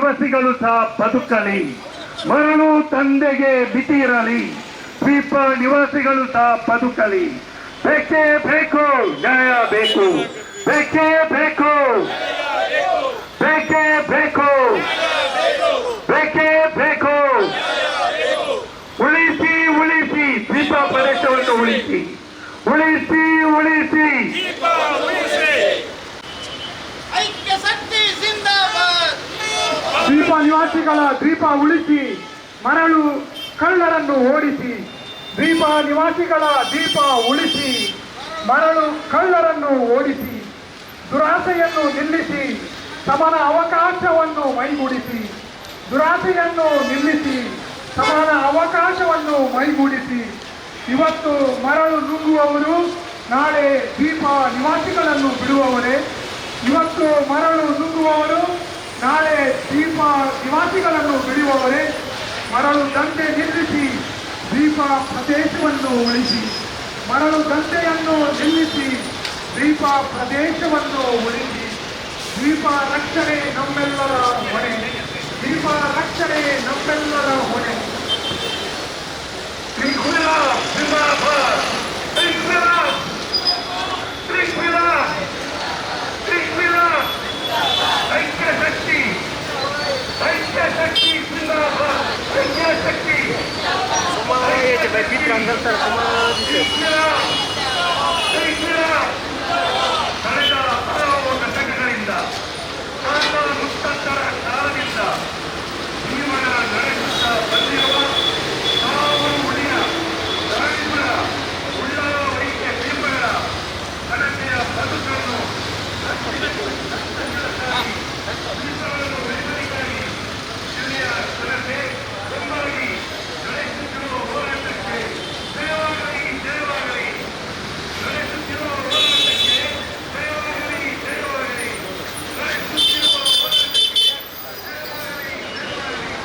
ನಿವಾಸಿಗಳು ಸಹ ಬದುಕಲಿ. ಮರಳು ದಂಧೆಗೆ ಮಿತಿ ಇರಲಿ. ದ್ವೀಪ ನಿವಾಸಿಗಳು ಸಹ ಬದುಕಲಿ. ಬೇಕೇ ಬೇಕು, ನ್ಯಾಯ ಬೇಕು. ಬೇಕೇ ಬೇಕು, ಬೇಕೇ ಬೇಕು, ಬೇಕೇ ಬೇಕು. ಉಳಿಸಿ ಉಳಿಸಿ ದ್ವೀಪ ಪ್ರದೇಶವನ್ನು ಉಳಿಸಿ, ಉಳಿಸಿ ಉಳಿಸಿ. ದ್ವೀಪ ನಿವಾಸಿಗಳ ದ್ವೀಪ ಉಳಿಸಿ, ಮರಳು ಕಳ್ಳರನ್ನು ಓಡಿಸಿ. ದ್ವೀಪ ನಿವಾಸಿಗಳ ದ್ವೀಪ ಉಳಿಸಿ, ಮರಳು ಕಳ್ಳರನ್ನು ಓಡಿಸಿ. ದುರಾಸೆಯನ್ನು ನಿಲ್ಲಿಸಿ, ಸಮಾನ ಅವಕಾಶವನ್ನು ಮೈಗೂಡಿಸಿ. ದುರಾಸೆಯನ್ನು ನಿಲ್ಲಿಸಿ, ಸಮಾನ ಅವಕಾಶವನ್ನು ಮೈಗೂಡಿಸಿ. ಇವತ್ತು ಮರಳು ನುಂಗುವವರು ನಾಳೆ ದ್ವೀಪ ನಿವಾಸಿಗಳನ್ನು ಬಿಡುವವರೇ. ಇವತ್ತು ಮರಳು ನುಂಗುವವರು ನಾಳೆ ದ್ವೀಪ ನಿವಾಸಿಗಳನ್ನು ಬಿಡುವವರೇ. ಮರಳು ದಂಧೆ ನಿಲ್ಲಿಸಿ, ದ್ವೀಪ ಪ್ರದೇಶವನ್ನು ಉಳಿಸಿ. ಮರಳು ದಂಧೆಯನ್ನು ನಿಲ್ಲಿಸಿ, ದ್ವೀಪ ಪ್ರದೇಶವನ್ನು ಉಳಿಸಿ. ದ್ವೀಪ ರಕ್ಷಣೆ ನಮ್ಮೆಲ್ಲರ ಹೊಣೆ. ದ್ವೀಪ ರಕ್ಷಣೆ ನಮ್ಮೆಲ್ಲರ ಹೊಣೆ. ಐಕ್ಯಶಕ್ತಿ, ಐಕ್ಯಶಕ್ತಿ ಜಿಂದಾಬಾದ್. ಐಕ್ಯಶಕ್ತಿ ಕಳೆದ ಹಲವು ದಶಕಗಳಿಂದ ಮುಕ್ತರ ಕಾಲದಿಂದ ಜೀವನ ನಡೆಸುತ್ತಾ ಬಂದಿರುವ ಸಾವಿರ ಉಳಿಯ ದಾಳಿಗಳ ಉಳ್ಳಾಲ ವೈದ್ಯ ದೀಪಗಳ ಘನತೆಯ ಬದುಕನ್ನು ಬೆಂಬಲಿಗಾಗಿ ಜಿಲ್ಲೆಯ ಜನತೆ ಬೆಂಬಲಿಗೆ ನಡೆಸುತ್ತಿರುವ ಹೋರಾಟಕ್ಕೆ ಜಯವಾಗಲಿ, ಜಯವಾಗಲಿ. ನಡೆಸುತ್ತಿರುವ ಹೋರಾಟಕ್ಕೆ ಜಯವಾಗಲಿ, ಜಯವಾಗಲಿ. ನಡೆಸುತ್ತಿರುವ ಹೋರಾಟಕ್ಕೆ ಜಯವಾಗಲಿ, ಜಯವಾಗಲಿ.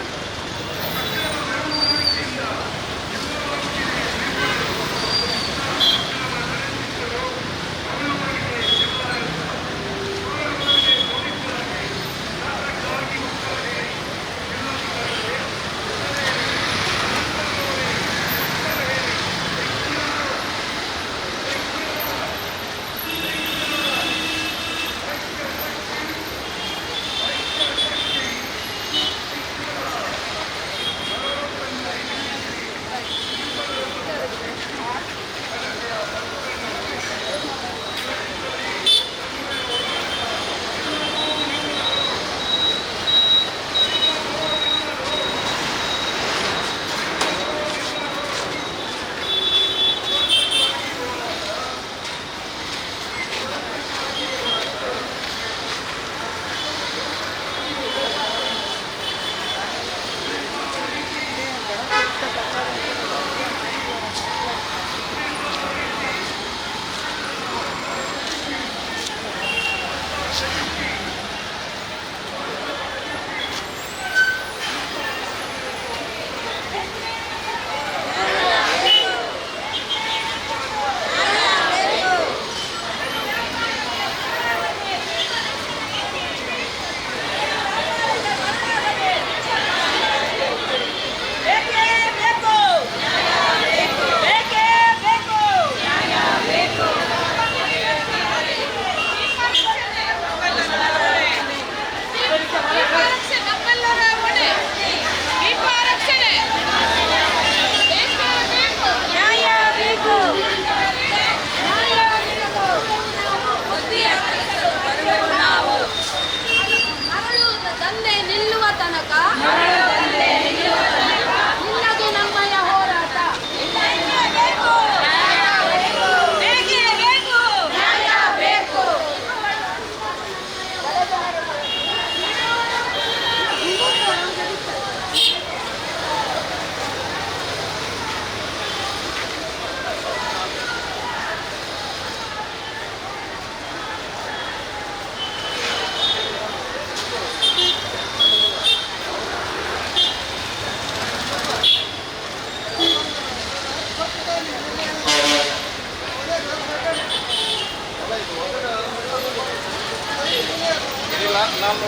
नाम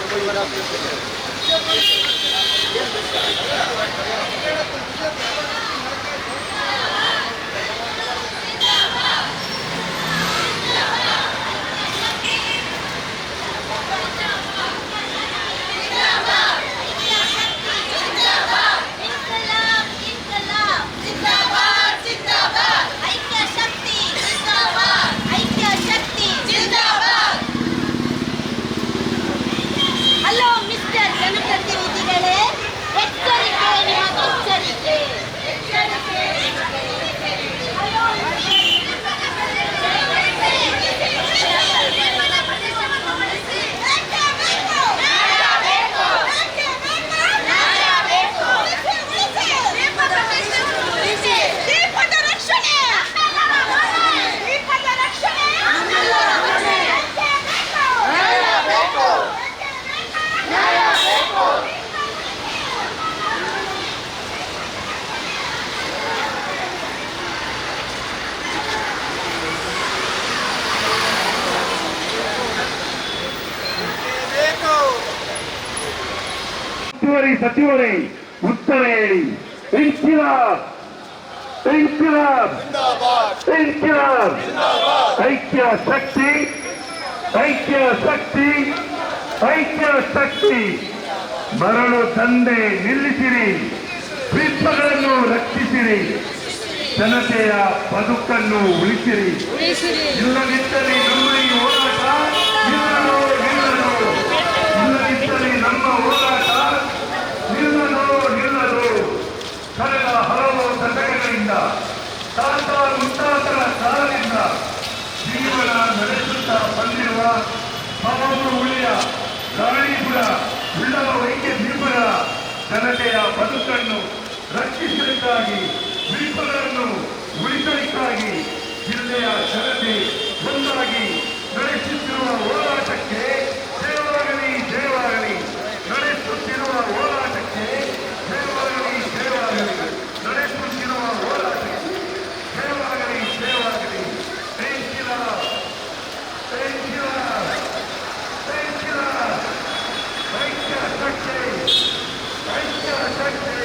ಹಲೋ ಮಿಸ್ಟರ್ ಜನಪ್ರತಿನಿಧಿಗಳೇ, ಎಚ್ಚರಿಕೆ, ನಿಮಗೆ ಎಚ್ಚರಿಕೆ. ಸಚಿವರೇ ಉತ್ತರ ಹೇಳಿ. ಇನ್ಕಿಲಾಬ್ ಇನ್ಕಿಲಾಬ್ ಇನ್ಕಿಲಾಬ್. ಐಕ್ಯ ಶಕ್ತಿ ಐಕ್ಯ ಶಕ್ತಿ ಐಕ್ಯ ಶಕ್ತಿ. ಮರಳು ದಂಧೆ ನಿಲ್ಲಿಸಿರಿ, ವಿಶ್ವಗಳನ್ನು ರಕ್ಷಿಸಿರಿ, ಜನತೆಯ ಬದುಕನ್ನು ಉಳಿಸಿರಿ. ಇಲ್ಲದಿದ್ದರೆ ನಮ್ಮ ಈ ಹೋರಾಟ ನಿಲ್ಲಲು ನಿಲ್ಲದು. ಇಲ್ಲದಿದ್ದರೆ ನಮ್ಮ ಹೋರಾಟ ನಿಲ್ಲದು. ಕಳೆದ ಹಲವು ದಶಕಗಳಿಂದ ತಾತ ಮುತ್ತಾತರ ಕಾಲದಿಂದ ಜೀವನ ನಡೆಸುತ್ತಾ ಬಂದಿರುವ ಉಳಿಯ ರಾಣಿಪುರ ಉಳ್ಳವ ವೈದ್ಯ ದೀಪಗಳ ಜನತೆಯ ಬದುಕನ್ನು ರಕ್ಷಿಸಲಿಕ್ಕಾಗಿ, ದೀಪಗಳನ್ನು ಉಳಿಸಲಿಕ್ಕಾಗಿ ಜಿಲ್ಲೆಯ ಜನತೆ ಒಂದಾಗಿ ನಡೆಸುತ್ತಿರುವ ಹೋರಾಟಕ್ಕೆ ಜಯವಾಗಲಿ ಜಯವಾಗಲಿ. ನಡೆಸುತ್ತಿರುವ ಹೋರಾಟಕ್ಕೆ ಜಯವಾಗಲಿ ಜಯವಾಗಲಿ. ನಡೆಸುತ್ತಿರುವ ಹೋರಾಟಕ್ಕೆ ಜಯವಾಗಲಿ ಜಯವಾಗಲಿ. ಐಕ್ಯ ಶಕ್ತಿ ಐಕ್ಯ ಶಕ್ತಿ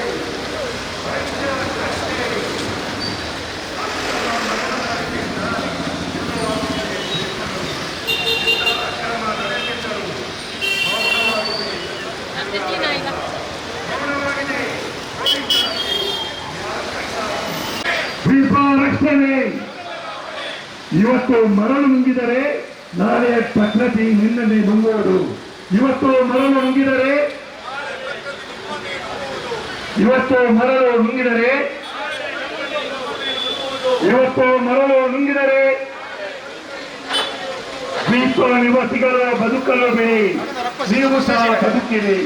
ಐಕ್ಯ ಶಕ್ತಿ. ರಕ್ಷಣೆ. ಇವತ್ತು ಮರಳು ನುಂಗಿದರೆ ನಾಳೆ ಪ್ರಕೃತಿ ನಿನ್ನನ್ನೇ ನುಂಗುವುದು. ಇವತ್ತು ಮರಳು ನುಂಗಿದರೆ ಇವತ್ತು ಮರಳು ನುಂಗಿದರೆ ದ್ವೀಪ ನಿವಾಸಿಗಳ ಬದುಕಲು ಬಿಡಿ. ನೀವು ಸಹ ಬದುಕಿರಿ.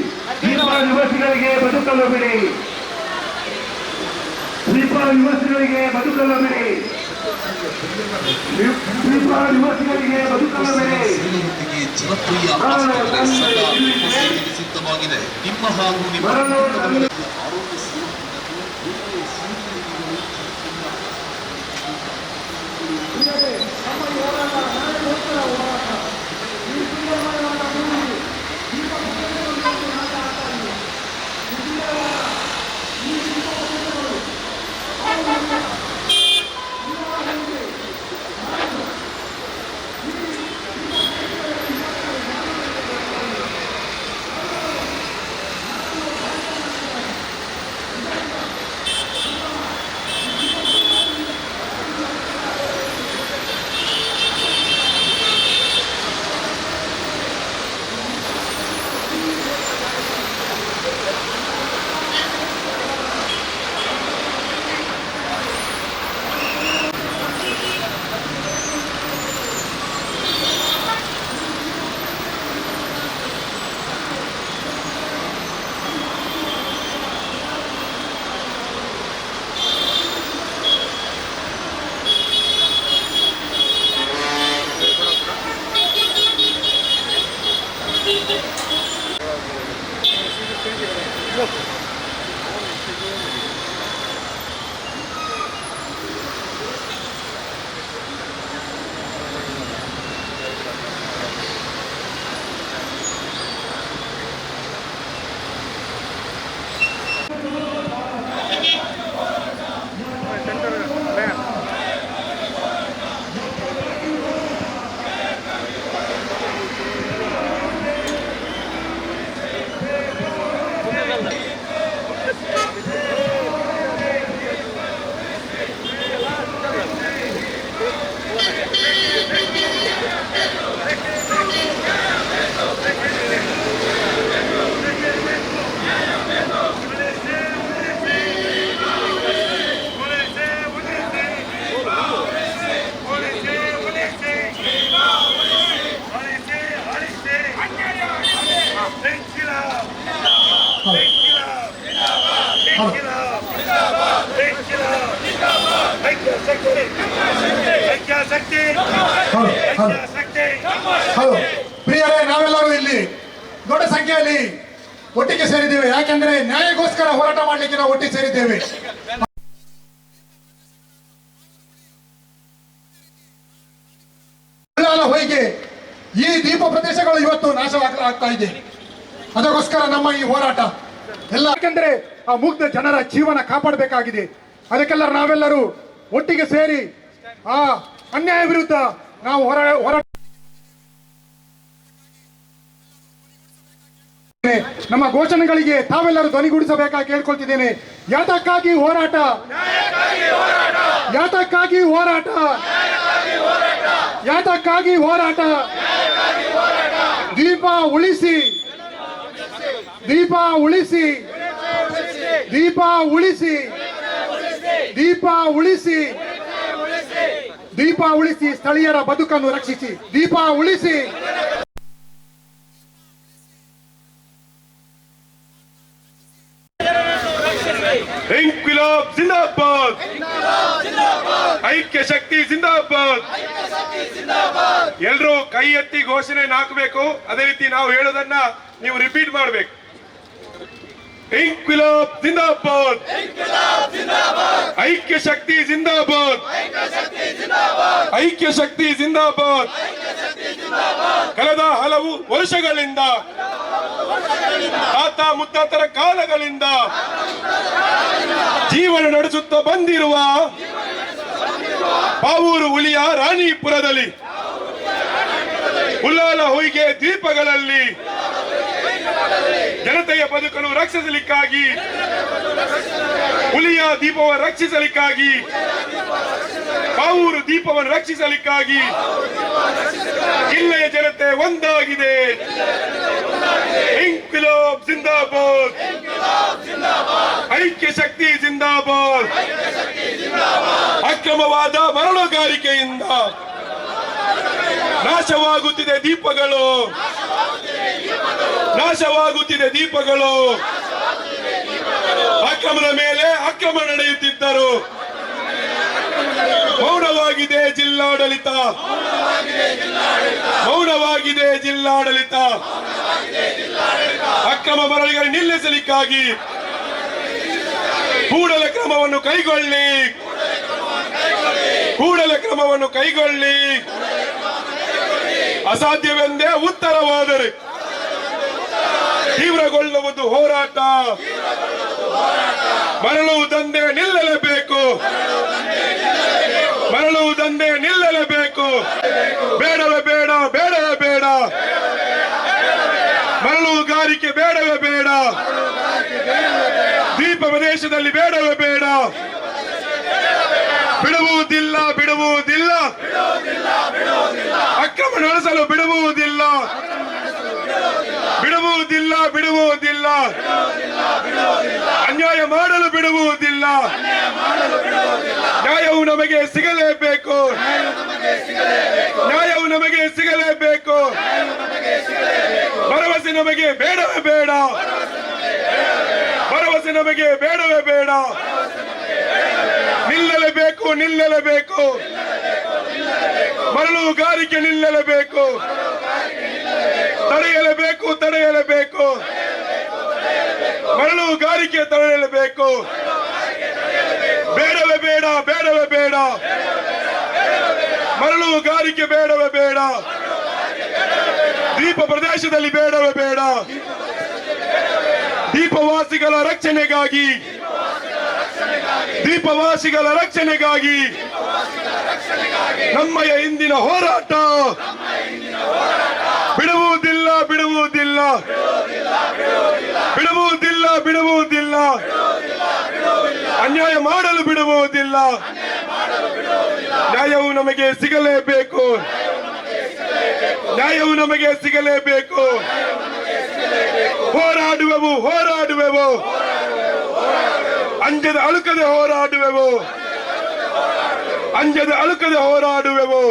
ದ್ವೀಪ ನಿವಾಸಿಗಳಿಗೆ ಬದುಕಲು ಬಿಡಿ. ದ್ವೀಪ ನಿವಾಸಿಗಳಿಗೆ ಬದುಕಲು ಬಿಡಿ. ದ್ವೀಪ ನಿವಾಸಿಗಳಿಗೆ ಬದುಕಲು ಬಿಡಿ. ಜನಪ್ರಿಯ ಸಿದ್ಧವಾಗಿದೆ. ನಿಮ್ಮ ಹಾಗೂ ನಿಮ್ಮ ಆರೋಗ್ಯ ಹೌದು ಪ್ರಿಯರೇ, ನಾವೆಲ್ಲರೂ ಇಲ್ಲಿ ದೊಡ್ಡ ಸಂಖ್ಯೆಯಲ್ಲಿ ಒಟ್ಟಿಗೆ ಸೇರಿದ್ದೇವೆ. ಯಾಕೆಂದ್ರೆ ನ್ಯಾಯಕ್ಕೋಸ್ಕರ ಹೋರಾಟ ಮಾಡಲಿಕ್ಕೆ ನಾವು ಒಟ್ಟಿಗೆ ಸೇರಿದ್ದೇವೆ. ಹೊಯ್ಗೆ ಈ ದೀಪ ಪ್ರದೇಶಗಳು ಇವತ್ತು ನಾಶವಾಗ್ತಾ ಇದೆ. ಅದಕ್ಕೋಸ್ಕರ ನಮ್ಮ ಈ ಹೋರಾಟ ಎಲ್ಲ, ಯಾಕೆಂದ್ರೆ ಆ ಮುಗ್ಧ ಜನರ ಜೀವನ ಕಾಪಾಡಬೇಕಾಗಿದೆ. ಅದಕ್ಕೆಲ್ಲ ನಾವೆಲ್ಲರೂ ಒಟ್ಟಿಗೆ ಸೇರಿ ಆ ಅನ್ಯಾಯ ವಿರುದ್ಧ ನಾವು ಹೋರಾಟ ನಮ್ಮ ಘೋಷಣೆಗಳಿಗೆ ತಾವೆಲ್ಲರೂ ಧ್ವನಿಗೂಡಿಸಬೇಕಾಗಿ ಕೇಳ್ಕೊಳ್ತಿದ್ದೇನೆ. ಯಾತಕ್ಕಾಗಿ ಹೋರಾಟ, ಯಾತಕ್ಕಾಗಿ ಹೋರಾಟ, ಯಾತಕ್ಕಾಗಿ ಹೋರಾಟ. ದೀಪ ಉಳಿಸಿ, ದೀಪ ಉಳಿಸಿ, ದೀಪ ಉಳಿಸಿ, ದೀಪ ಉಳಿಸಿ, ದೀಪ ಉಳಿಸಿ, ಸ್ಥಳೀಯರ ಬದುಕನ್ನು ರಕ್ಷಿಸಿ. ದೀಪ ಉಳಿಸಿ. ಇಂಕ್ವಿಲಾಬ್ ಜಿಂದಾಬಾದ್, ಐಕ್ಯ ಶಕ್ತಿ ಜಿಂದಾಬಾದ್. ಎಲ್ಲರೂ ಕೈ ಎತ್ತಿ ಘೋಷಣೆ ಹಾಕಬೇಕು. ಅದೇ ರೀತಿ ನಾವು ಹೇಳೋದನ್ನ ನೀವು ರಿಪೀಟ್ ಮಾಡಬೇಕು. ಇಂಕ್ವಿಲಾಬ್ ಜಿಂದಾಬಾದ್, ಐಕ್ಯ ಶಕ್ತಿ ಜಿಂದಾಬಾದ್, ಐಕ್ಯ ಶಕ್ತಿ ಜಿಂದಾಬಾದ್. ಕಳೆದ ಹಲವು ವರ್ಷಗಳಿಂದ, ತಾತ ಮುತ್ತಾತರ ಕಾಲಗಳಿಂದ ಜೀವನ ನಡೆಸುತ್ತಾ ಬಂದಿರುವ ಪಾವೂರು ಹುಲಿಯ ರಾಣಿಪುರದಲ್ಲಿ ಉಲ್ಲಾಲ ಹೊಯ್ಗೆ ದ್ವೀಪಗಳಲ್ಲಿ ಜನತೆಯ ಬದುಕನ್ನು ರಕ್ಷಿಸಲಿಕ್ಕಾಗಿ, ಹುಲಿಯ ದೀಪವನ್ನು ರಕ್ಷಿಸಲಿಕ್ಕಾಗಿ, ಪಾವೂರು ದೀಪವನ್ನು ರಕ್ಷಿಸಲಿಕ್ಕಾಗಿ ಜಿಲ್ಲೆಯ ಜನತೆ ಒಂದಾಗಿದೆ. ಇಂಕ್ವಿಲಾಬ್ ಜಿಂದಾಬಾದ್, ಐಕ್ಯ ಶಕ್ತಿ ಜಿಂದಾಬಾದ್. ಅಕ್ರಮವಾದ ಮರಳುಗಾರಿಕೆಯಿಂದ ನಾಶವಾಗುತ್ತಿದೆ ದೀಪಗಳು, ನಾಶವಾಗುತ್ತಿದೆ ದೀಪಗಳು. ಅಕ್ರಮದ ಮೇಲೆ ಅಕ್ರಮ ನಡೆಯುತ್ತಿದ್ದರು. ಮೌನವಾಗಿದೆ ಜಿಲ್ಲಾಡಳಿತ, ಮೌನವಾಗಿದೆ ಜಿಲ್ಲಾಡಳಿತ. ಅಕ್ರಮ ಮರಳಿಗೆ ನಿಲ್ಲಿಸಲಿಕ್ಕಾಗಿ ಕೂಡಲ ಕ್ರಮವನ್ನು ಕೈಗೊಳ್ಳಿ, ಕೂಡಲ ಕ್ರಮವನ್ನು ಕೈಗೊಳ್ಳಿ. ಅಸಾಧ್ಯವೆಂದೇ ಉತ್ತರವಾದರೆ ತೀವ್ರಗೊಳ್ಳುವುದು ಹೋರಾಟ. ಮರಳು ದಂಧೆ ನಿಲ್ಲಲೇಬೇಕು, ಮರಳು ದಂಧೆ ನಿಲ್ಲಲೇಬೇಕು. ಬೇಡವೇ ಬೇಡ, ಬೇಡವೇ ಬೇಡ, ಮರಳುಗಾರಿಕೆ ಬೇಡವೇ ಬೇಡ. ದ್ವೀಪ ಪ್ರದೇಶದಲ್ಲಿ ಬೇಡವೇ ಬೇಡ. ಬಿಡುವುದಿಲ್ಲ, ಬಿಡುವುದಿಲ್ಲ, ಅಕ್ರಮ ನಡೆಸಲು ಬಿಡುವುದಿಲ್ಲ, ಬಿಡುವುದಿಲ್ಲ, ಬಿಡುವುದಿಲ್ಲ, ಅನ್ಯಾಯ ಮಾಡಲು ಬಿಡುವುದಿಲ್ಲ. ನ್ಯಾಯವು ನಮಗೆ ಸಿಗಲೇಬೇಕು, ನ್ಯಾಯವು ನಮಗೆ ಸಿಗಲೇಬೇಕು. ಭರವಸೆ ನಮಗೆ ಬೇಡವೇ ಬೇಡ, ಭರವಸೆ ನಮಗೆ ಬೇಡವೇ ಬೇಡ. ನಿಲ್ಲಲೇಬೇಕು, ನಿಲ್ಲಲೇಬೇಕು, ಮರಳುಗಾರಿಕೆ ನಿಲ್ಲಲೇಬೇಕು, ತಡೆಯಲೇಬೇಕು, ತಡೆಯಲೇಬೇಕು, ಮರಳುಗಾರಿಕೆ ತಡೆಯಲೇಬೇಕು. ಬೇಡವೇ ಬೇಡ, ಬೇಡವೇ ಬೇಡ, ಮರಳುಗಾರಿಕೆ ಬೇಡವೇ ಬೇಡ. ದ್ವೀಪ ಪ್ರದೇಶದಲ್ಲಿ ಬೇಡವೇ ಬೇಡ. ದ್ವೀಪವಾಸಿಗಳ ರಕ್ಷಣೆಗಾಗಿ, ದ್ವೀಪವಾಸಿಗಳ ರಕ್ಷಣೆಗಾಗಿ ನಮ್ಮಯ ಇಂದಿನ ಹೋರಾಟ ಬಿಡುವುದಿಲ್ಲ, ಬಿಡುವುದಿಲ್ಲ, ಬಿಡುವುದಿಲ್ಲ, ಬಿಡುವುದಿಲ್ಲ. ಅನ್ಯಾಯ ಮಾಡಲು ಬಿಡುವುದಿಲ್ಲ. ನ್ಯಾಯವು ನಮಗೆ ಸಿಗಲೇಬೇಕು, ನ್ಯಾಯವು ನಮಗೆ ಸಿಗಲೇಬೇಕು. ಹೋರಾಡುವೆವು, ಹೋರಾಡುವೆವು, ಅಂಜದ ಅಳುಕದೆ ಹೋರಾಡುವೆವು, ಅಂಜದ ಅಳುಕದೆ ಹೋರಾಡುವೆವು.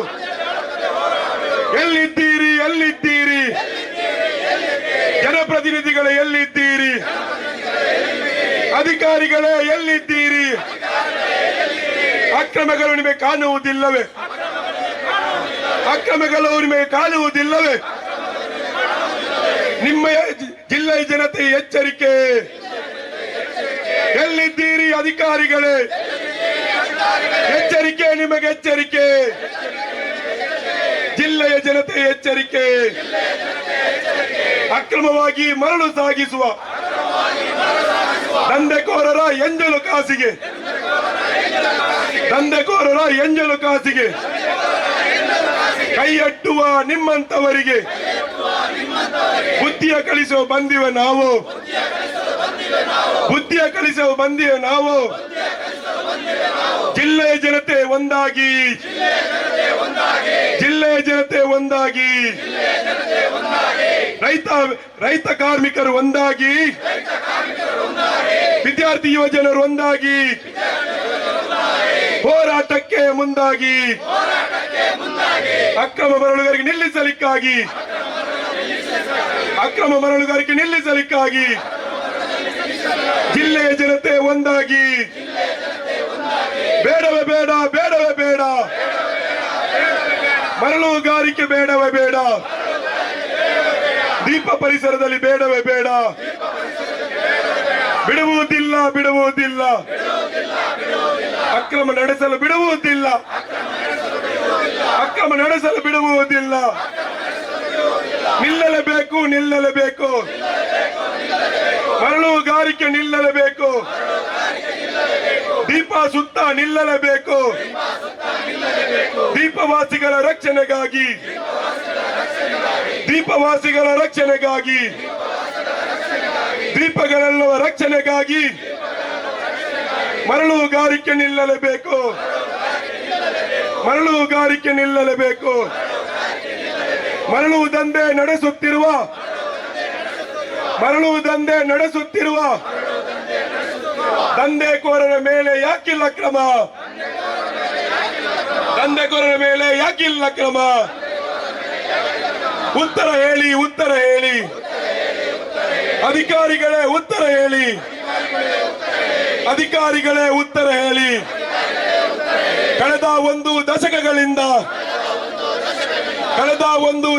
ಎಲ್ಲಿದ್ದೀರಿ, ಎಲ್ಲಿದ್ದೀರಿ ಜನಪ್ರತಿನಿಧಿಗಳೇ, ಎಲ್ಲಿದ್ದೀರಿ ಅಧಿಕಾರಿಗಳೇ, ಎಲ್ಲಿದ್ದೀರಿ ಅಕ್ರಮಗಳು ನಿಮಗೆ ಕಾಣುವುದಿಲ್ಲವೇ? ಅಕ್ರಮಗಳು ನಿಮಗೆ ಕಾಣುವುದಿಲ್ಲವೇ? ನಿಮ್ಮ ಜಿಲ್ಲೆಯ ಜನತೆ ಎಚ್ಚರಿಕೆ. ಎಲ್ಲಿದ್ದೀರಿ ಅಧಿಕಾರಿಗಳೇ? ಎಚ್ಚರಿಕೆ, ನಿಮಗೆ ಎಚ್ಚರಿಕೆ. ಜಿಲ್ಲೆಯ ಜನತೆ ಎಚ್ಚರಿಕೆ. ಅಕ್ರಮವಾಗಿ ಮರಳು ಸಾಗಿಸುವ ದಂಧೆಕೋರರ ಎಂಜಲು ಕಾಸಿಗೆ ಕೈಯಟ್ಟುವ ನಿಮ್ಮಂತವರಿಗೆ ಬುದ್ಧಿಯ ಕಲಿಸುವ ಬಂದಿವೆ ನಾವು. ಜಿಲ್ಲೆಯ ಜನತೆ ಒಂದಾಗಿ. ರೈತ ಕಾರ್ಮಿಕರು ಒಂದಾಗಿ. ವಿದ್ಯಾರ್ಥಿ ಯುವಜನರು ಒಂದಾಗಿ ಹೋರಾಟಕ್ಕೆ ಮುಂದಾಗಿ. ಅಕ್ರಮ ಮರಳುಗಾರಿಕೆ ನಿಲ್ಲಿಸಲಿಕ್ಕಾಗಿ ಜಿಲ್ಲೆಯ ಜನತೆ ಒಂದಾಗಿ. ಬೇಡವೇ ಬೇಡ ಮರಳುಗಾರಿಕೆ ಬೇಡವೇ ಬೇಡ. ದೀಪ ಪರಿಸರದಲ್ಲಿ ಬೇಡವೇ ಬೇಡ. ಬಿಡುವುದಿಲ್ಲ. ಅಕ್ರಮ ನಡೆಸಲು ಬಿಡುವುದಿಲ್ಲ. ನಿಲ್ಲಲೇಬೇಕು. ಮರಳುಗಾರಿಕೆ ನಿಲ್ಲಲೇಬೇಕು. ದೀಪ ಸುತ್ತ ನಿಲ್ಲಲೇಬೇಕು. ದೀಪವಾಸಿಗಳ ರಕ್ಷಣೆಗಾಗಿ ದೀಪಗಳೆಲ್ಲವ ರಕ್ಷಣೆಗಾಗಿ ಮರಳುಗಾರಿಕೆ ನಿಲ್ಲಲೇಬೇಕು. ಮರಳು ದಂಧೆ ನಡೆಸುತ್ತಿರುವ ದಂಧೆಕೋರರ ಮೇಲೆ ಯಾಕಿಲ್ಲ ಕ್ರಮ? ಉತ್ತರ ಹೇಳಿ. ಅಧಿಕಾರಿಗಳೇ ಉತ್ತರ ಹೇಳಿ. ಕಳೆದ ಒಂದು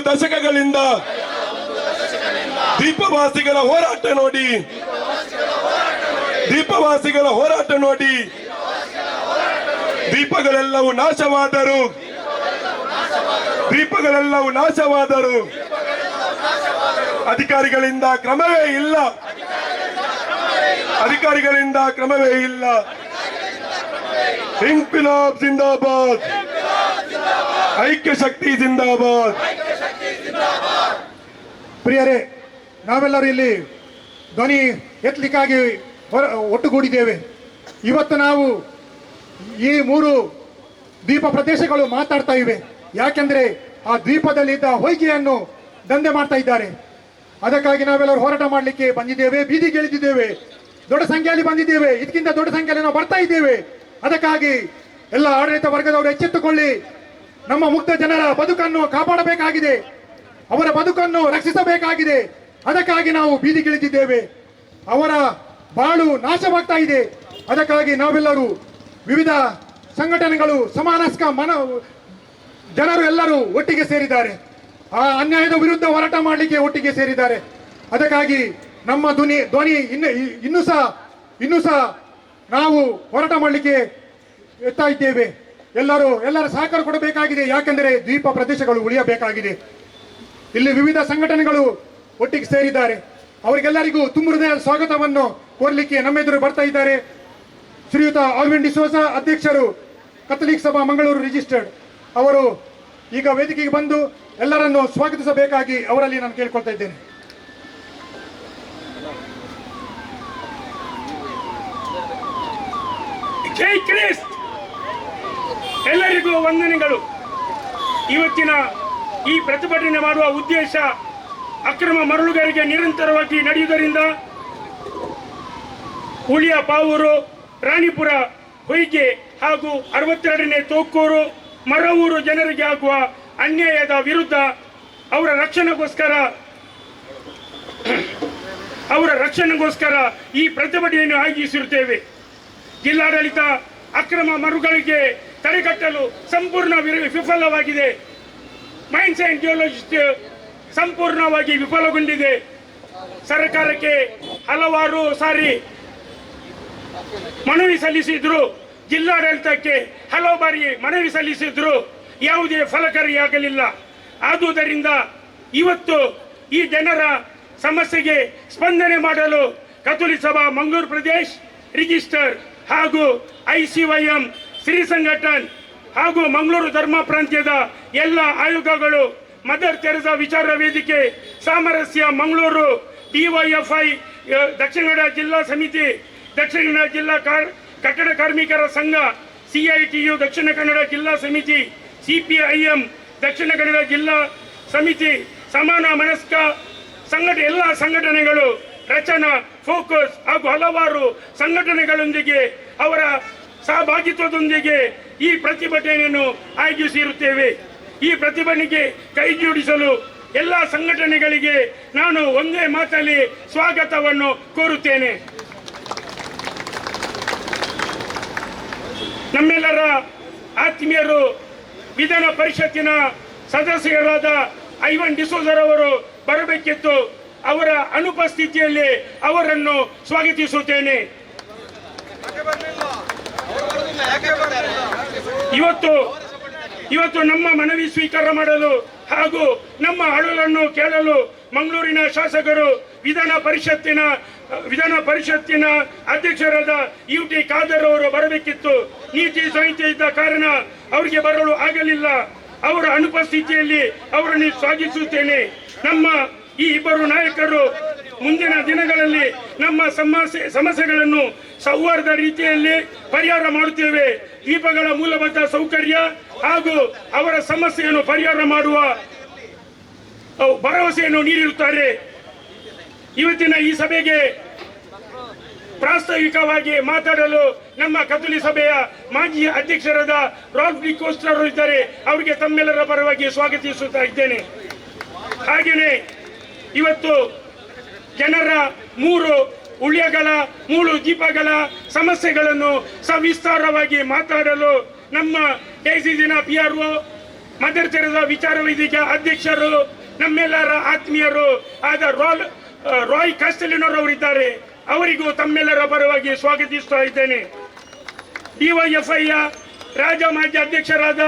ದಶಕಗಳಿಂದ ದೀಪವಾಸಿಗಳ ಹೋರಾಟ ನೋಡಿ ದೀಪಗಳೆಲ್ಲವೂ ನಾಶವಾದರು. ಅಧಿಕಾರಿಗಳಿಂದ ಕ್ರಮವೇ ಇಲ್ಲ. ಇಂಕ್ವಿಲಾಬ್ ಜಿಂದಾಬಾದ್. ಐಕ್ಯ ಶಕ್ತಿ ಜಿಂದಾಬಾದ್. ಪ್ರಿಯರೇ, ನಾವೆಲ್ಲರೂ ಇಲ್ಲಿ ಧ್ವನಿ ಎತ್ತಲಿಕ್ಕಾಗಿ ಒಟ್ಟುಗೂಡಿದ್ದೇವೆ. ಇವತ್ತು ನಾವು ಈ 3 ದ್ವೀಪ ಪ್ರದೇಶಗಳು ಮಾತಾಡ್ತಾ ಇವೆ. ಯಾಕೆಂದ್ರೆ ಆ ದ್ವೀಪದಲ್ಲಿದ್ದ ಹೊಯ್ಗೆಯನ್ನು ದಂಧೆ ಮಾಡ್ತಾ ಇದ್ದಾರೆ. ಅದಕ್ಕಾಗಿ ನಾವೆಲ್ಲರೂ ಹೋರಾಟ ಮಾಡಲಿಕ್ಕೆ ಬಂದಿದ್ದೇವೆ, ಬೀದಿಗೆ ಇಳಿದಿದ್ದೇವೆ, ದೊಡ್ಡ ಸಂಖ್ಯೆಯಲ್ಲಿ ಬಂದಿದ್ದೇವೆ. ಇದಕ್ಕಿಂತ ದೊಡ್ಡ ಸಂಖ್ಯೆಯಲ್ಲಿ ನಾವು ಬರ್ತಾ ಇದ್ದೇವೆ. ಅದಕ್ಕಾಗಿ ಎಲ್ಲ ಆಡಳಿತ ವರ್ಗದವರು ಎಚ್ಚೆತ್ತುಕೊಳ್ಳಿ. ನಮ್ಮ ಮುಗ್ಧ ಜನರ ಬದುಕನ್ನು ಕಾಪಾಡಬೇಕಾಗಿದೆ, ಅವರ ಬದುಕನ್ನು ರಕ್ಷಿಸಬೇಕಾಗಿದೆ. ಅದಕ್ಕಾಗಿ ನಾವು ಬೀದಿಗಿಳಿದಿದ್ದೇವೆ. ಅವರ ಬಾಳು ನಾಶವಾಗ್ತಾ ಇದೆ. ಅದಕ್ಕಾಗಿ ನಾವೆಲ್ಲರೂ ವಿವಿಧ ಸಂಘಟನೆಗಳು, ಸಮಾನಸ್ಕ ಜನರು ಎಲ್ಲರೂ ಒಟ್ಟಿಗೆ ಸೇರಿದ್ದಾರೆ. ಆ ಅನ್ಯಾಯದ ವಿರುದ್ಧ ಹೋರಾಟ ಮಾಡಲಿಕ್ಕೆ ಒಟ್ಟಿಗೆ ಸೇರಿದ್ದಾರೆ. ಅದಕ್ಕಾಗಿ ನಮ್ಮ ಧ್ವನಿ ಇನ್ನೂ ಸಹ ನಾವು ಹೋರಾಟ ಮಾಡಲಿಕ್ಕೆ ಎತ್ತಾ ಇದ್ದೇವೆ. ಎಲ್ಲರ ಸಹಕಾರ ಕೊಡಬೇಕಾಗಿದೆ. ಯಾಕೆಂದರೆ ದ್ವೀಪ ಪ್ರದೇಶಗಳು ಉಳಿಯಬೇಕಾಗಿದೆ. ಇಲ್ಲಿ ವಿವಿಧ ಸಂಘಟನೆಗಳು ಒಟ್ಟಿಗೆ ಸೇರಿದ್ದಾರೆ. ಅವರಿಗೆಲ್ಲರಿಗೂ ತುಂಬ ಹೃದಯ ಸ್ವಾಗತವನ್ನು ಕೋರಲಿಕ್ಕೆ ನಮ್ಮೆದುರು ಬರ್ತಾ ಇದ್ದಾರೆ ಶ್ರೀಯುತ ಆಲ್ವಿನ್ ಡಿಸೋಜ, ಅಧ್ಯಕ್ಷರು ಕಥಲಿಕ್ ಸಭಾ ಮಂಗಳೂರು ರಿಜಿಸ್ಟರ್ಡ್. ಅವರು ಈಗ ವೇದಿಕೆಗೆ ಬಂದು ಎಲ್ಲರನ್ನು ಸ್ವಾಗತಿಸಬೇಕಾಗಿ ಅವರಲ್ಲಿ ನಾನು ಕೇಳ್ಕೊಳ್ತಾ ಇದ್ದೇನೆ. ಜೈ ಕ್ರಿಸ್ತ್. ಎಲ್ಲರಿಗೂ ವಂದನೆಗಳು. ಇವತ್ತಿನ ಈ ಪ್ರತಿಭಟನೆ ಮಾಡುವ ಉದ್ದೇಶ ಅಕ್ರಮ ಮರಳುಗಾರಿಕೆ ನಿರಂತರವಾಗಿ ನಡೆಯುವುದರಿಂದ ಹುಲಿಯ ಪಾವೂರು, ರಾಣಿಪುರ, ಹೊಯ್ಗೆ ಹಾಗೂ 62ನೇ ತೋಕೂರು, ಮರವೂರು ಜನರಿಗೆ ಆಗುವ ಅನ್ಯಾಯದ ವಿರುದ್ಧ ಅವರ ರಕ್ಷಣೆಗೋಸ್ಕರ ಈ ಪ್ರತಿಭಟನೆಯನ್ನು ಆಯೋಜಿಸಿರುತ್ತೇವೆ. ಜಿಲ್ಲಾಡಳಿತ ಅಕ್ರಮ ಮರುಗಳಿಗೆ ತಡೆಗಟ್ಟಲು ಸಂಪೂರ್ಣ ವಿಫಲವಾಗಿದೆ. ಮೈನ್ಸ್ ಅಂಡ್ ಜಿಯೋಲಜಿಸ್ಟ್ ಸಂಪೂರ್ಣವಾಗಿ ವಿಫಲಗೊಂಡಿದೆ. ಸರ್ಕಾರಕ್ಕೆ ಹಲವಾರು ಸಾರಿ ಮನವಿ ಸಲ್ಲಿಸಿದ್ರು, ಜಿಲ್ಲಾಡಳಿತಕ್ಕೆ ಹಲವು ಬಾರಿ ಮನವಿ ಸಲ್ಲಿಸಿದ್ರು, ಯಾವುದೇ ಫಲಕಾರಿಯಾಗಲಿಲ್ಲ. ಆದುದರಿಂದ ಇವತ್ತು ಈ ಜನರ ಸಮಸ್ಯೆಗೆ ಸ್ಪಂದನೆ ಮಾಡಲು ಕಥೋಲಿಕ ಸಭಾ ಮಂಗಳೂರು ಪ್ರದೇಶ್ ರಿಜಿಸ್ಟರ್ ಹಾಗೂ ICYM ಶ್ರೀ ಸಂಘಟನ್ ಹಾಗೂ ಮಂಗಳೂರು ಧರ್ಮ ಪ್ರಾಂತ್ಯದ ಎಲ್ಲ ಆಯೋಗಗಳು, ಮದರ್ ತೆರೆಸಾ ವಿಚಾರ ವೇದಿಕೆ, ಸಾಮರಸ್ಯ ಮಂಗಳೂರು, DYFI ದಕ್ಷಿಣ ಕನ್ನಡ ಜಿಲ್ಲಾ ಸಮಿತಿ, ದಕ್ಷಿಣ ಕನ್ನಡ ಜಿಲ್ಲಾ ಕಟ್ಟಡ ಕಾರ್ಮಿಕರ ಸಂಘ, CITU ದಕ್ಷಿಣ ಕನ್ನಡ ಜಿಲ್ಲಾ ಸಮಿತಿ, CPIM ದಕ್ಷಿಣ ಕನ್ನಡ ಜಿಲ್ಲಾ ಸಮಿತಿ, ಸಮಾನ ಮನಸ್ಕ ಎಲ್ಲ ಸಂಘಟನೆಗಳು, ರಚನಾ, ಫೋಕಸ್ ಹಾಗೂ ಹಲವಾರು ಸಂಘಟನೆಗಳೊಂದಿಗೆ ಅವರ ಸಹಭಾಗಿತ್ವದೊಂದಿಗೆ ಈ ಪ್ರತಿಭಟನೆಯನ್ನು ಆಯೋಜಿಸಿರುತ್ತೇವೆ. ಈ ಪ್ರತಿಭಟನೆಗೆ ಕೈ ಜೋಡಿಸಲು ಎಲ್ಲ ಸಂಘಟನೆಗಳಿಗೆ ನಾನು ಒಂದೇ ಮಾತಲ್ಲಿ ಸ್ವಾಗತವನ್ನು ಕೋರುತ್ತೇನೆ. ನಮ್ಮೆಲ್ಲರ ಆತ್ಮೀಯರು ವಿಧಾನ ಪರಿಷತ್ತಿನ ಸದಸ್ಯರಾದ ಐವನ್ ಡಿಸೋಜರ್ ಅವರು ಬರಬೇಕಿತ್ತು. ಅವರ ಅನುಪಸ್ಥಿತಿಯಲ್ಲಿ ಅವರನ್ನು ಸ್ವಾಗತಿಸುತ್ತೇನೆ. ಇವತ್ತು ನಮ್ಮ ಮನವಿ ಸ್ವೀಕಾರ ಮಾಡಲು ಹಾಗೂ ನಮ್ಮ ಅಳಲನ್ನು ಕೇಳಲು ಮಂಗಳೂರಿನ ಶಾಸಕರು ವಿಧಾನ ಪರಿಷತ್ತಿನ ಅಧ್ಯಕ್ಷರಾದ UT ಖಾದರ್ ಅವರು ಬರಬೇಕಿತ್ತು. ನೀತಿ ಸಂಹಿತೆ ಇದ್ದ ಕಾರಣ ಅವರಿಗೆ ಬರಲು ಆಗಲಿಲ್ಲ. ಅವರ ಅನುಪಸ್ಥಿತಿಯಲ್ಲಿ ಅವರನ್ನು ಸ್ವಾಗತಿಸುತ್ತೇನೆ. ನಮ್ಮ ಈ ಇಬ್ಬರು ನಾಯಕರು ಮುಂದಿನ ದಿನಗಳಲ್ಲಿ ನಮ್ಮ ಸಮಸ್ಯೆಗಳನ್ನು ಸೌಹಾರ್ದ ರೀತಿಯಲ್ಲಿ ಪರಿಹಾರ ಮಾಡುತ್ತೇವೆ. ದೀಪಗಳ ಮೂಲಭೂತ ಸೌಕರ್ಯ ಹಾಗೂ ಅವರ ಸಮಸ್ಯೆಯನ್ನು ಪರಿಹಾರ ಮಾಡುವ ಭರವಸೆಯನ್ನು ನೀಡಿರುತ್ತಾರೆ. ಇವತ್ತಿನ ಈ ಸಭೆಗೆ ಪ್ರಾಸ್ತಾವಿಕವಾಗಿ ಮಾತಾಡಲು ನಮ್ಮ ಕಥೋಲಿಕ ಸಭೆಯ ಮಾಜಿ ಅಧ್ಯಕ್ಷರಾದ ರಾಲ್ಫ್ ಡಿ ಕೋಸ್ಟರ್ ಅವರು ಇದ್ದಾರೆ. ಅವರಿಗೆ ತಮ್ಮೆಲ್ಲರ ಪರವಾಗಿ ಸ್ವಾಗತಿಸುತ್ತಾ ಇದ್ದೇನೆ. ಹಾಗೆಯೇ ಇವತ್ತು ಜನರ 3 ದೀಪಗಳ ಸಮಸ್ಯೆಗಳನ್ನು ಸವಿಸ್ತಾರವಾಗಿ ಮಾತಾಡಲು ನಮ್ಮ KCCನ PRO, ಮದರ್ ತೆರೆಸಾ ವಿಚಾರ ವೇದಿಕೆ ಅಧ್ಯಕ್ಷರು, ನಮ್ಮೆಲ್ಲರ ಆತ್ಮೀಯರು ಆದ ರಾಯ್ ಕಾಸ್ಟೆಲಿನೋರವರಿದ್ದಾರೆ. ಅವರಿಗೂ ತಮ್ಮೆಲ್ಲರ ಪರವಾಗಿ ಸ್ವಾಗತಿಸ್ತಾ ಇದ್ದೇನೆ. DYFIಯ ರಾಜ್ಯ ಮಾಜಿ ಅಧ್ಯಕ್ಷರಾದ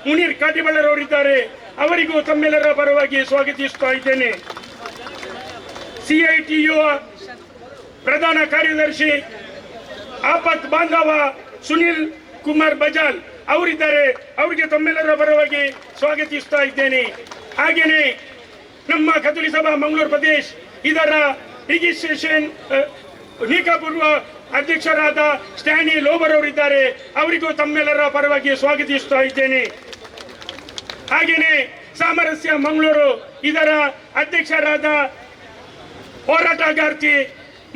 ಮುನೀರ್ ಕಾಟಿಬಳ್ಳರವರಿದ್ದಾರೆ. ಅವರಿಗೂ ತಮ್ಮೆಲ್ಲರ ಪರವಾಗಿ ಸ್ವಾಗತಿಸ್ತಾ ಇದ್ದೇನೆ. CITU ಪ್ರಧಾನ ಕಾರ್ಯದರ್ಶಿ ಆಪತ್ ಬಾಂಧವ ಸುನಿಲ್ ಕುಮಾರ್ ಬಜಾಲ್ ಅವರಿದ್ದಾರೆ. ಅವರಿಗೆ ತಮ್ಮೆಲ್ಲರ ಪರವಾಗಿ ಸ್ವಾಗತಿಸ್ತಾ ಇದ್ದೇನೆ. ಹಾಗೆಯೇ ನಮ್ಮ ಕಥೋಲಿಕ ಸಭಾ ಮಂಗಳೂರು ಪ್ರದೇಶ್ ಇದರ ರಿಜಿಸ್ಟ್ರೇಷನ್ ನಿಕಾಪೂರ್ವ ಅಧ್ಯಕ್ಷರಾದ ಸ್ಟ್ಯಾನಿ ಲೋಬರ್ ಅವರಿದ್ದಾರೆ. ಅವರಿಗೂ ತಮ್ಮೆಲ್ಲರ ಪರವಾಗಿ ಸ್ವಾಗತಿಸ್ತಾ ಇದ್ದೇನೆ. ಹಾಗೆಯೇ ಸಾಮರಸ್ಯ ಮಂಗಳೂರು ಇದರ ಅಧ್ಯಕ್ಷರಾದ ಹೋರಾಟಗಾರ್ತಿ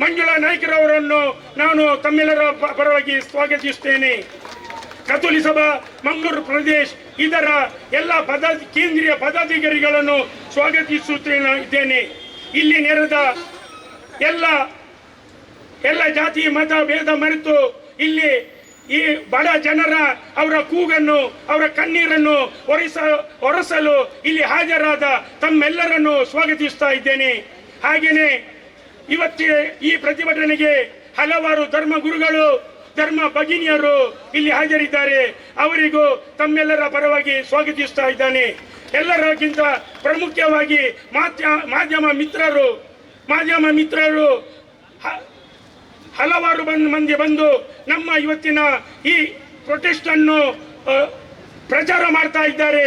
ಮಂಜುಳಾ ನಾಯ್ಕರವರನ್ನು ನಾನು ತಮ್ಮೆಲ್ಲರ ಪರವಾಗಿ ಸ್ವಾಗತಿಸುತ್ತೇನೆ. ಕಥೋಲಿಕ ಸಭಾ ಮಂಗಳೂರು ಪ್ರದೇಶ್ ಇದರ ಎಲ್ಲ ಕೇಂದ್ರೀಯ ಪದಾಧಿಕಾರಿಗಳನ್ನು ಸ್ವಾಗತಿಸುತ್ತೇನೆ. ಇಲ್ಲಿ ನೆರೆದ ಎಲ್ಲ ಜಾತಿ ಮತ ಭೇದ ಮರೆತು ಇಲ್ಲಿ ಈ ಬಡ ಜನರ ಅವರ ಕೂಗನ್ನು ಅವರ ಕಣ್ಣೀರನ್ನು ಒರೆಸಲು ಇಲ್ಲಿ ಹಾಜರಾದ ತಮ್ಮೆಲ್ಲರನ್ನು ಸ್ವಾಗತಿಸ್ತಾ ಇದ್ದೇನೆ. ಹಾಗೆಯೇ ಇವತ್ತಿನ ಈ ಪ್ರತಿಭಟನೆಗೆ ಹಲವಾರು ಧರ್ಮ ಗುರುಗಳು, ಧರ್ಮ ಭಗಿನಿಯರು ಇಲ್ಲಿ ಹಾಜರಿದ್ದಾರೆ. ಅವರಿಗೂ ತಮ್ಮೆಲ್ಲರ ಪರವಾಗಿ ಸ್ವಾಗತಿಸ್ತಾ ಇದ್ದಾನೆ. ಎಲ್ಲರಿಗಿಂತ ಪ್ರಮುಖವಾಗಿ ಮಾಧ್ಯಮ ಮಿತ್ರರು ಹಲವಾರು ಮಂದಿ ಬಂದು ನಮ್ಮ ಇವತ್ತಿನ ಈ ಪ್ರೊಟೆಸ್ಟ್ ಅನ್ನು ಪ್ರಚಾರ ಮಾಡ್ತಾ ಇದ್ದಾರೆ.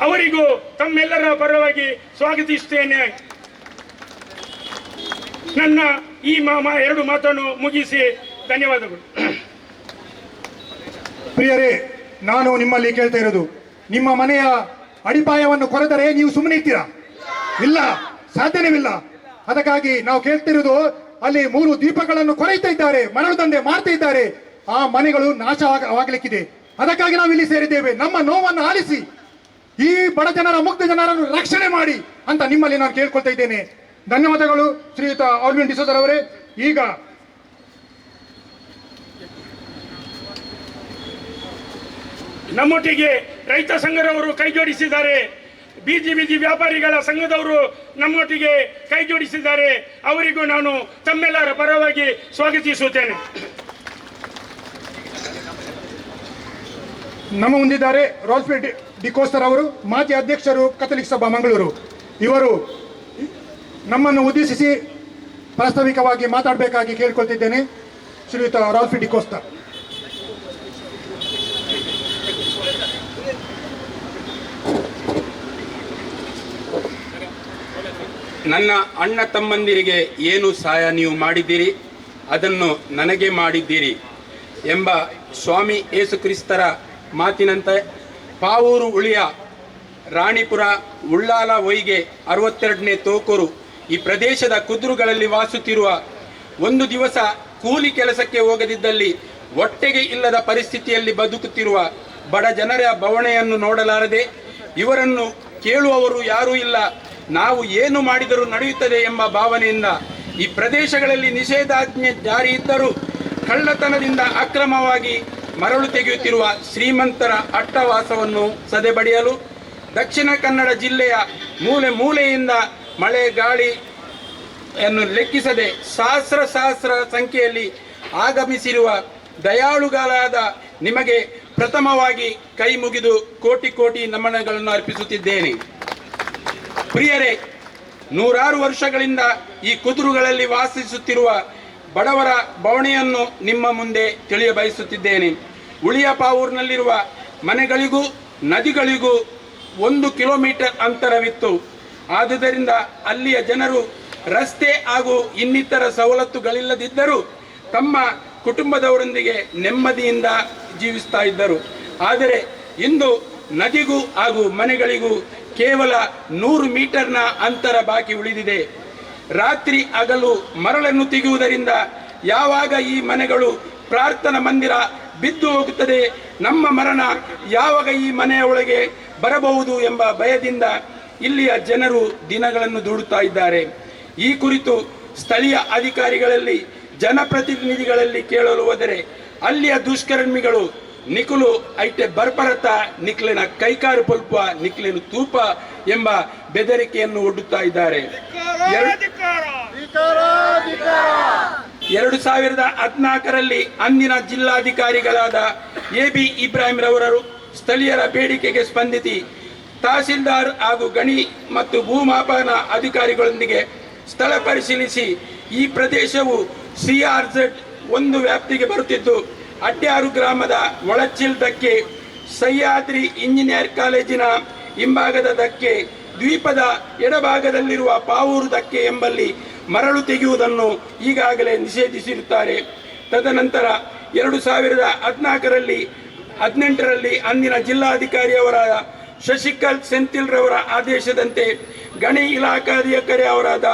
ಅವರಿಗೂ ತಮ್ಮೆಲ್ಲರ ಪರವಾಗಿ ಸ್ವಾಗತಿಸುತ್ತೇನೆ. ನನ್ನ ಈ 2 ಮಾತನ್ನು ಮುಗಿಸಿ ಧನ್ಯವಾದಗಳು. ಪ್ರಿಯರೇ, ನಾನು ನಿಮ್ಮಲ್ಲಿ ಕೇಳ್ತಾ ಇರೋದು, ನಿಮ್ಮ ಮನೆಯ ಅಡಿಪಾಯವನ್ನು ಕೊರೆದರೆ ನೀವು ಸುಮ್ಮನೆ ಇರ್ತೀರಾ? ಇಲ್ಲ, ಸಾಧ್ಯವಿಲ್ಲ. ಅದಕ್ಕಾಗಿ ನಾವು ಕೇಳ್ತಿರೋದು, ಅಲ್ಲಿ 3 ದೀಪಗಳನ್ನು ಕೊರೆಯುತ್ತಾ ಇದ್ದಾರೆ, ಮರಳು ದಂಧೆ ಮಾಡ್ತಾ ಇದ್ದಾರೆ. ಆ ಮನೆಗಳು ನಾಶವಾಗಲಿಕ್ಕಿದೆ. ಅದಕ್ಕಾಗಿ ನಾವು ಇಲ್ಲಿ ಸೇರಿದ್ದೇವೆ. ನಮ್ಮ ನೋವನ್ನು ಆಲಿಸಿ ಈ ಬಡ ಜನರ, ಮುಗ್ಧ ಜನರನ್ನು ರಕ್ಷಣೆ ಮಾಡಿ ಅಂತ ನಿಮ್ಮಲ್ಲಿ ನಾನು ಕೇಳ್ಕೊಳ್ತಾ ಇದ್ದೇನೆ. ಧನ್ಯವಾದಗಳು ಶ್ರೀಯುತ ಆಲ್ವಿನ್ ಡಿಸೋಜರ್ ಅವರೇ. ಈಗ ನಮ್ಮೊಟ್ಟಿಗೆ ರೈತ ಸಂಘದವರು ಕೈ ಜೋಡಿಸಿದ್ದಾರೆ. ಬೀದಿ ಬೀದಿ ವ್ಯಾಪಾರಿಗಳ ಸಂಘದವರು ನಮ್ಮೊಟ್ಟಿಗೆ ಕೈ ಜೋಡಿಸಿದ್ದಾರೆ. ಅವರಿಗೂ ನಾನು ತಮ್ಮೆಲ್ಲರ ಪರವಾಗಿ ಸ್ವಾಗತಿಸುತ್ತೇನೆ. ನಮ್ಮ ಮುಂದಿದ್ದಾರೆ ರಾಲ್ಫಿ ಡಿಕೋಸ್ಟರ್ ಅವರು, ಮಾಜಿ ಅಧ್ಯಕ್ಷರು ಕಥೋಲಿಕ ಸಭಾ ಮಂಗಳೂರು. ಇವರು ನಮ್ಮನ್ನು ಉದ್ದೇಶಿಸಿ ಪ್ರಾಸ್ತಾವಿಕವಾಗಿ ಮಾತಾಡಬೇಕಾಗಿ ಕೇಳಿಕೊಳ್ತಿದ್ದೇನೆ. ಶ್ರೀಯುತ ರಾಲ್ಫಿ ಡಿಕೋಸ್ಟರ್. ನನ್ನ ಅಣ್ಣ ತಮ್ಮಂದಿರಿಗೆ ಏನು ಸಹಾಯ ನೀವು ಮಾಡಿದ್ದೀರಿ ಅದನ್ನು ನನಗೆ ಮಾಡಿದ್ದೀರಿ ಎಂಬ ಸ್ವಾಮಿ ಯೇಸು ಕ್ರಿಸ್ತರ ಮಾತಿನಂತೆ ಪಾವೂರು ಉಳಿಯ ರಾಣಿಪುರ ಉಳ್ಳಾಲ ಹೊಯ್ಗೆ 62ನೇ ತೋಕೂರು ಈ ಪ್ರದೇಶದ ಕುದುರುಗಳಲ್ಲಿ ವಾಸುತ್ತಿರುವ, ಒಂದು ದಿವಸ ಕೂಲಿ ಕೆಲಸಕ್ಕೆ ಹೋಗದಿದ್ದಲ್ಲಿ ಹೊಟ್ಟೆಗೆ ಇಲ್ಲದ ಪರಿಸ್ಥಿತಿಯಲ್ಲಿ ಬದುಕುತ್ತಿರುವ ಬಡ ಜನರ ಬವಣೆಯನ್ನು ನೋಡಲಾರದೆ ಇವರನ್ನು ಕೇಳುವವರು ಯಾರೂ ಇಲ್ಲ, ನಾವು ಏನು ಮಾಡಿದರೂ ನಡೆಯುತ್ತದೆ ಎಂಬ ಭಾವನೆಯಿಂದ ಈ ಪ್ರದೇಶಗಳಲ್ಲಿ ನಿಷೇಧಾಜ್ಞೆ ಜಾರಿ ಇದ್ದರೂ ಕಳ್ಳತನದಿಂದ ಅಕ್ರಮವಾಗಿ ಮರಳು ತೆಗೆಯುತ್ತಿರುವ ಶ್ರೀಮಂತರ ಅಟ್ಟವಾಸವನ್ನು ಸದೆಬಡಿಯಲು ದಕ್ಷಿಣ ಕನ್ನಡ ಜಿಲ್ಲೆಯ ಮೂಲೆ ಮೂಲೆಯಿಂದ ಮಳೆ ಗಾಳಿಯನ್ನು ಲೆಕ್ಕಿಸದೆ ಸಹಸ್ರ ಸಂಖ್ಯೆಯಲ್ಲಿ ಆಗಮಿಸಿರುವ ದಯಾಳುಗಳಾದ ನಿಮಗೆ ಪ್ರಥಮವಾಗಿ ಕೈ ಮುಗಿದು ಕೋಟಿ ಕೋಟಿ ನಮನಗಳನ್ನು ಅರ್ಪಿಸುತ್ತಿದ್ದೇನೆ. ಪ್ರಿಯರೇ, 100 ವರ್ಷಗಳಿಂದ ಈ ಕುದುರುಗಳಲ್ಲಿ ವಾಸಿಸುತ್ತಿರುವ ಬಡವರ ಬವಣೆಯನ್ನು ನಿಮ್ಮ ಮುಂದೆ ತಿಳಿಯಬಯಸುತ್ತಿದ್ದೇನೆ. ಉಳಿಯ ಪಾವೂರಿನಲ್ಲಿರುವ ಮನೆಗಳಿಗೂ ನದಿಗಳಿಗೂ 1 ಕಿಲೋಮೀಟರ್ ಅಂತರವಿತ್ತು. ಆದುದರಿಂದ ಅಲ್ಲಿಯ ಜನರು ರಸ್ತೆ ಹಾಗೂ ಇನ್ನಿತರ ಸವಲತ್ತುಗಳಿಲ್ಲದಿದ್ದರೂ ತಮ್ಮ ಕುಟುಂಬದವರೊಂದಿಗೆ ನೆಮ್ಮದಿಯಿಂದ ಜೀವಿಸ್ತಾ ಇದ್ದರು. ಆದರೆ ಇಂದು ನದಿಗೂ ಹಾಗೂ ಮನೆಗಳಿಗೂ ಕೇವಲ 100 ಮೀಟರ್ನ ಅಂತರ ಬಾಕಿ ಉಳಿದಿದೆ. ರಾತ್ರಿ ಹಗಲು ಮರಳನ್ನು ತೆಗೆಯುವುದರಿಂದ ಯಾವಾಗ ಈ ಮನೆಗಳು ಪ್ರಾರ್ಥನಾ ಮಂದಿರ ಬಿದ್ದು ಹೋಗುತ್ತದೆ, ನಮ್ಮ ಮರಣ ಯಾವಾಗ ಈ ಮನೆಯ ಒಳಗೆ ಬರಬಹುದು ಎಂಬ ಭಯದಿಂದ ಇಲ್ಲಿಯ ಜನರು ದಿನಗಳನ್ನು ದೂಡುತ್ತಾ ಇದ್ದಾರೆ. ಈ ಕುರಿತು ಸ್ಥಳೀಯ ಅಧಿಕಾರಿಗಳಲ್ಲಿ ಜನಪ್ರತಿನಿಧಿಗಳಲ್ಲಿ ಕೇಳಲು ಹೋದರೆ ಅಲ್ಲಿಯ ದುಷ್ಕರ್ಮಿಗಳು ನಿಖುಲು ಐಟೆ ಬರ್ಬರತ ನಿಕ್ಲಿನ ಕೈಕಾರು ಪಲ್ಪ ನಿಕ್ಲಿನ ತೂಪ ಎಂಬ ಬೆದರಿಕೆಯನ್ನು ಒಡ್ಡುತ್ತಾ ಇದ್ದಾರೆ. 2014ರಲ್ಲಿ ಅಂದಿನ ಜಿಲ್ಲಾಧಿಕಾರಿಗಳಾದ AB ಇಬ್ರಾಹಿಂ ರವರು ಸ್ಥಳೀಯರ ಬೇಡಿಕೆಗೆ ಸ್ಪಂದಿಸಿ ತಹಸೀಲ್ದಾರ್ ಹಾಗೂ ಗಣಿ ಮತ್ತು ಭೂಮಾಪನ ಅಧಿಕಾರಿಗಳೊಂದಿಗೆ ಸ್ಥಳ ಪರಿಶೀಲಿಸಿ ಈ ಪ್ರದೇಶವು CRZ 1 ವ್ಯಾಪ್ತಿಗೆ ಬರುತ್ತಿದ್ದು ಅಡ್ಯಾರು ಗ್ರಾಮದ ಒಳಚಿಲ್ ದಕ್ಕೆ, ಸಹ್ಯಾದ್ರಿ ಇಂಜಿನಿಯರ್ ಕಾಲೇಜಿನ ಹಿಂಭಾಗದ ದಕ್ಕೆ, ದ್ವೀಪದ ಎಡಭಾಗದಲ್ಲಿರುವ ಪಾವೂರು ದಕ್ಕೆ ಎಂಬಲ್ಲಿ ಮರಳು ತೆಗೆಯುವುದನ್ನು ಈಗಾಗಲೇ ನಿಷೇಧಿಸಿರುತ್ತಾರೆ. ತದನಂತರ 2014ರಲ್ಲಿ 18ರಲ್ಲಿ ಅಂದಿನ ಜಿಲ್ಲಾಧಿಕಾರಿಯವರಾದ ಶಶಿಕಲ್ ಸೆಂಥಿಲ್ ರವರ ಆದೇಶದಂತೆ ಗಣಿ ಇಲಾಖಾಧಿಕಾರಿ ಅವರಾದ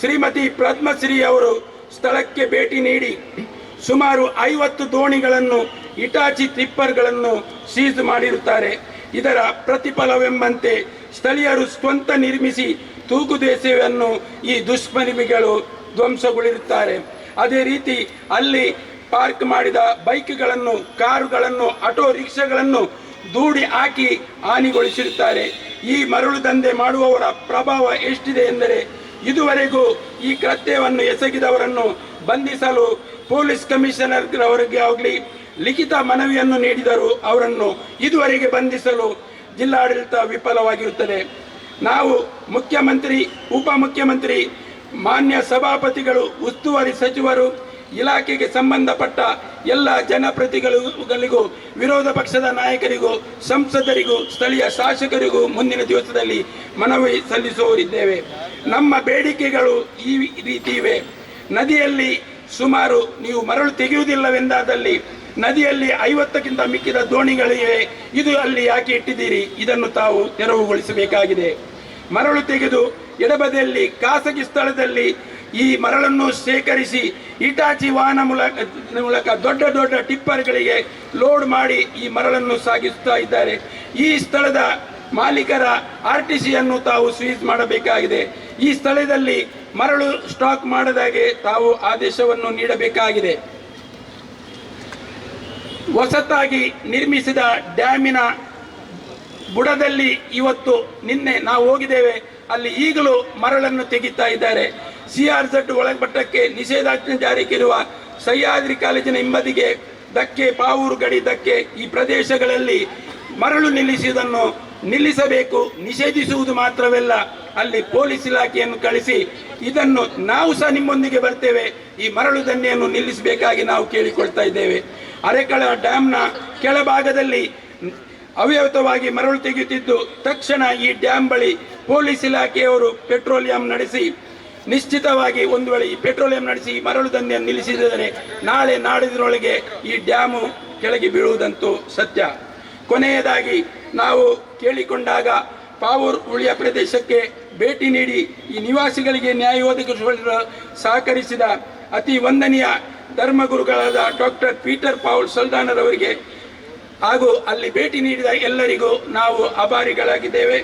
ಶ್ರೀಮತಿ ಪದ್ಮಶ್ರೀ ಅವರು ಸ್ಥಳಕ್ಕೆ ಭೇಟಿ ನೀಡಿ ಸುಮಾರು 50 ದೋಣಿಗಳನ್ನು, ಇಟಾಚಿ ಟಿಪ್ಪರ್ಗಳನ್ನು ಸೀಜ್ ಮಾಡಿರುತ್ತಾರೆ. ಇದರ ಪ್ರತಿಫಲವೆಂಬಂತೆ ಸ್ಥಳೀಯರು ಸ್ವಂತ ನಿರ್ಮಿಸಿ ತೂಗುದೇಶವನ್ನು ಈ ದುಷ್ಕರ್ಮಿಗಳು ಧ್ವಂಸಗೊಳಿರುತ್ತಾರೆ. ಅದೇ ರೀತಿ ಅಲ್ಲಿ ಪಾರ್ಕ್ ಮಾಡಿದ ಬೈಕ್ಗಳನ್ನು, ಕಾರುಗಳನ್ನು, ಆಟೋ ರಿಕ್ಷಾಗಳನ್ನು ದೂಡಿ ಹಾಕಿ ಹಾನಿಗೊಳಿಸಿರುತ್ತಾರೆ. ಈ ಮರಳು ದಂಧೆ ಮಾಡುವವರ ಪ್ರಭಾವ ಎಷ್ಟಿದೆ ಎಂದರೆ ಇದುವರೆಗೂ ಈ ಕೃತ್ಯವನ್ನು ಎಸಗಿದವರನ್ನು ಬಂಧಿಸಲು ಪೊಲೀಸ್ ಕಮಿಷನರ್ ಅವರಿಗೆ ಆಗಲಿ ಲಿಖಿತ ಮನವಿಯನ್ನು ನೀಡಿದರು. ಅವರನ್ನು ಇದುವರೆಗೆ ಬಂಧಿಸಲು ಜಿಲ್ಲಾಡಳಿತ ವಿಫಲವಾಗಿರುತ್ತದೆ. ನಾವು ಮುಖ್ಯಮಂತ್ರಿ, ಉಪಮುಖ್ಯಮಂತ್ರಿ, ಮಾನ್ಯ ಸಭಾಪತಿಗಳು, ಉಸ್ತುವಾರಿ ಸಚಿವರು, ಇಲಾಖೆಗೆ ಸಂಬಂಧಪಟ್ಟ ಎಲ್ಲ ಜನಪ್ರತಿನಿಧಿಗಳಿಗೂ, ವಿರೋಧ ಪಕ್ಷದ ನಾಯಕರಿಗೂ, ಸಂಸದರಿಗೂ, ಸ್ಥಳೀಯ ಶಾಸಕರಿಗೂ ಮುಂದಿನ ದಿವಸದಲ್ಲಿ ಮನವಿ ಸಲ್ಲಿಸುವವರಿದ್ದೇವೆ. ನಮ್ಮ ಬೇಡಿಕೆಗಳು ಈ ರೀತಿ ಇವೆ. ನದಿಯಲ್ಲಿ ಸುಮಾರು ನೀವು ಮರಳು ತೆಗೆಯುವುದಿಲ್ಲವೆಂದಾದಲ್ಲಿ ನದಿಯಲ್ಲಿ 50ಕ್ಕಿಂತ ಮಿಕ್ಕಿದ ದೋಣಿಗಳಿವೆ. ಇದು ಅಲ್ಲಿ ಯಾಕೆ ಇಟ್ಟಿದ್ದೀರಿ? ಇದನ್ನು ತಾವು ತೆರವುಗೊಳಿಸಬೇಕಾಗಿದೆ. ಮರಳು ತೆಗೆದು ಎಡಬದಿಯಲ್ಲಿ ಖಾಸಗಿ ಸ್ಥಳದಲ್ಲಿ ಈ ಮರಳನ್ನು ಶೇಖರಿಸಿ ಇಟಾಚಿ ವಾಹನ ಮೂಲಕ ದೊಡ್ಡ ದೊಡ್ಡ ಟಿಪ್ಪರ್ಗಳಿಗೆ ಲೋಡ್ ಮಾಡಿ ಈ ಮರಳನ್ನು ಸಾಗಿಸುತ್ತಾ ಇದ್ದಾರೆ. ಈ ಸ್ಥಳದ ಮಾಲೀಕರ RTCಯನ್ನು ತಾವು ಸೀಜ್ ಮಾಡಬೇಕಾಗಿದೆ. ಈ ಸ್ಥಳದಲ್ಲಿ ಮರಳು ಸ್ಟಾಕ್ ಮಾಡದಾಗೆ ತಾವು ಆದೇಶವನ್ನು ನೀಡಬೇಕಾಗಿದೆ. ಹೊಸತಾಗಿ ನಿರ್ಮಿಸಿದ ಡ್ಯಾಮಿನ ಬುಡದಲ್ಲಿ ಇವತ್ತು ನಿನ್ನೆ ನಾವು ಹೋಗಿದ್ದೇವೆ, ಅಲ್ಲಿ ಈಗಲೂ ಮರಳನ್ನು ತೆಗಿತಾ ಇದ್ದಾರೆ. CRZ ಒಳಮಟ್ಟಕ್ಕೆ ನಿಷೇಧಾಜ್ಞೆ ಜಾರಿಗಿರುವ ಸಹ್ಯಾದ್ರಿ ಕಾಲೇಜಿನ ಹಿಂಬದಿಗೆ ಧಕ್ಕೆ, ಪಾವೂರು ಗಡಿ ಧಕ್ಕೆ, ಈ ಪ್ರದೇಶಗಳಲ್ಲಿ ಮರಳು ನಿಲ್ಲಿಸುವುದನ್ನು ನಿಲ್ಲಿಸಬೇಕು. ನಿಷೇಧಿಸುವುದು ಮಾತ್ರವಲ್ಲ, ಅಲ್ಲಿ ಪೊಲೀಸ್ ಇಲಾಖೆಯನ್ನು ಕಳಿಸಿ ಇದನ್ನು ನಾವು ಸಹ ನಿಮ್ಮೊಂದಿಗೆ ಬರ್ತೇವೆ, ಈ ಮರಳು ದಂಧೆಯನ್ನು ನಿಲ್ಲಿಸಬೇಕಾಗಿ ನಾವು ಕೇಳಿಕೊಳ್ತಾ ಇದ್ದೇವೆ. ಅರೆಕಳ ಡ್ಯಾಮ್ನ ಕೆಳಭಾಗದಲ್ಲಿ ಅವ್ಯವಹಿತವಾಗಿ ಮರಳು ತೆಗೆಯುತ್ತಿದ್ದು, ತಕ್ಷಣ ಈ ಡ್ಯಾಮ್ ಬಳಿ ಪೊಲೀಸ್ ಇಲಾಖೆಯವರು ಪೆಟ್ರೋಲಿಯಂ ನಡೆಸಿ ನಿಶ್ಚಿತವಾಗಿ ಒಂದು ವೇಳೆ ಈ ಪೆಟ್ರೋಲಿಯಂ ನಡೆಸಿ ಈ ಮರಳು ದಂಧೆಯನ್ನು ನಿಲ್ಲಿಸಿದರೆ ನಾಳೆ ನಾಡಿದ್ರೊಳಗೆ ಈ ಡ್ಯಾಮು ಕೆಳಗೆ ಬೀಳುವುದಂತೂ ಸತ್ಯ. ಕೊನೆಯದಾಗಿ ನಾವು ಕೇಳಿಕೊಂಡಾಗ ಪಾವೂರು ಉಳಿಯ ಪ್ರದೇಶಕ್ಕೆ ಭೇಟಿ ನೀಡಿ ಈ ನಿವಾಸಿಗಳಿಗೆ ನ್ಯಾಯ ಒದಗಿಸಲು ಸಹಕರಿಸಿದ ಅತಿ ವಂದನೀಯ ಧರ್ಮಗುರುಗಳಾದ ಡಾಕ್ಟರ್ ಪೀಟರ್ ಪಾವುಲ್ ಸಲ್ದಾನರ್ ಅವರಿಗೆ ಹಾಗೂ ಅಲ್ಲಿ ಭೇಟಿ ನೀಡಿದ ಎಲ್ಲರಿಗೂ ನಾವು ಆಭಾರಿಗಳಾಗಿದ್ದೇವೆ.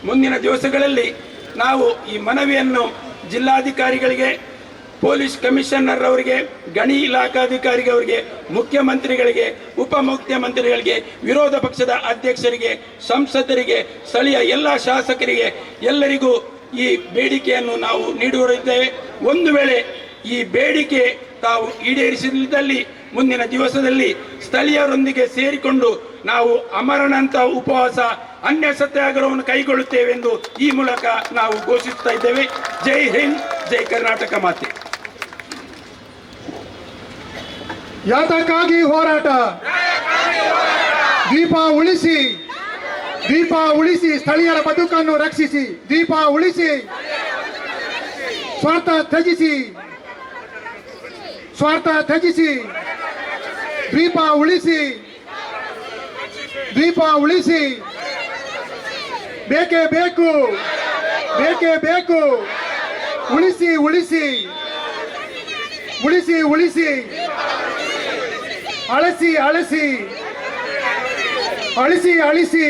ಮುಂದಿನ ದಿವಸಗಳಲ್ಲಿ ನಾವು ಈ ಮನವಿಯನ್ನು ಜಿಲ್ಲಾಧಿಕಾರಿಗಳಿಗೆ, ಪೊಲೀಸ್ ಕಮಿಷನರ್ ಅವರಿಗೆ, ಗಣಿ ಇಲಾಖಾಧಿಕಾರಿಗಳಿಗೆ, ಮುಖ್ಯಮಂತ್ರಿಗಳಿಗೆ, ಉಪಮುಖ್ಯಮಂತ್ರಿಗಳಿಗೆ, ವಿರೋಧ ಪಕ್ಷದ ಅಧ್ಯಕ್ಷರಿಗೆ, ಸಂಸದರಿಗೆ, ಸ್ಥಳೀಯ ಎಲ್ಲ ಶಾಸಕರಿಗೆ ಎಲ್ಲರಿಗೂ ಈ ಬೇಡಿಕೆಯನ್ನು ನಾವು ನೀಡುತ್ತಿದ್ದೇವೆ. ಒಂದು ವೇಳೆ ಈ ಬೇಡಿಕೆ ತಾವು ಈಡೇರಿಸಿದಲ್ಲಿ ಮುಂದಿನ ದಿವಸದಲ್ಲಿ ಸ್ಥಳೀಯರೊಂದಿಗೆ ಸೇರಿಕೊಂಡು ನಾವು ಅಮರಣಾಂತ ಉಪವಾಸ, ಅನ್ಯ ಸತ್ಯಾಗ್ರಹವನ್ನು ಕೈಗೊಳ್ಳುತ್ತೇವೆಂದು ಈ ಮೂಲಕ ನಾವು ಘೋಷಿಸ್ತಾ ಇದ್ದೇವೆ. ಜೈ ಹಿಂದ್, ಜೈ ಕರ್ನಾಟಕ ಮಾತೆ. ಯಾತಕ್ಕಾಗಿ ಹೋರಾಟ? ದೀಪ ಉಳಿಸಿ, ದೀಪ ಉಳಿಸಿ, ಸ್ಥಳೀಯರ ಬದುಕನ್ನು ರಕ್ಷಿಸಿ. ದೀಪ ಉಳಿಸಿ, ಸ್ವಾರ್ಥ ತ್ಯಜಿಸಿ, ಸ್ವಾರ್ಥ ತ್ಯಜಿಸಿ. ದೀಪ ಉಳಿಸಿ, ದೀಪ ಉಳಿಸಿ. ಬೇಕೇ ಬೇಕು, ಬೇಕೇ ಬೇಕು. ಉಳಿಸಿ, ಉಳಿಸಿ, ಉಳಿಸಿ, ಉಳಿಸಿ. ಅಳಿಸಿ, ಅಳಿಸಿ, ಅಳಿಸಿ, ಅಳಿಸಿ.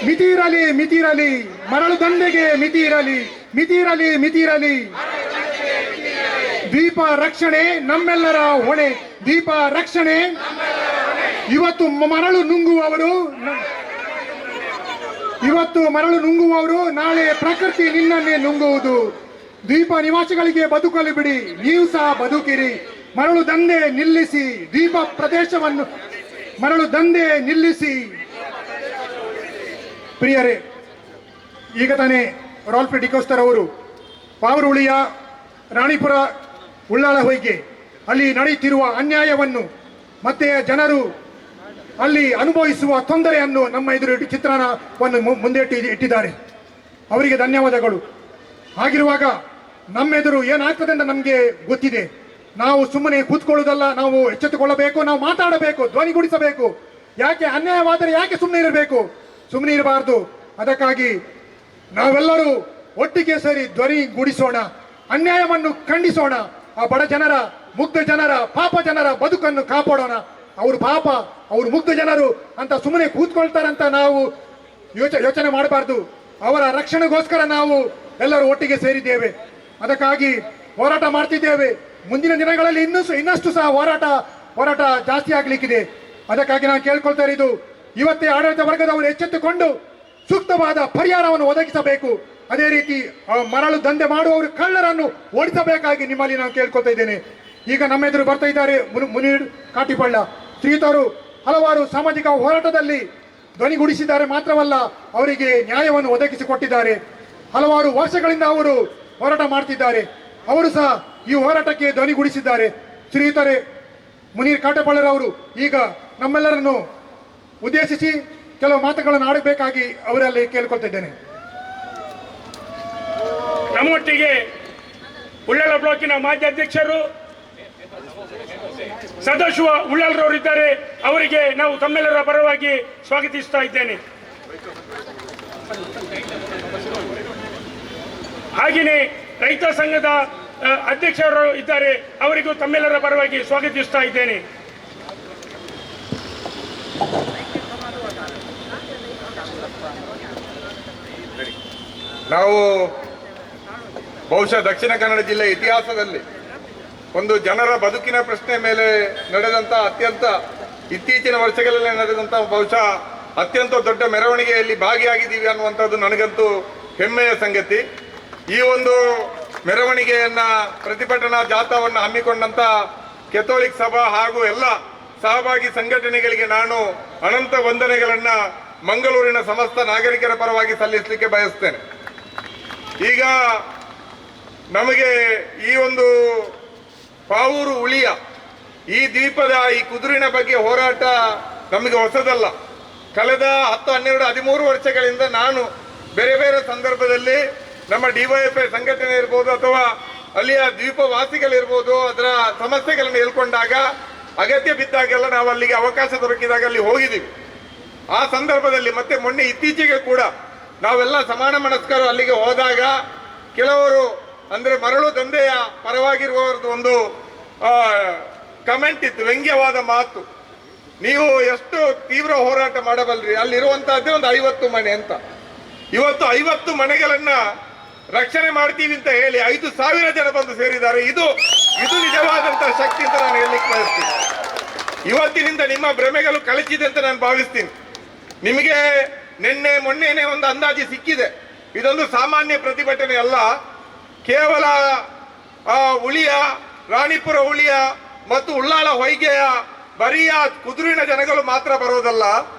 ಮಿತಿ ಇರಲಿ, ಮಿತಿ ಇರಲಿ. ಮರಳು ದಂಧೆಗೆ ಮಿತಿ ಇರಲಿ, ಮಿತಿ ಇರಲಿ, ಮಿತಿ ಇರಲಿ. ದೀಪ ರಕ್ಷಣೆ ನಮ್ಮೆಲ್ಲರ ಹೊಣೆ. ದೀಪ ರಕ್ಷಣೆ. ಇವತ್ತು ಮರಳು ನುಂಗುವವರು ನಾಳೆ ಪ್ರಕೃತಿ ನಿನ್ನನ್ನೇ ನುಂಗುವುದು. ದೀಪ ನಿವಾಸಿಗಳಿಗೆ ಬದುಕಲು ಬಿಡಿ, ನೀವು ಸಹ ಬದುಕಿರಿ. ಮರಳು ದಂಧೆ ನಿಲ್ಲಿಸಿ, ದೀಪ ಪ್ರದೇಶವನ್ನು ಮರಳು ದಂಧೆ ನಿಲ್ಲಿಸಿ. ಪ್ರಿಯರೇ, ಈಗ ತಾನೇ ರಾಲ್ಫ್ ಡಿಕೋಸ್ಟರ್ ಅವರು ಪಾವೂರು ಉಳಿಯ ರಾಣಿಪುರ ಉಳ್ಳಾಳ ಹೊಯ್ಗೆ ಅಲ್ಲಿ ನಡೆಯುತ್ತಿರುವ ಅನ್ಯಾಯವನ್ನು ಮತ್ತೆ ಜನರು ಅಲ್ಲಿ ಅನುಭವಿಸುವ ತೊಂದರೆಯನ್ನು ನಮ್ಮ ಎದುರು ಚಿತ್ರಣವನ್ನು ಮುಂದೆ ಇಟ್ಟಿದ್ದಾರೆ. ಅವರಿಗೆ ಧನ್ಯವಾದಗಳು. ಹಾಗಿರುವಾಗ ನಮ್ಮೆದುರು ಏನಾಗ್ತದೆ ಅಂತ ನಮಗೆ ಗೊತ್ತಿದೆ. ನಾವು ಸುಮ್ಮನೆ ಕೂತ್ಕೊಳ್ಳೋದಲ್ಲ, ನಾವು ಎಚ್ಚೆತ್ತುಕೊಳ್ಳಬೇಕು, ನಾವು ಮಾತಾಡಬೇಕು, ಧ್ವನಿಗೂಡಿಸಬೇಕು. ಯಾಕೆ ಅನ್ಯಾಯವಾದರೆ ಯಾಕೆ ಸುಮ್ಮನೆ ಇರಬೇಕು? ಸುಮ್ಮನೆ ಇರಬಾರ್ದು. ಅದಕ್ಕಾಗಿ ನಾವೆಲ್ಲರೂ ಒಟ್ಟಿಗೆ ಸೇರಿ ಧ್ವನಿಗೂಡಿಸೋಣ, ಅನ್ಯಾಯವನ್ನು ಖಂಡಿಸೋಣ. ಆ ಬಡ ಜನರ, ಮುಗ್ಧ ಜನರ, ಪಾಪ ಜನರ ಬದುಕನ್ನು ಕಾಪಾಡೋಣ. ಅವರು ಪಾಪ, ಅವರು ಮುಗ್ಧ ಜನರು ಅಂತ ಸುಮ್ಮನೆ ಕೂತ್ಕೊಳ್ತಾರಂತ ನಾವು ಯೋಚನೆ ಮಾಡಬಾರ್ದು. ಅವರ ರಕ್ಷಣೆಗೋಸ್ಕರ ನಾವು ಎಲ್ಲರೂ ಒಟ್ಟಿಗೆ ಸೇರಿದ್ದೇವೆ. ಅದಕ್ಕಾಗಿ ಹೋರಾಟ ಮಾಡ್ತಿದ್ದೇವೆ. ಮುಂದಿನ ದಿನಗಳಲ್ಲಿ ಇನ್ನಷ್ಟು ಸಹ ಹೋರಾಟ ಜಾಸ್ತಿ ಆಗ್ಲಿಕ್ಕಿದೆ. ಅದಕ್ಕಾಗಿ ನಾನು ಕೇಳ್ಕೊಳ್ತಾ ಇರೋದು, ಇವತ್ತೇ ಆಡಳಿತ ವರ್ಗದವರು ಎಚ್ಚೆತ್ತುಕೊಂಡು ಸೂಕ್ತವಾದ ಪರಿಹಾರವನ್ನು ಒದಗಿಸಬೇಕು. ಅದೇ ರೀತಿ ಮರಳು ದಂಧೆ ಮಾಡುವವರು ಕಳ್ಳರನ್ನು ಓಡಿಸಬೇಕಾಗಿ ನಿಮ್ಮಲ್ಲಿ ನಾನು ಕೇಳ್ಕೊಳ್ತಾ ಇದ್ದೇನೆ. ಈಗ ನಮ್ಮ ಎದುರು ಬರ್ತಾ ಇದ್ದಾರೆ ಮುನೀರ್ ಕಾಟಿಪಳ್ಳ ಶ್ರೀಯುತರು. ಹಲವಾರು ಸಾಮಾಜಿಕ ಹೋರಾಟದಲ್ಲಿ ಧ್ವನಿಗೂಡಿಸಿದ್ದಾರೆ ಮಾತ್ರವಲ್ಲ, ಅವರಿಗೆ ನ್ಯಾಯವನ್ನು ಒದಗಿಸಿಕೊಟ್ಟಿದ್ದಾರೆ. ಹಲವಾರು ವರ್ಷಗಳಿಂದ ಅವರು ಹೋರಾಟ ಮಾಡ್ತಿದ್ದಾರೆ. ಅವರು ಸಹ ಈ ಹೋರಾಟಕ್ಕೆ ಧ್ವನಿಗೂಡಿಸಿದ್ದಾರೆ. ಶ್ರೀಯುತರೇ ಮುನೀರ್ ಕಾಟಪಳ್ಳರವರು ಈಗ ನಮ್ಮೆಲ್ಲರನ್ನು ಉದ್ದೇಶಿಸಿ ಕೆಲವು ಮಾತುಗಳನ್ನು ಆಡಬೇಕಾಗಿ ಅವರಲ್ಲಿ ಕೇಳ್ಕೊಳ್ತಾ ಇದ್ದೇನೆ. ನಮ್ಮೊಟ್ಟಿಗೆ ಉಳ್ಳಾಲ ಬ್ಲಾಕಿನ ಮಾಜಿ ಅಧ್ಯಕ್ಷರು ಸದಾಶಿವ ಉಳ್ಳಾಲ್ರವರು ಇದ್ದಾರೆ. ಅವರಿಗೆ ನಾವು ತಮ್ಮೆಲ್ಲರ ಪರವಾಗಿ ಸ್ವಾಗತಿಸ್ತಾ ಇದ್ದೇನೆ. ಹಾಗೆಯೇ ರೈತ ಸಂಘದ ಅಧ್ಯಕ್ಷರು ಇದ್ದಾರೆ, ಅವರಿಗೂ ತಮ್ಮೆಲ್ಲರ ಪರವಾಗಿ ಸ್ವಾಗತಿಸ್ತಾ ಇದ್ದೇನೆ. ನಾವು ಬಹುಶಃ ದಕ್ಷಿಣ ಕನ್ನಡ ಜಿಲ್ಲೆ ಇತಿಹಾಸದಲ್ಲಿ ಒಂದು ಜನರ ಬದುಕಿನ ಪ್ರಶ್ನೆ ಮೇಲೆ ನಡೆದಂಥ ಅತ್ಯಂತ ಇತ್ತೀಚಿನ ವರ್ಷಗಳಲ್ಲಿ ನಡೆದಂಥ ಬಹುಶಃ ಅತ್ಯಂತ ದೊಡ್ಡ ಮೆರವಣಿಗೆಯಲ್ಲಿ ಭಾಗಿಯಾಗಿದ್ದೀವಿ ಅನ್ನುವಂಥದ್ದು ನನಗಂತೂ ಹೆಮ್ಮೆಯ ಸಂಗತಿ. ಈ ಒಂದು ಮೆರವಣಿಗೆಯನ್ನ ಪ್ರತಿಭಟನಾ ಜಾಥಾವನ್ನು ಹಮ್ಮಿಕೊಂಡಂತ ಕೆಥೋಲಿಕ್ ಸಭಾ ಹಾಗೂ ಎಲ್ಲ ಸಹಭಾಗಿ ಸಂಘಟನೆಗಳಿಗೆ ನಾನು ಅನಂತ ವಂದನೆಗಳನ್ನ ಮಂಗಳೂರಿನ ಸಮಸ್ತ ನಾಗರಿಕರ ಪರವಾಗಿ ಸಲ್ಲಿಸಲಿಕ್ಕೆ ಬಯಸ್ತೇನೆ. ಈಗ ನಮಗೆ ಈ ಒಂದು ಪಾವೂರು ಉಳಿಯ ಈ ದ್ವೀಪದ ಈ ಕುದುರಿನ ಬಗ್ಗೆ ಹೋರಾಟ ನಮಗೆ ಹೊಸದಲ್ಲ. ಕಳೆದ 10, 12, 13 ವರ್ಷಗಳಿಂದ ನಾನು ಬೇರೆ ಬೇರೆ ಸಂದರ್ಭದಲ್ಲಿ ನಮ್ಮ ಡಿವೈಎಫ್ಐ ಸಂಘಟನೆ ಇರ್ಬೋದು ಅಥವಾ ಅಲ್ಲಿಯ ದ್ವೀಪವಾಸಿಗಳಿರ್ಬೋದು ಅದರ ಸಮಸ್ಯೆಗಳನ್ನು ಹೇಳ್ಕೊಂಡಾಗ ಅಗತ್ಯ ಬಿದ್ದಾಗೆಲ್ಲ ನಾವು ಅಲ್ಲಿಗೆ ಅವಕಾಶ ದೊರಕಿದಾಗ ಅಲ್ಲಿ ಹೋಗಿದ್ದೀವಿ. ಆ ಸಂದರ್ಭದಲ್ಲಿ ಮತ್ತೆ ಮೊನ್ನೆ ಇತ್ತೀಚೆಗೆ ಕೂಡ ನಾವೆಲ್ಲ ಸಮಾನ ಮನಸ್ಕರು ಅಲ್ಲಿಗೆ ಹೋದಾಗ ಕೆಲವರು ಅಂದ್ರೆ ಮರಳು ದಂಧೆಯ ಪರವಾಗಿರುವವರದ್ದು ಒಂದು ಕಮೆಂಟ್ ಇತ್ತು, ವ್ಯಂಗ್ಯವಾದ ಮಾತು. ನೀವು ಎಷ್ಟು ತೀವ್ರ ಹೋರಾಟ ಮಾಡಬಲ್ರಿ, ಅಲ್ಲಿರುವಂತಹದ್ದೇ ಒಂದು 50 ಮನೆ ಅಂತ. ಇವತ್ತು 50 ಮನೆಗಳನ್ನ ರಕ್ಷಣೆ ಮಾಡ್ತೀವಿ ಅಂತ ಹೇಳಿ 5,000 ಜನ ಬಂದು ಸೇರಿದ್ದಾರೆ. ಇದು ನಿಜವಾದಂತಹ ಶಕ್ತಿ ಅಂತ ನಾನು ಹೇಳಲಿಕ್ಕೆ ಬಯಸ್ತೀನಿ. ಇವತ್ತಿನಿಂದ ನಿಮ್ಮ ಭ್ರಮೆಗಳು ಕಳಚಿದೆ ಅಂತ ನಾನು ಭಾವಿಸ್ತೀನಿ. ನಿಮಗೆ ಮೊನ್ನೆನೆ ಒಂದು ಅಂದಾಜು ಸಿಕ್ಕಿದೆ. ಇದೊಂದು ಸಾಮಾನ್ಯ ಪ್ರತಿಭಟನೆ ಅಲ್ಲ. ಕೇವಲ ಉಳಿಯ, ರಾಣಿಪುರ ಉಳಿಯ ಮತ್ತು ಉಳ್ಳಾಳ ಹೊಯ್ಗೆಯ ಬರಿಯ ಕುದುರಿನ ಜನಗಳು ಮಾತ್ರ ಬರೋದಲ್ಲ,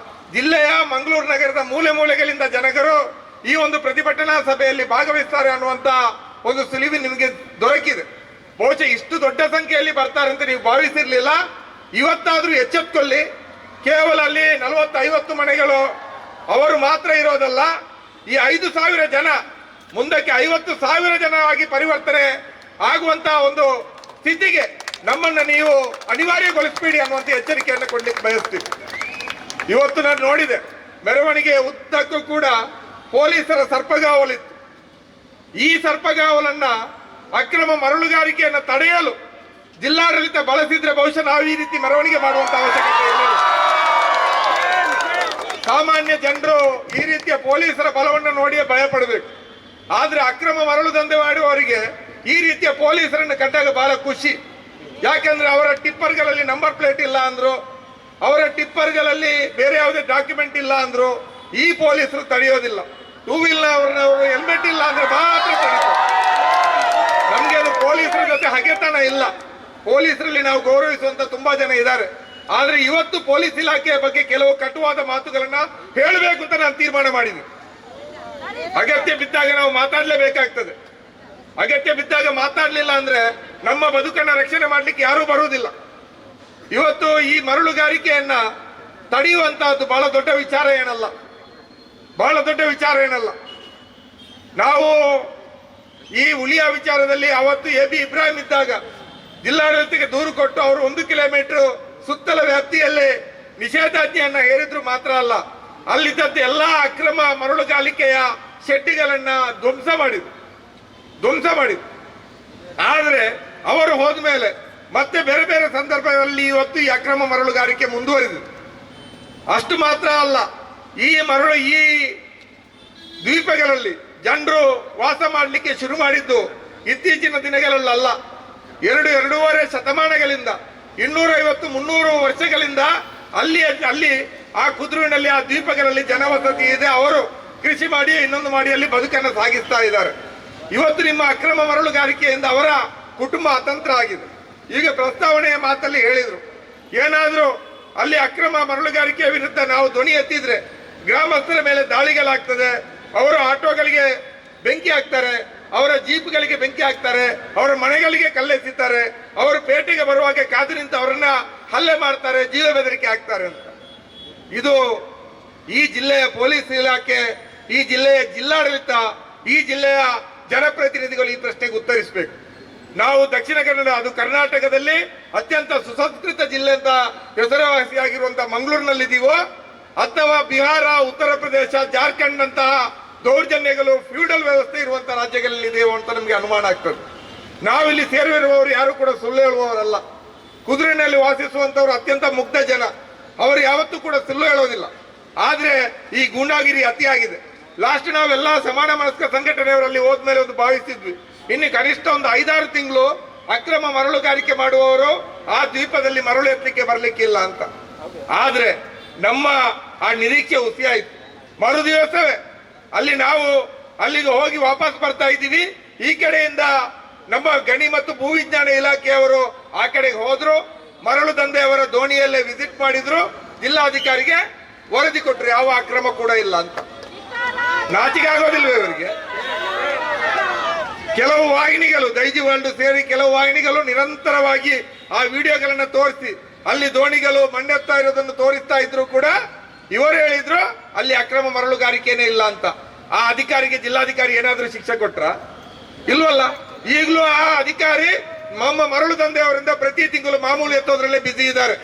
ಜಿಲ್ಲೆಯ ಮಂಗಳೂರು ನಗರದ ಮೂಲೆ ಮೂಲೆಗಳಿಂದ ಜನರು ಈ ಒಂದು ಪ್ರತಿಭಟನಾ ಸಭೆಯಲ್ಲಿ ಭಾಗವಹಿಸ್ತಾರೆ ಅನ್ನುವಂತ ಒಂದು ಸುಳಿವು ನಿಮಗೆ ದೊರಕಿದೆ. ಬಹುಶಃ ಇಷ್ಟು ದೊಡ್ಡ ಸಂಖ್ಯೆಯಲ್ಲಿ ಬರ್ತಾರೆ ಅಂತ ನೀವು ಭಾವಿಸಿರ್ಲಿಲ್ಲ. ಇವತ್ತಾದ್ರೂ ಎಚ್ಚೆತ್ತುಕೊಳ್ಳಿ. ಕೇವಲ ಅಲ್ಲಿ 40-50 ಮನೆಗಳು ಅವರು ಮಾತ್ರ ಇರೋದಲ್ಲ, ಈ 5,000 ಜನ ಮುಂದಕ್ಕೆ 50,000 ಜನವಾಗಿ ಪರಿವರ್ತನೆ ಆಗುವಂತಹ ಒಂದು ಸ್ಥಿತಿಗೆ ನಮ್ಮನ್ನು ನೀವು ಅನಿವಾರ್ಯಗೊಳಿಸಬೇಡಿ ಅನ್ನುವಂಥ ಎಚ್ಚರಿಕೆಯನ್ನು ಕೊಡ್ಲಿಕ್ಕೆ ಬಯಸ್ತೀವಿ. ಇವತ್ತು ನಾನು ನೋಡಿದೆ ಮೆರವಣಿಗೆ ಉದ್ದಕ್ಕೂ ಕೂಡ ಪೊಲೀಸರ ಸರ್ಪಗಾವಲಿತ್ತು. ಈ ಸರ್ಪಗಾವಲನ್ನ ಅಕ್ರಮ ಮರಳುಗಾರಿಕೆಯನ್ನು ತಡೆಯಲು ಜಿಲ್ಲಾಡಳಿತ ಬಳಸಿದ್ರೆ ಬಹುಶಃ ನಾವು ಈ ರೀತಿ ಮೆರವಣಿಗೆ ಮಾಡುವಂತ ಅವಶ್ಯಕತೆ ಇಲ್ಲ. ಸಾಮಾನ್ಯ ಜನರು ಈ ರೀತಿಯ ಪೊಲೀಸರ ಬಲವನ್ನು ನೋಡಿಯೇ ಭಯ ಪಡಬೇಕು. ಆದ್ರೆ ಅಕ್ರಮ ಮರಳು ದಂಧೆ ಮಾಡುವವರಿಗೆ ಈ ರೀತಿಯ ಪೊಲೀಸರನ್ನು ಕಂಡಾಗ ಬಹಳ ಖುಷಿ. ಯಾಕೆಂದ್ರೆ ಅವರ ಟಿಪ್ಪರ್ಗಳಲ್ಲಿ ನಂಬರ್ ಪ್ಲೇಟ್ ಇಲ್ಲ ಅಂದ್ರು, ಅವರ ಟಿಪ್ಪರ್ಗಳಲ್ಲಿ ಬೇರೆ ಯಾವುದೇ ಡಾಕ್ಯುಮೆಂಟ್ ಇಲ್ಲ ಅಂದ್ರು ಈ ಪೊಲೀಸರು ತಡೆಯೋದಿಲ್ಲ. ಟೂ ವೀಲರ್ ಹೆಲ್ಮೆಟ್ ಇಲ್ಲ ಅಂದ್ರೆ ಮಾತ್ರ ತಡೀತಾರೆ. ನಮ್ಗೆ ಅದು ಪೊಲೀಸರ ಜೊತೆ ಹಗೆತನ ಇಲ್ಲ. ಪೊಲೀಸರಲ್ಲಿ ನಾವು ಗೌರವಿಸುವಂತ ತುಂಬಾ ಜನ ಇದ್ದಾರೆ. ಆದ್ರೆ ಇವತ್ತು ಪೊಲೀಸ್ ಇಲಾಖೆಯ ಬಗ್ಗೆ ಕೆಲವು ಕಟುವಾದ ಮಾತುಗಳನ್ನ ಹೇಳಬೇಕು ಅಂತ ನಾನು ತೀರ್ಮಾನ ಮಾಡಿದ್ದೀನಿ. ಅಗತ್ಯ ಬಿದ್ದಾಗ ನಾವು ಮಾತಾಡ್ಲೇಬೇಕಾಗ್ತದೆ. ಅಗತ್ಯ ಬಿದ್ದಾಗ ಮಾತಾಡ್ಲಿಲ್ಲ ಅಂದ್ರೆ ನಮ್ಮ ಬದುಕನ್ನ ರಕ್ಷಣೆ ಮಾಡ್ಲಿಕ್ಕೆ ಯಾರೂ ಬರುವುದಿಲ್ಲ. ಇವತ್ತು ಈ ಮರಳುಗಾರಿಕೆಯನ್ನ ತಡೆಯುವಂತಹದ್ದು ಬಹಳ ದೊಡ್ಡ ವಿಚಾರ ಏನಲ್ಲ, ಬಹಳ ದೊಡ್ಡ ವಿಚಾರ ಏನಲ್ಲ. ನಾವು ಈ ಹುಲಿಯ ವಿಚಾರದಲ್ಲಿ ಅವತ್ತು AB ಇಬ್ರಾಹಿಂ ಇದ್ದಾಗ ಜಿಲ್ಲಾಡಳಿತಕ್ಕೆ ದೂರು ಕೊಟ್ಟು ಅವರು 1 ಕಿಲೋಮೀಟರ್ ಸುತ್ತಲ ವ್ಯಾಪ್ತಿಯಲ್ಲಿ ನಿಷೇಧಾಜ್ಞೆಯನ್ನ ಹೇರಿದ್ರು ಮಾತ್ರ ಅಲ್ಲ, ಅಲ್ಲಿದ್ದಂತೆ ಎಲ್ಲಾ ಅಕ್ರಮ ಮರಳುಗಾರಿಕೆಯ ಶೆಡ್ಡಿಗಳನ್ನ ಧ್ವಂಸ ಮಾಡಿದ್ರು. ಆದ್ರೆ ಅವರು ಹೋದ ಮೇಲೆ ಮತ್ತೆ ಬೇರೆ ಬೇರೆ ಸಂದರ್ಭದಲ್ಲಿ ಇವತ್ತು ಈ ಅಕ್ರಮ ಮರಳುಗಾರಿಕೆ ಮುಂದುವರಿದೆ. ಅಷ್ಟು ಮಾತ್ರ ಅಲ್ಲ, ಈ ದ್ವೀಪಗಳಲ್ಲಿ ಜನರು ವಾಸ ಮಾಡಲಿಕ್ಕೆ ಶುರು ಮಾಡಿದ್ದು ಇತ್ತೀಚಿನ ದಿನಗಳಲ್ಲ. 2-2.5 ಶತಮಾನಗಳಿಂದ 250-300 ವರ್ಷಗಳಿಂದ ಅಲ್ಲಿ ಆ ಕುದುರಿನಲ್ಲಿ ಆ ದ್ವೀಪಗಳಲ್ಲಿ ಜನವಸತಿ ಇದೆ. ಅವರು ಕೃಷಿ ಮಾಡಿ ಇನ್ನೊಂದು ಮಾಡಿ ಅಲ್ಲಿ ಬದುಕನ್ನು ಸಾಗಿಸ್ತಾ ಇದ್ದಾರೆ. ಇವತ್ತು ನಿಮ್ಮ ಅಕ್ರಮ ಮರಳುಗಾರಿಕೆಯಿಂದ ಅವರ ಕುಟುಂಬ ಅತಂತ್ರ ಆಗಿದೆ. ಈಗ ಪ್ರಸ್ತಾವನೆಯ ಮಾತಲ್ಲಿ ಹೇಳಿದ್ರು, ಏನಾದ್ರೂ ಅಲ್ಲಿ ಅಕ್ರಮ ಮರಳುಗಾರಿಕೆಯ ವಿರುದ್ಧ ನಾವು ಧ್ವನಿ ಎತ್ತಿದ್ರೆ ಗ್ರಾಮಸ್ಥರ ಮೇಲೆ ದಾಳಿಗಳಾಗ್ತದೆ, ಅವರ ಆಟೋಗಳಿಗೆ ಬೆಂಕಿ ಹಾಕ್ತಾರೆ, ಅವರ ಜೀಪ್ಗಳಿಗೆ ಬೆಂಕಿ ಹಾಕ್ತಾರೆ, ಅವರ ಮನೆಗಳಿಗೆ ಕಲ್ಲೆಸಿತಾರೆ, ಅವರು ಪೇಟೆಗೆ ಬರುವಾಗ ಕಾದು ನಿಂತು ಅವರನ್ನ ಹಲ್ಲೆ ಮಾಡ್ತಾರೆ, ಜೀವ ಬೆದರಿಕೆ ಹಾಕ್ತಾರೆ ಅಂತ. ಇದು ಈ ಜಿಲ್ಲೆಯ ಪೊಲೀಸ್ ಇಲಾಖೆ, ಈ ಜಿಲ್ಲೆಯ ಜಿಲ್ಲಾಡಳಿತ, ಈ ಜಿಲ್ಲೆಯ ಜನಪ್ರತಿನಿಧಿಗಳು ಈ ಪ್ರಶ್ನೆಗೆ ಉತ್ತರಿಸಬೇಕು. ನಾವು ದಕ್ಷಿಣ ಕನ್ನಡ, ಅದು ಕರ್ನಾಟಕದಲ್ಲಿ ಅತ್ಯಂತ ಸುಸಂಸ್ಕೃತ ಜಿಲ್ಲೆ ಅಂತ ಹೆಸರುವಾಸಿಯಾಗಿರುವಂತಹ ಮಂಗಳೂರಿನಲ್ಲಿದ್ದೀವೋ ಅಥವಾ ಬಿಹಾರ, ಉತ್ತರ ಪ್ರದೇಶ, ಜಾರ್ಖಂಡ್ ಅಂತಹ ದೌರ್ಜನ್ಯಗಳು, ಫ್ಯೂಡಲ್ ವ್ಯವಸ್ಥೆ ಇರುವಂತಹ ರಾಜ್ಯಗಳಲ್ಲಿ ಇದೆಯೋ ಅಂತ ನಮಗೆ ಅನುಮಾನ ಆಗ್ತದೆ. ನಾವಿಲ್ಲಿ ಸೇರಿರುವವರು ಯಾರು ಕೂಡ ಸುಳ್ಳು ಹೇಳುವವರಲ್ಲ. ಕುದುರೆನಲ್ಲಿ ವಾಸಿಸುವಂತವರು ಅತ್ಯಂತ ಮುಗ್ಧ ಜನ, ಅವರು ಯಾವತ್ತೂ ಕೂಡ ಸುಳ್ಳು ಹೇಳೋದಿಲ್ಲ. ಆದ್ರೆ ಈ ಗೂಂಡಾಗಿರಿ ಅತಿಯಾಗಿದೆ. ಲಾಸ್ಟ್ ನಾವೆಲ್ಲ ಸಮಾನ ಮನಸ್ಕ ಸಂಘಟನೆಯವರಲ್ಲಿ ಹೋದ್ಮೇಲೆ ಒಂದು ಭಾವಿಸಿದ್ವಿ, ಇನ್ನು ಕನಿಷ್ಠ ಒಂದು 5-6 ತಿಂಗಳು ಅಕ್ರಮ ಮರಳುಗಾರಿಕೆ ಮಾಡುವವರು ಆ ದ್ವೀಪದಲ್ಲಿ ಮರಳು ಎತ್ತಲಿಕ್ಕೆ ಬರ್ಲಿಕ್ಕಿಲ್ಲ ಅಂತ. ಆದ್ರೆ ನಮ್ಮ ಆ ನಿರೀಕ್ಷೆ ಹುಸಿಯಾಯಿತು. ಮರು ದಿವಸವೇ ನಾವು ಅಲ್ಲಿಗೆ ಹೋಗಿ ವಾಪಸ್ ಬರ್ತಾ ಇದ್ದೀವಿ. ಈ ಕಡೆಯಿಂದ ನಮ್ಮ ಗಣಿ ಮತ್ತು ಭೂವಿಜ್ಞಾನ ಇಲಾಖೆಯವರು ಆ ಕಡೆಗೆ ಹೋದ್ರು. ಮರಳು ದಂಧೆಯವರ ದೋಣಿಯಲ್ಲೇ ವಿಸಿಟ್ ಮಾಡಿದ್ರು. ಜಿಲ್ಲಾಧಿಕಾರಿಗೆ ವರದಿ ಕೊಟ್ಟರು, ಯಾವ ಅಕ್ರಮ ಕೂಡ ಇಲ್ಲ ಅಂತ. ನಾಚಿಕೆ ಆಗೋದಿಲ್ವೇ ಇವರಿಗೆ? ಕೆಲವು ವಾಹಿನಿಗಳು, ದೈಜಿ ವರ್ಲ್ಡ್ ಸೇರಿ ಕೆಲವು ವಾಹಿನಿಗಳು ನಿರಂತರವಾಗಿ ಆ ವಿಡಿಯೋಗಳನ್ನ ತೋರಿಸಿ ಅಲ್ಲಿ ದೋಣಿಗಳು ಮಣ್ಣೆತ್ತಾ ಇರೋದನ್ನು ತೋರಿಸ್ತಾ ಇದ್ರು ಕೂಡ ಇವರು ಹೇಳಿದ್ರು ಅಲ್ಲಿ ಅಕ್ರಮ ಮರಳುಗಾರಿಕೆನೇ ಇಲ್ಲ ಅಂತ. ಆ ಅಧಿಕಾರಿಗೆ ಜಿಲ್ಲಾಧಿಕಾರಿ ಏನಾದ್ರೂ ಶಿಕ್ಷೆ ಕೊಟ್ರ? ಇಲ್ವಲ್ಲ. ಈಗಲೂ ಆ ಅಧಿಕಾರಿ ಮರಳು ದಂಧೆಯವರಿಂದ ಪ್ರತಿ ತಿಂಗಳು ಮಾಮೂಲಿ ಎತ್ತೋದ್ರಲ್ಲೇ ಬಿಸಿ ಇದ್ದಾರೆ.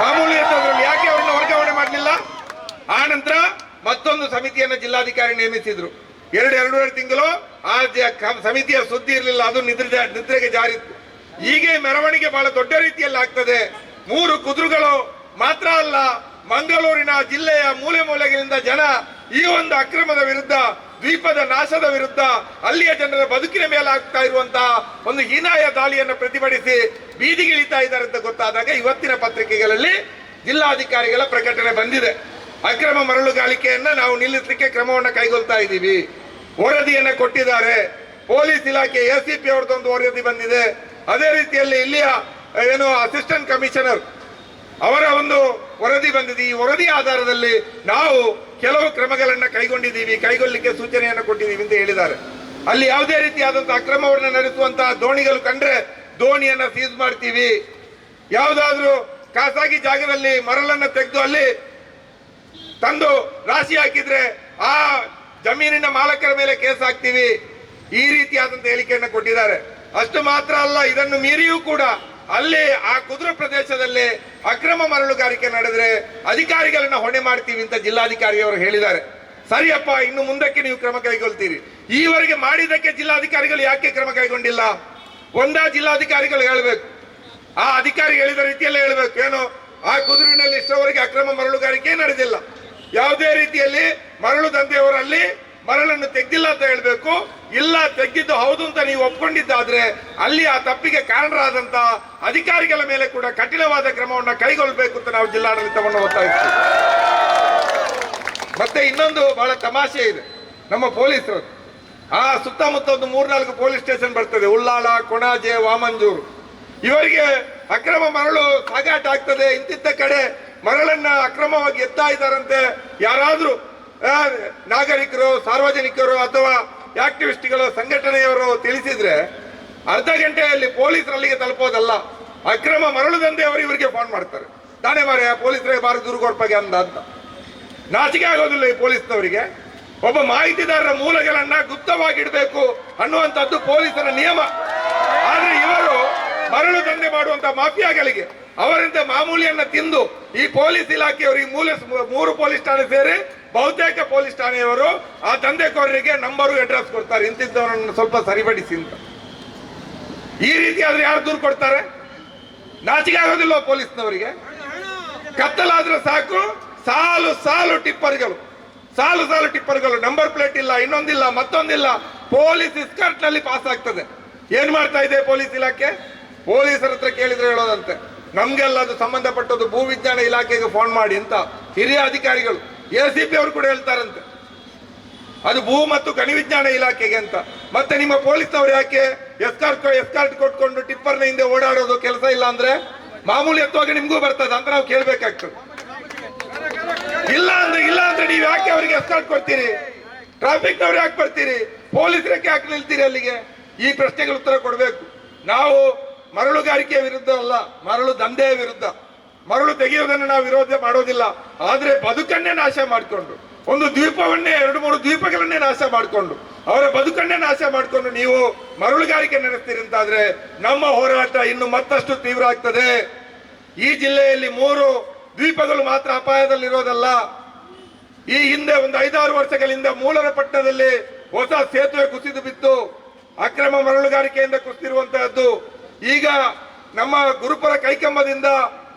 ಮಾಮೂಲಿ ಎತ್ತೋದ್ರಲ್ಲಿ ಯಾಕೆ ಅವ್ರನ್ನ ವರ್ಗಾವಣೆ ಮಾಡಲಿಲ್ಲ? ಆ ನಂತರ ಮತ್ತೊಂದು ಸಮಿತಿಯನ್ನ ಜಿಲ್ಲಾಧಿಕಾರಿ ನೇಮಿಸಿದ್ರು. ಎರಡೂವರೆ ತಿಂಗಳು ಆ ಸಮಿತಿಯ ಸುದ್ದಿ ಇರಲಿಲ್ಲ, ಅದು ನಿದ್ರೆಗೆ ಜಾರಿತ್ತು. ಹೀಗೆ ಮೆರವಣಿಗೆ ಬಹಳ ದೊಡ್ಡ ರೀತಿಯಲ್ಲಿ ಆಗ್ತದೆ. 3 ಕುದುರೆಗಳು ಮಾತ್ರ ಅಲ್ಲ, ಮಂಗಳೂರಿನ ಜಿಲ್ಲೆಯ ಮೂಲೆ ಮೂಲೆಗಳಿಂದ ಜನ ಈ ಒಂದು ಅಕ್ರಮದ ವಿರುದ್ಧ, ದ್ವೀಪದ ನಾಶದ ವಿರುದ್ಧ, ಅಲ್ಲಿಯ ಜನರ ಬದುಕಿನ ಮೇಲೆ ಆಗ್ತಾ ಇರುವಂತಹ ಒಂದು ಹೀನಾಯ ದಾಳಿಯನ್ನು ಪ್ರತಿಭಟಿಸಿ ಬೀದಿಗಿಳಿತಾ ಇದ್ದಾರೆ ಅಂತ ಗೊತ್ತಾದಾಗ ಇವತ್ತಿನ ಪತ್ರಿಕೆಗಳಲ್ಲಿ ಜಿಲ್ಲಾಧಿಕಾರಿಗಳ ಪ್ರಕಟಣೆ ಬಂದಿದೆ. ಅಕ್ರಮ ಮರಳುಗಾರಿಕೆಯನ್ನ ನಾವು ನಿಲ್ಲಿಸಲಿಕ್ಕೆ ಕ್ರಮವನ್ನು ಕೈಗೊಳ್ತಾ ಇದ್ದೀವಿ. ವರದಿಯನ್ನ ಕೊಟ್ಟಿದ್ದಾರೆ. ಪೊಲೀಸ್ ಇಲಾಖೆ ACP ಅವರದೊಂದು ವರದಿ ಬಂದಿದೆ. ಅದೇ ರೀತಿಯಲ್ಲಿ ಇಲ್ಲಿಯ ಅಸಿಸ್ಟೆಂಟ್ ಕಮಿಷನರ್ ಅವರ ಒಂದು ವರದಿ ಬಂದಿದೆ. ಈ ವರದಿ ಆಧಾರದಲ್ಲಿ ನಾವು ಕೆಲವು ಕ್ರಮಗಳನ್ನ ಕೈಗೊಳ್ಳಲಿಕ್ಕೆ ಸೂಚನೆಯನ್ನು ಕೊಟ್ಟಿದ್ದೀವಿ ಅಂತ ಹೇಳಿದ್ದಾರೆ. ಅಲ್ಲಿ ಯಾವುದೇ ರೀತಿಯಾದಂತಹ ಅಕ್ರಮವನ್ನು ನಡೆಸುವಂತಹ ದೋಣಿಗಳು ಕಂಡ್ರೆ ದೋಣಿಯನ್ನ ಸೀಸ್ ಮಾಡ್ತೀವಿ. ಯಾವುದಾದ್ರೂ ಖಾಸಗಿ ಜಾಗದಲ್ಲಿ ಮರಳನ್ನ ತೆಗೆದು ಅಲ್ಲಿ ತಂದು ರಾಶಿ ಹಾಕಿದ್ರೆ ಆ ಜಮೀನಿನ ಮಾಲಕರ ಮೇಲೆ ಕೇಸ್ ಹಾಕ್ತೀವಿ. ಈ ರೀತಿಯಾದಂತ ಹೇಳಿಕೆಯನ್ನು ಕೊಟ್ಟಿದ್ದಾರೆ. ಅಷ್ಟು ಮಾತ್ರ ಅಲ್ಲ, ಇದನ್ನು ಮೀರಿಯೂ ಕೂಡ ಅಲ್ಲಿ ಆ ಕುದುರೆ ಪ್ರದೇಶದಲ್ಲಿ ಅಕ್ರಮ ಮರಳುಗಾರಿಕೆ ನಡೆದ್ರೆ ಅಧಿಕಾರಿಗಳನ್ನ ಹೊಣೆ ಮಾಡ್ತೀವಿ ಅಂತ ಜಿಲ್ಲಾಧಿಕಾರಿಯವರು ಹೇಳಿದ್ದಾರೆ. ಸರಿಯಪ್ಪ, ಇನ್ನು ಮುಂದಕ್ಕೆ ನೀವು ಕ್ರಮ ಕೈಗೊಳ್ತೀರಿ. ಈವರೆಗೆ ಮಾಡಿದ್ದಕ್ಕೆ ಜಿಲ್ಲಾಧಿಕಾರಿಗಳು ಯಾಕೆ ಕ್ರಮ ಕೈಗೊಂಡಿಲ್ಲ? ಜಿಲ್ಲಾಧಿಕಾರಿಗಳು ಹೇಳಬೇಕು, ಆ ಅಧಿಕಾರಿ ಹೇಳಿದ ರೀತಿಯಲ್ಲೇ ಹೇಳಬೇಕು. ಏನು, ಆ ಕುದುರಿನಲ್ಲಿ ಇಷ್ಟವರೆಗೆ ಅಕ್ರಮ ಮರಳುಗಾರಿಕೆ ನಡೆದಿಲ್ಲ, ಯಾವುದೇ ರೀತಿಯಲ್ಲಿ ಮರಳು ದಂಧೆಯವರಲ್ಲಿ ಮರಳನ್ನು ತೆಗೆದಿಲ್ಲ ಅಂತ ಹೇಳ್ಬೇಕು. ಇಲ್ಲ, ತೆಗೆದಿದ್ದು ಹೌದು ಅಂತ ನೀವು ಒಪ್ಕೊಂಡಿದ್ದಾದ್ರೆ ಅಲ್ಲಿ ಆ ತಪ್ಪಿಗೆ ಕಾರಣರಾದಂತ ಅಧಿಕಾರಿಗಳ ಮೇಲೆ ಕೂಡ ಕಠಿಣವಾದ ಕ್ರಮವನ್ನು ಕೈಗೊಳ್ಳಬೇಕು ಅಂತ ನಾವು ಜಿಲ್ಲಾಡಳಿತವನ್ನು ಒತ್ತಾಯಿಸ್ತೀವಿ. ಮತ್ತೆ ಇನ್ನೊಂದು ಬಹಳ ತಮಾಷೆ ಇದೆ, ನಮ್ಮ ಪೊಲೀಸರು ಆ ಸುತ್ತಮುತ್ತ ಒಂದು 3-4 ಪೊಲೀಸ್ ಸ್ಟೇಷನ್ ಬರ್ತದೆ, ಉಳ್ಳಾಳ, ಕೊಣಾಜೆ, ವಾಮಂಜೂರು. ಇವರಿಗೆ ಅಕ್ರಮ ಮರಳು ಸಾಗಾಟ ಆಗ್ತದೆ. ಇಂತಿದ್ದ ಕಡೆ ಮರಳನ್ನ ಅಕ್ರಮವಾಗಿ ಎತ್ತಾ ಇದ್ದಾರಂತೆ ಯಾರಾದ್ರೂ ನಾಗರಿಕರು, ಸಾರ್ವಜನಿಕರು ಅಥವಾ ಆಕ್ಟಿವಿಸ್ಟ್ಗಳು, ಸಂಘಟನೆಯವರು ತಿಳಿಸಿದ್ರೆ ಅರ್ಧ ಗಂಟೆಯಲ್ಲಿ ಪೊಲೀಸರು ಅಲ್ಲಿಗೆ ತಲುಪೋದಲ್ಲ, ಅಕ್ರಮ ಮರಳು ದಂಧೆಯವರು ಇವರಿಗೆ ಫೋನ್ ಮಾಡ್ತಾರೆ. ತಾನೇ ಮಾರೆ ಪೊಲೀಸರಿಗೆ ಬಾರು ದುರ್ಗೋರ್ಪಗೆ ಅಂತ. ನಾಚಿಕೆ ಆಗೋದಿಲ್ಲ ಈ ಪೊಲೀಸ್ನವರಿಗೆ? ಒಬ್ಬ ಮಾಹಿತಿದಾರರ ಮೂಲಗಳನ್ನ ಗುಪ್ತವಾಗಿಡಬೇಕು ಅನ್ನುವಂಥದ್ದು ಪೊಲೀಸರ ನಿಯಮ. ಆದ್ರೆ ಇವರು ಮರಳು ದಂಧೆ ಮಾಡುವಂತ ಮಾಫಿಯಾಗಳಿಗೆ ಅವರಿಂದ ಮಾಮೂಲಿಯನ್ನ ತಿಂದು ಈ ಪೊಲೀಸ್ ಇಲಾಖೆಯವರು, ಈ 3 ಪೊಲೀಸ್ ಠಾಣೆ ಸೇರಿ ಬಹುತೇಕ ಪೊಲೀಸ್ ಠಾಣೆಯವರು ಆ ದಂಧೆಕೋರರಿಗೆ ನಂಬರು ಅಡ್ರೆಸ್ ಕೊಡ್ತಾರೆ, ಇಂತಿದ್ದವರನ್ನು ಸ್ವಲ್ಪ ಸರಿಪಡಿಸಿ ಅಂತ. ಈ ರೀತಿ ಆದ್ರೆ ಯಾರು ದೂರು ಕೊಡ್ತಾರೆ? ನಾಚಿಕೆ ಆಗೋದಿಲ್ಲ ಪೊಲೀಸ್ನವರಿಗೆ? ಕತ್ತಲಾದ್ರೆ ಸಾಕು, ಸಾಲು ಸಾಲು ಟಿಪ್ಪರ್ಗಳು, ನಂಬರ್ ಪ್ಲೇಟ್ ಇಲ್ಲ, ಇನ್ನೊಂದಿಲ್ಲ, ಮತ್ತೊಂದಿಲ್ಲ, ಪೊಲೀಸ್ ಎಸ್ಕಾರ್ಟ್ ನಲ್ಲಿ ಪಾಸ್ ಆಗ್ತದೆ. ಏನ್ ಮಾಡ್ತಾ ಇದೆ ಪೊಲೀಸ್ ಇಲಾಖೆ? ಪೊಲೀಸರ ಹತ್ರ ಕೇಳಿದ್ರೆ ಹೇಳೋದಂತೆ, ನಮ್ಗೆಲ್ಲ ಅದು ಸಂಬಂಧಪಟ್ಟದ್ದು ಭೂವಿಜ್ಞಾನ ಇಲಾಖೆಗೆ ಫೋನ್ ಮಾಡಿ ಅಂತ ಹಿರಿಯ ಅಧಿಕಾರಿಗಳು, ACP ಅವರು ಕೂಡ ಹೇಳ್ತಾರಂತೆ, ಅದು ಭೂ ಮತ್ತು ಗಣಿ ವಿಜ್ಞಾನ ಇಲಾಖೆಗೆ ಅಂತ. ಮತ್ತೆ ನಿಮ್ಮ ಪೊಲೀಸ್ನವರು ಯಾಕೆ ಎಸ್ಕಾರ್ಟ್ ಕೊಟ್ಕೊಂಡು ಟಿಪ್ಪರ್ನ ಹಿಂದೆ ಓಡಾಡೋದು ಕೆಲಸ ಇಲ್ಲ ಅಂದ್ರೆ ಮಾಮೂಲಿ ಎತ್ತುವಾಗ ನಿಮ್ಗೂ ಬರ್ತದೆ ಅಂತ ನಾವು ಕೇಳ್ಬೇಕಾಗ್ತದೆ. ಇಲ್ಲ ಅಂದ್ರೆ ನೀವು ಯಾಕೆ ಅವರಿಗೆ ಎಸ್ಕಾರ್ಟ್ ಕೊಡ್ತೀರಿ? ಟ್ರಾಫಿಕ್ ನವ್ರು ಯಾಕೆ ಬರ್ತೀರಿ? ಪೊಲೀಸರಕ್ಕೆ ಯಾಕೆ ನಿಲ್ತೀರಿ ಅಲ್ಲಿಗೆ? ಈ ಪ್ರಶ್ನೆಗೆ ಉತ್ತರ ಕೊಡಬೇಕು. ನಾವು ಮರಳುಗಾರಿಕೆಯ ವಿರುದ್ಧ ಅಲ್ಲ, ಮರಳು ದಂಧೆಯ ವಿರುದ್ಧ. ಮರಳು ತೆಗೆಯುವುದನ್ನು ನಾವು ವಿರೋಧ ಮಾಡೋದಿಲ್ಲ. ಆದ್ರೆ ಬದುಕನ್ನೇ ನಾಶ ಮಾಡಿಕೊಂಡು, ಒಂದು ದ್ವೀಪವನ್ನೇ, 2-3 ದ್ವೀಪಗಳನ್ನೇ ನಾಶ ಮಾಡಿಕೊಂಡು, ಅವರ ಬದುಕನ್ನೇ ನಾಶ ಮಾಡಿಕೊಂಡು ನೀವು ಮರಳುಗಾರಿಕೆ ನಡೆಸ್ತೀರಿ ಅಂತಾದ್ರೆ ನಮ್ಮ ಹೋರಾಟ ಇನ್ನು ಮತ್ತಷ್ಟು ತೀವ್ರ ಆಗ್ತದೆ. ಈ ಜಿಲ್ಲೆಯಲ್ಲಿ 3 ದ್ವೀಪಗಳು ಮಾತ್ರ ಅಪಾಯದಲ್ಲಿರೋದಲ್ಲ. ಈ ಹಿಂದೆ ಒಂದು 5-6 ವರ್ಷಗಳಿಂದ ಮೂಲರಪಟ್ಟಣದಲ್ಲಿ ಹೊಸ ಸೇತುವೆ ಕುಸಿದು ಬಿತ್ತು, ಅಕ್ರಮ ಮರಳುಗಾರಿಕೆಯಿಂದ ಕುಸಿದಿರುವಂತಹದ್ದು. ಈಗ ನಮ್ಮ ಗುರುಪುರ ಕೈಕಂಬದಿಂದ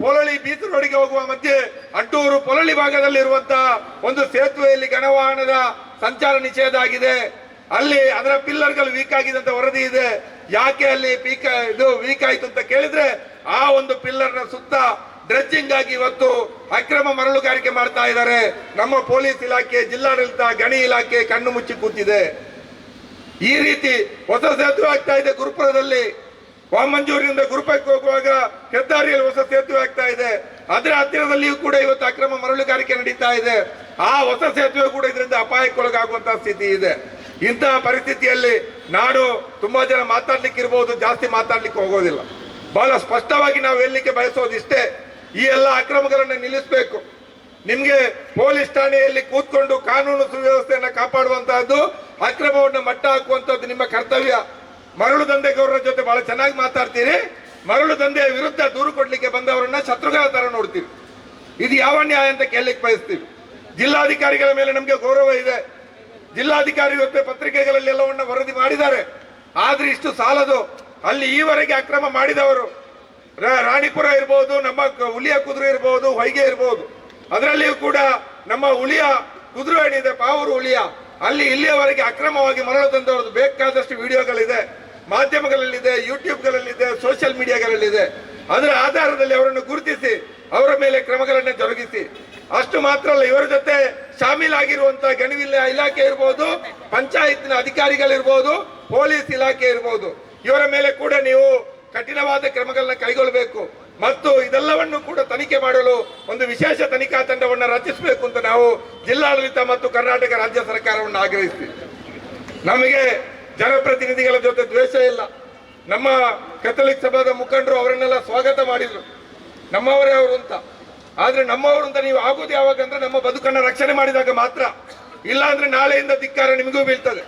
ಪೊಲಳಿ ಬೀಚ್ ರೋಡಿಗೆ ಹೋಗುವ ಮಧ್ಯೆ ಅಡ್ಡೂರು ಪೊಲಳಿ ಭಾಗದಲ್ಲಿರುವಂತಹ ಒಂದು ಸೇತುವೆಯಲ್ಲಿ ಘನವಾಹನದ ಸಂಚಾರ ನಿಷೇಧ ಆಗಿದೆ. ಅಲ್ಲಿ ಅದರ ಪಿಲ್ಲರ್ಗಳು ವೀಕ್ ಆಗಿದೆ ಅಂತ ವರದಿ ಇದೆ. ಯಾಕೆ ಅಲ್ಲಿ ವೀಕ್ ಆಯ್ತು ಅಂತ ಕೇಳಿದ್ರೆ ಆ ಒಂದು ಪಿಲ್ಲರ್ನ ಸುತ್ತ ಡ್ರೆಜ್ಜಿಂಗ್ ಆಗಿ ಇವತ್ತು ಅಕ್ರಮ ಮರಳುಗಾರಿಕೆ ಮಾಡ್ತಾ ಇದ್ದಾರೆ. ನಮ್ಮ ಪೊಲೀಸ್ ಇಲಾಖೆ, ಜಿಲ್ಲಾಡಳಿತ, ಗಣಿ ಇಲಾಖೆ ಕಣ್ಣು ಮುಚ್ಚಿ ಕೂತಿದೆ. ಈ ರೀತಿ ಹೊಸ ಸೇತುವೆ ಆಗ್ತಾ ಇದೆ ಗುರುಪುರದಲ್ಲಿ. ವಾಮಂಜೂರಿನಿಂದ ಗುರುಪಕ್ಕೆ ಹೋಗುವಾಗ ಹೆದ್ದಾರಿಯಲ್ಲಿ ಹೊಸ ಸೇತುವೆ ಆಗ್ತಾ ಇದೆ. ಅದರ ಹತ್ತಿರದಲ್ಲಿಯೂ ಕೂಡ ಇವತ್ತು ಅಕ್ರಮ ಮರಳುಗಾರಿಕೆ ನಡೀತಾ ಇದೆ. ಆ ಹೊಸ ಸೇತುವೆ ಕೂಡ ಇದರಿಂದ ಅಪಾಯಕ್ಕೊಳಗಾಗುವಂತಹ ಸ್ಥಿತಿ ಇದೆ. ಇಂತಹ ಪರಿಸ್ಥಿತಿಯಲ್ಲಿ ನಾನು ತುಂಬಾ ಜನ ಮಾತಾಡ್ಲಿಕ್ಕೆ ಇರಬಹುದು, ಜಾಸ್ತಿ ಮಾತಾಡ್ಲಿಕ್ಕೆ ಹೋಗೋದಿಲ್ಲ. ಬಹಳ ಸ್ಪಷ್ಟವಾಗಿ ನಾವು ಹೇಳಲಿಕ್ಕೆ ಬಯಸೋದು ಇಷ್ಟೇ, ಈ ಎಲ್ಲ ಅಕ್ರಮಗಳನ್ನು ನಿಲ್ಲಿಸಬೇಕು. ನಿಮ್ಗೆ ಪೊಲೀಸ್ ಠಾಣೆಯಲ್ಲಿ ಕೂತ್ಕೊಂಡು ಕಾನೂನು ಸುವ್ಯವಸ್ಥೆಯನ್ನ ಕಾಪಾಡುವಂತಹದ್ದು, ಅಕ್ರಮವನ್ನು ಮಟ್ಟ ಹಾಕುವಂತದ್ದು ನಿಮ್ಮ ಕರ್ತವ್ಯ. ಮರಳು ದಂಧೆಗೋರರ ಜೊತೆ ಬಹಳ ಚೆನ್ನಾಗಿ ಮಾತಾಡ್ತೀರಿ, ಮರಳು ದಂಧೆಯ ವಿರುದ್ಧ ದೂರು ಕೊಡ್ಲಿಕ್ಕೆ ಬಂದವರನ್ನ ಶತ್ರುಗಳ ತರ ನೋಡ್ತೀವಿ. ಇದು ಯಾವ ನ್ಯಾಯ ಅಂತ ಕೇಳಲಿಕ್ಕೆ ಬಯಸ್ತೀವಿ. ಜಿಲ್ಲಾಧಿಕಾರಿಗಳ ಮೇಲೆ ನಮ್ಗೆ ಗೌರವ ಇದೆ. ಜಿಲ್ಲಾಧಿಕಾರಿ ಜೊತೆ ಪತ್ರಿಕೆಗಳಲ್ಲಿ ಎಲ್ಲವನ್ನ ವರದಿ ಮಾಡಿದ್ದಾರೆ. ಆದ್ರೆ ಇಷ್ಟು ಸಾಲದು. ಅಲ್ಲಿ ಈವರೆಗೆ ಅಕ್ರಮ ಮಾಡಿದವರು ರಾಣಿಪುರ ಇರ್ಬೋದು, ನಮ್ಮ ಹುಲಿಯ ಕುದುರೆ ಇರ್ಬೋದು, ಹೊಯ್ಗೆ ಇರ್ಬೋದು, ಅದರಲ್ಲಿಯೂ ಕೂಡ ನಮ್ಮ ಹುಲಿಯ ಕುದುರೆ ಏನಿದೆ ಪಾವೂರು ಹುಲಿಯ, ಅಲ್ಲಿ ಇಲ್ಲಿಯವರೆಗೆ ಅಕ್ರಮವಾಗಿ ಮರಳು ತಂದವರದ್ದು ಬೇಕಾದಷ್ಟು ವಿಡಿಯೋಗಳಿದೆ, ಮಾಧ್ಯಮಗಳಲ್ಲಿದೆ, ಯೂಟ್ಯೂಬ್ಗಳಲ್ಲಿದೆ, ಸೋಷಿಯಲ್ ಮೀಡಿಯಾಗಳಲ್ಲಿದೆ. ಅದರ ಆಧಾರದಲ್ಲಿ ಅವರನ್ನು ಗುರುತಿಸಿ ಅವರ ಮೇಲೆ ಕ್ರಮಗಳನ್ನು ಜರುಗಿಸಿ. ಅಷ್ಟು ಮಾತ್ರ ಅಲ್ಲ, ಇವರ ಜೊತೆ ಶಾಮೀಲಾಗಿರುವಂತಹ ಗಣಿವಿಲ್ಲ ಇಲಾಖೆ ಇರ್ಬೋದು, ಪಂಚಾಯತ್ನ ಅಧಿಕಾರಿಗಳಿರ್ಬೋದು, ಪೊಲೀಸ್ ಇಲಾಖೆ ಇರ್ಬೋದು, ಇವರ ಮೇಲೆ ಕೂಡ ನೀವು ಕಠಿಣವಾದ ಕ್ರಮಗಳನ್ನ ಕೈಗೊಳ್ಳಬೇಕು. ಮತ್ತು ಇದೆಲ್ಲವನ್ನು ಕೂಡ ತನಿಖೆ ಮಾಡಲು ಒಂದು ವಿಶೇಷ ತನಿಖಾ ತಂಡವನ್ನು ರಚಿಸಬೇಕು ಅಂತ ನಾವು ಜಿಲ್ಲಾಡಳಿತ ಮತ್ತು ಕರ್ನಾಟಕ ರಾಜ್ಯ ಸರ್ಕಾರವನ್ನು ಆಗ್ರಹಿಸ್ತೀವಿ. ನಮಗೆ ಜನಪ್ರತಿನಿಧಿಗಳ ಜೊತೆ ದ್ವೇಷ ಇಲ್ಲ. ನಮ್ಮ ಕೆಥೋಲಿಕ್ ಸಭಾದ ಮುಖಂಡರು ಅವರನ್ನೆಲ್ಲ ಸ್ವಾಗತ ಮಾಡಿದ್ರು, ನಮ್ಮವರೇ ಅವರು ಅಂತ. ಆದ್ರೆ ನಮ್ಮವರು ಅಂತ ನೀವು ಆಗೋದು ಯಾವಾಗ ಅಂದ್ರೆ ನಮ್ಮ ಬದುಕನ್ನ ರಕ್ಷಣೆ ಮಾಡಿದಾಗ ಮಾತ್ರ. ಇಲ್ಲ ಅಂದ್ರೆ ನಾಳೆಯಿಂದ ಧಿಕ್ಕಾರ ನಿಮಗೂ ಬೀಳ್ತದೆ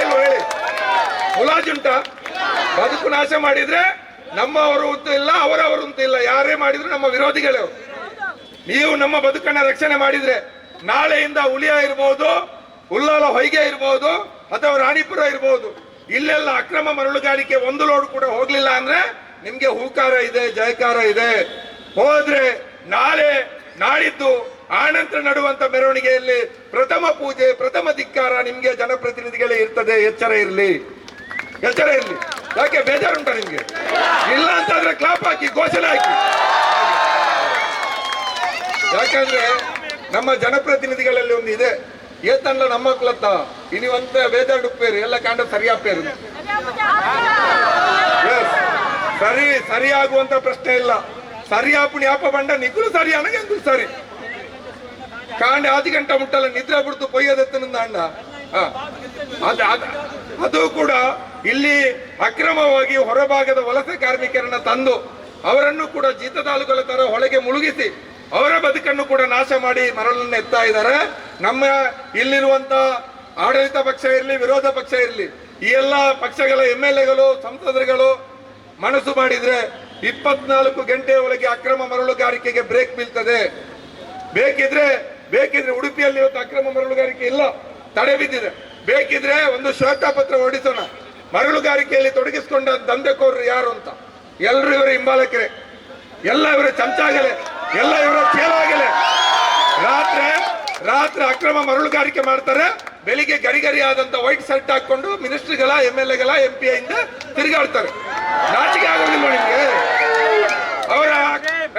ಇಲ್ವೋ ಹೇಳಿ? ಮುಲಾಜುಂಟ? ಬದುಕು ನಾಶ ಮಾಡಿದ್ರೆ ನಮ್ಮವರು ಅಂತ ಇಲ್ಲ, ಅವರವರು ಅಂತ ಇಲ್ಲ, ಯಾರೇ ಮಾಡಿದ್ರು ನಮ್ಮ ವಿರೋಧಿಗಳೇ. ನೀವು ನಮ್ಮ ಬದುಕನ್ನ ರಕ್ಷಣೆ ಮಾಡಿದ್ರೆ ನಾಳೆಯಿಂದ ಹುಲಿಯ ಇರ್ಬೋದು, ಉಲ್ಲಾಲ ಹೊಯ್ಗೆ ಇರ್ಬೋದು, ಅಥವಾ ರಾಣಿಪುರ ಇರ್ಬೋದು, ಇಲ್ಲೆಲ್ಲ ಅಕ್ರಮ ಮರಳುಗಾರಿಕೆ ಒಂದು ಲೋಡ್ ಕೂಡ ಹೋಗ್ಲಿಲ್ಲ ಅಂದ್ರೆ ನಿಮ್ಗೆ ಹೂಕಾರ ಇದೆ, ಜಯಕಾರ ಇದೆ. ಹೋದ್ರೆ ನಾಳೆ ನಾಡಿದ್ದು ಆನಂತರ ನಡುವಂತ ಮೆರವಣಿಗೆಯಲ್ಲಿ ಪ್ರಥಮ ಪೂಜೆ, ಪ್ರಥಮ ಧಿಕ್ಕಾರ ನಿಮ್ಗೆ ಜನಪ್ರತಿನಿಧಿಗಳೇ ಇರ್ತದೆ. ಎಚ್ಚರ ಇರಲಿ, ಎಚ್ಚರ ಇರಲಿ. ಯಾಕೆ ಬೇಜಾರುಂಟ ನಿಮ್ಗೆ? ಇಲ್ಲ ಅಂತಂದ್ರೆ ಕ್ಲಾಪ್ ಹಾಕಿ, ಘೋಷಣೆ ಹಾಕಿ. ಯಾಕಂದ್ರೆ ನಮ್ಮ ಜನಪ್ರತಿನಿಧಿಗಳಲ್ಲಿ ಒಂದು ಇದೆ, ಏತಲ್ಲ ನಮ್ಮ ಕ್ಲತ್ತ ಇನಿವಂತ ಬೇಜಾರುಪ್ಪೇರು ಎಲ್ಲ ಕಾಂಡ ಸರಿಯಾಪೇರು. ಸರಿಯಾಗುವಂತ ಪ್ರಶ್ನೆ ಇಲ್ಲ. ಸರಿಯಾಪುಣಿ ಆಪ ಬಂಡ ನಿಗ್ರು ಸರಿ ಅನಗೆ ಅಂದ್ರು ಸರಿ ಕಾಂಡೆ 10 ಗಂಟೆ ಮುಟ್ಟಲ್ಲ ನಿದ್ರೆ ಬಿಡ್ತು ಪೊಯ್ಯದೆತ್ತನಿಂದ ಅಣ್ಣ. ಅದು ಕೂಡ ಇಲ್ಲಿ ಅಕ್ರಮವಾಗಿ ಹೊರಭಾಗದ ವಲಸೆ ಕಾರ್ಮಿಕರನ್ನ ತಂದು ಅವರನ್ನು ಕೂಡ ಜೀತದಾಳುಗಳ ತರ ಹೊಳೆಗೆ ಮುಳುಗಿಸಿ ಅವರ ಬದುಕನ್ನು ಕೂಡ ನಾಶ ಮಾಡಿ ಮರಳನ್ನು ಎತ್ತಾ ಇದ್ದಾರೆ. ನಮ್ಮ ಇಲ್ಲಿರುವಂತ ಆಡಳಿತ ಪಕ್ಷ ಇರಲಿ, ವಿರೋಧ ಪಕ್ಷ ಇರಲಿ, ಈ ಎಲ್ಲ ಪಕ್ಷಗಳ MLAಗಳು, ಸಂಸದರುಗಳು ಮನಸ್ಸು ಮಾಡಿದ್ರೆ 24 ಗಂಟೆಯ ಒಳಗೆ ಅಕ್ರಮ ಮರಳುಗಾರಿಕೆಗೆ ಬ್ರೇಕ್ ಬೀಳ್ತದೆ. ಬೇಕಿದ್ರೆ ಉಡುಪಿಯಲ್ಲಿ ಇವತ್ತು ಅಕ್ರಮ ಮರಳುಗಾರಿಕೆ ಇಲ್ಲ, ತಡೆ ಬಿದ್ದಿದೆ. ಬೇಕಿದ್ರೆ ಒಂದು ಶ್ವೇತಪತ್ರ ಹೊರಡಿಸೋಣ, ಮರಳುಗಾರಿಕೆಯಲ್ಲಿ ತೊಡಗಿಸಿಕೊಂಡ ದಂಧೆಕೋರರು ಯಾರು ಅಂತ. ಎಲ್ಲರೂ ಇವರ ಹಿಂಬಾಲಕರೇ, ಎಲ್ಲ ಇವರ ಚಮಚಾಗಲೇ, ಎಲ್ಲ ಇವರ ಚೇಲಾಗಲೇ. ರಾತ್ರಿ ಅಕ್ರಮ ಮರಳುಗಾರಿಕೆ ಮಾಡ್ತಾರೆ, ಬೆಳಿಗ್ಗೆ ಗರಿ ಆದಂತ ವೈಟ್ ಶರ್ಟ್ ಹಾಕೊಂಡು ಮಿನಿಸ್ಟರ್ಗಳ, MLAಗಳ, MP ಇಂದ ತಿರುಗಾಡ್ತಾರೆ. ನಾಚಿಕೆ ಆಗೋದಿಲ್ಲ ನಿಮ್ಗೆ? ಅವರ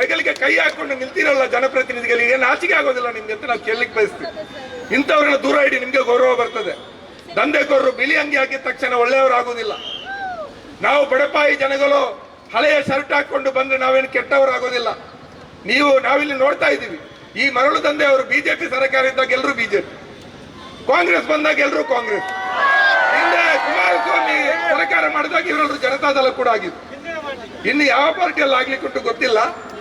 ಹೆಗಲಿಗೆ ಕೈ ಹಾಕೊಂಡು ನಿಲ್ತಿರಲ್ಲ ಜನಪ್ರತಿನಿಧಿಗಳಿಗೆ, ನಾಚಿಕೆ ಆಗೋದಿಲ್ಲ ನಿಮ್ಗೆ ಅಂತ ನಾವು ಕೇಳಲಿಕ್ಕೆ ಬಯಸ್ತೀವಿ. ಇಂಥವ್ರನ್ನ ದೂರ ಇಡಿ, ನಿಮ್ಗೆ ಗೌರವ ಬರ್ತದೆ. ದಂಧೆಕೋರರು ಬಿಳಿ ಅಂಗಿ ಹಾಕಿದ ತಕ್ಷಣ ಒಳ್ಳೆಯವರಾಗುವುದಿಲ್ಲ. ನಾವು ಬಡಪಾಯಿ ಜನಗಳು ಹಳೆಯ ಶರ್ಟ್ ಹಾಕೊಂಡು ಬಂದ್ರೆ ನಾವೇನು ಕೆಟ್ಟವರಾಗೋದಿಲ್ಲ. ನಾವಿಲ್ಲಿ ನೋಡ್ತಾ ಇದ್ದೀವಿ, ಈ ಮರಳು ದಂಧೆ ಅವರು BJP ಸರ್ಕಾರ ಇದ್ದಾಗ ಎಲ್ಲರೂ BJP, ಕಾಂಗ್ರೆಸ್ ಬಂದಾಗ ಎಲ್ಲರೂ ಕಾಂಗ್ರೆಸ್, ಹಿಂದೆ ಕುಮಾರಸ್ವಾಮಿ ಸರ್ಕಾರ ಮಾಡಿದಾಗ ಇವರೆಲ್ಲರೂ ಜನತಾದಳ ಕೂಡ ಆಗಿತ್ತು. ಇನ್ನು ಯಾವ ಪಾರ್ಟಿಯಲ್ಲಿ ಆಗ್ಲಿಕ್ಕುಂಟು ಗೊತ್ತಿಲ್ಲ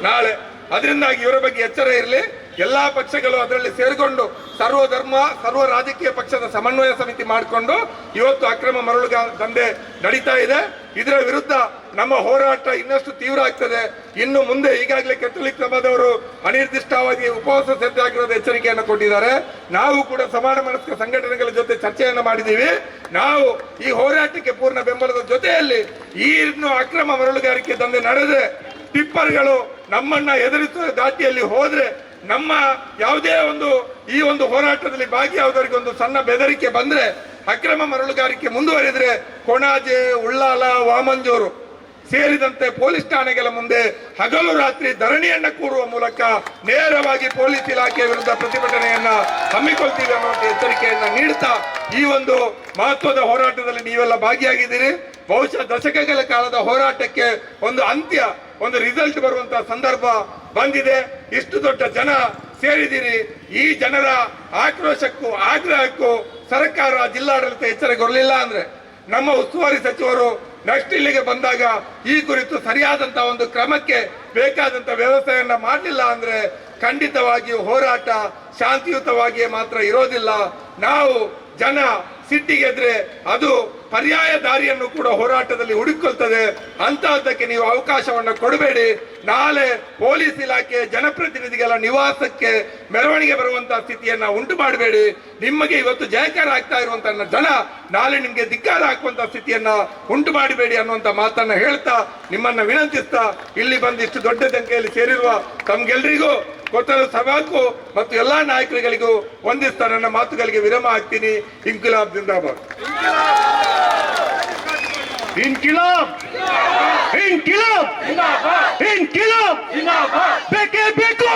ನಾಳೆ. ಅದರಿಂದಾಗಿ ಇವರ ಬಗ್ಗೆ ಎಚ್ಚರ ಇರಲಿ. ಎಲ್ಲಾ ಪಕ್ಷಗಳು ಅದರಲ್ಲಿ ಸೇರಿಕೊಂಡು ಸರ್ವ ಧರ್ಮ, ಸರ್ವ ರಾಜಕೀಯ ಪಕ್ಷದ ಸಮನ್ವಯ ಸಮಿತಿ ಮಾಡಿಕೊಂಡು ಇವತ್ತು ಅಕ್ರಮ ಮರಳು ದಂಧೆ ನಡೀತಾ ಇದೆ. ಇದರ ವಿರುದ್ಧ ನಮ್ಮ ಹೋರಾಟ ಇನ್ನಷ್ಟು ತೀವ್ರ ಆಗ್ತದೆ. ಇನ್ನು ಮುಂದೆ ಈಗಾಗಲೇ ಕೆಥೋಲಿಕ್ ಸಭಾದವರು ಅನಿರ್ದಿಷ್ಟಾವಧಿ ಉಪವಾಸ ಸತ್ಯಾಗ್ರಹದ ಎಚ್ಚರಿಕೆಯನ್ನು ಕೊಟ್ಟಿದ್ದಾರೆ. ನಾವು ಕೂಡ ಸಮಾನ ಮನಸ್ಕ ಸಂಘಟನೆಗಳ ಜೊತೆ ಚರ್ಚೆಯನ್ನು ಮಾಡಿದ್ದೀವಿ. ನಾವು ಈ ಹೋರಾಟಕ್ಕೆ ಪೂರ್ಣ ಬೆಂಬಲದ ಜೊತೆಯಲ್ಲಿ ಈ ಇನ್ನು ಅಕ್ರಮ ಮರಳುಗಾರಿಕೆ ದಂಧೆ ನಡೆದ್ರೆ, ಟಿಪ್ಪರ್ಗಳು ನಮ್ಮನ್ನ ಎದುರಿಸುವ ದಾಟಿಯಲ್ಲಿ ಹೋದ್ರೆ, ನಮ್ಮ ಯಾವುದೇ ಈ ಒಂದು ಹೋರಾಟದಲ್ಲಿ ಭಾಗಿಯಾದವರಿಗೆ ಒಂದು ಸಣ್ಣ ಬೆದರಿಕೆ ಬಂದ್ರೆ ಅಕ್ರಮ ಮರಳುಗಾರಿಕೆ ಮುಂದುವರಿದ್ರೆ ಕೊಣಾಜೆ, ಉಳ್ಳಾಲ, ವಾಮಂಜೂರು ಸೇರಿದಂತೆ ಪೊಲೀಸ್ ಠಾಣೆಗಳ ಮುಂದೆ ಹಗಲು ರಾತ್ರಿ ಧರಣಿಯನ್ನ ಕೂರುವ ಮೂಲಕ ನೇರವಾಗಿ ಪೊಲೀಸ್ ಇಲಾಖೆಯ ವಿರುದ್ಧ ಪ್ರತಿಭಟನೆಯನ್ನ ಹಮ್ಮಿಕೊಳ್ತೀವಿ ಅನ್ನುವಂಥ ಎಚ್ಚರಿಕೆಯನ್ನ ನೀಡುತ್ತಾ ಈ ಒಂದು ಮಹತ್ವದ ಹೋರಾಟದಲ್ಲಿ ನೀವೆಲ್ಲ ಭಾಗಿಯಾಗಿದ್ದೀರಿ. ಬಹುಶಃ ದಶಕಗಳ ಕಾಲದ ಹೋರಾಟಕ್ಕೆ ಒಂದು ಅಂತ್ಯ, ಒಂದು ರಿಸಲ್ಟ್ ಬರುವಂತಹ ಸಂದರ್ಭ ಬಂದಿದೆ. ಇಷ್ಟು ದೊಡ್ಡ ಜನ ಸೇರಿದಿರಿ. ಈ ಜನರ ಆಕ್ರೋಶಕ್ಕೂ ಆಗ್ರಹಕ್ಕೂ ಸರ್ಕಾರ, ಜಿಲ್ಲಾಡಳಿತ ಎಚ್ಚರಗೊಳ್ಳಲಿಲ್ಲ ಅಂದ್ರೆ ನಮ್ಮ ಉಸ್ತುವಾರಿ ಸಚಿವರು ನೆಕ್ಸ್ಟ್ ಇಲ್ಲಿಗೆ ಬಂದಾಗ ಈ ಕುರಿತು ಸರಿಯಾದಂತಹ ಒಂದು ಕ್ರಮಕ್ಕೆ ಬೇಕಾದಂತ ವ್ಯವಸ್ಥೆಯನ್ನ ಮಾಡಲಿಲ್ಲ ಅಂದ್ರೆ ಖಂಡಿತವಾಗಿಯೂ ಹೋರಾಟ ಶಾಂತಿಯುತವಾಗಿಯೇ ಮಾತ್ರ ಇರೋದಿಲ್ಲ. ನಾವು ಜನ ಸಿಟ್ಟಿಗೆದ್ರೆ ಅದು ಪರ್ಯಾಯ ದಾರಿಯನ್ನು ಕೂಡ ಹೋರಾಟದಲ್ಲಿ ಹುಡುಕೊಳ್ತದೆ. ಅಂತಹದ್ದಕ್ಕೆ ನೀವು ಅವಕಾಶವನ್ನು ಕೊಡಬೇಡಿ. ನಾಳೆ ಪೊಲೀಸ್ ಇಲಾಖೆ ಜನಪ್ರತಿನಿಧಿಗಳ ನಿವಾಸಕ್ಕೆ ಮೆರವಣಿಗೆ ಬರುವಂತಹ ಸ್ಥಿತಿಯನ್ನ ಉಂಟು ಮಾಡಬೇಡಿ. ನಿಮಗೆ ಇವತ್ತು ಜಯಕಾರ ಆಗ್ತಾ ಇರುವಂತಹ ಜನ ನಾಳೆ ನಿಮ್ಗೆ ಧಿಕ್ಕಾರ ಹಾಕುವಂತ ಸ್ಥಿತಿಯನ್ನ ಉಂಟು ಮಾಡಬೇಡಿ ಅನ್ನುವಂತ ಮಾತನ್ನ ಹೇಳ್ತಾ ನಿಮ್ಮನ್ನ ವಿನಂತಿಸ್ತಾ ಇಲ್ಲಿ ಬಂದಿಷ್ಟು ದೊಡ್ಡ ಸಂಖ್ಯೆಯಲ್ಲಿ ಸೇರಿರುವ ತಮ್ಗೆಲ್ರಿಗೂ ಕೊಟ್ಟರು ಸಭಾಕ್ಕೂ ಮತ್ತು ಎಲ್ಲಾ ನಾಯಕರುಗಳಿಗೂ ವಂದಿಸ್ತಾ ನನ್ನ ಮಾತುಗಳಿಗೆ ವಿರಾಮ ಹಾಕ್ತೀನಿ. ಇಂಕಿಲಾಬ್ ಜಿಂದಾಬಾದ್. ಇನ್ಕಿಲಾಬ್ ಇನ್ಕಿಲಾಬ್ ಇನ್ಕಿಲಾಬ್ ಬೇಕೇ ಬೇಕು,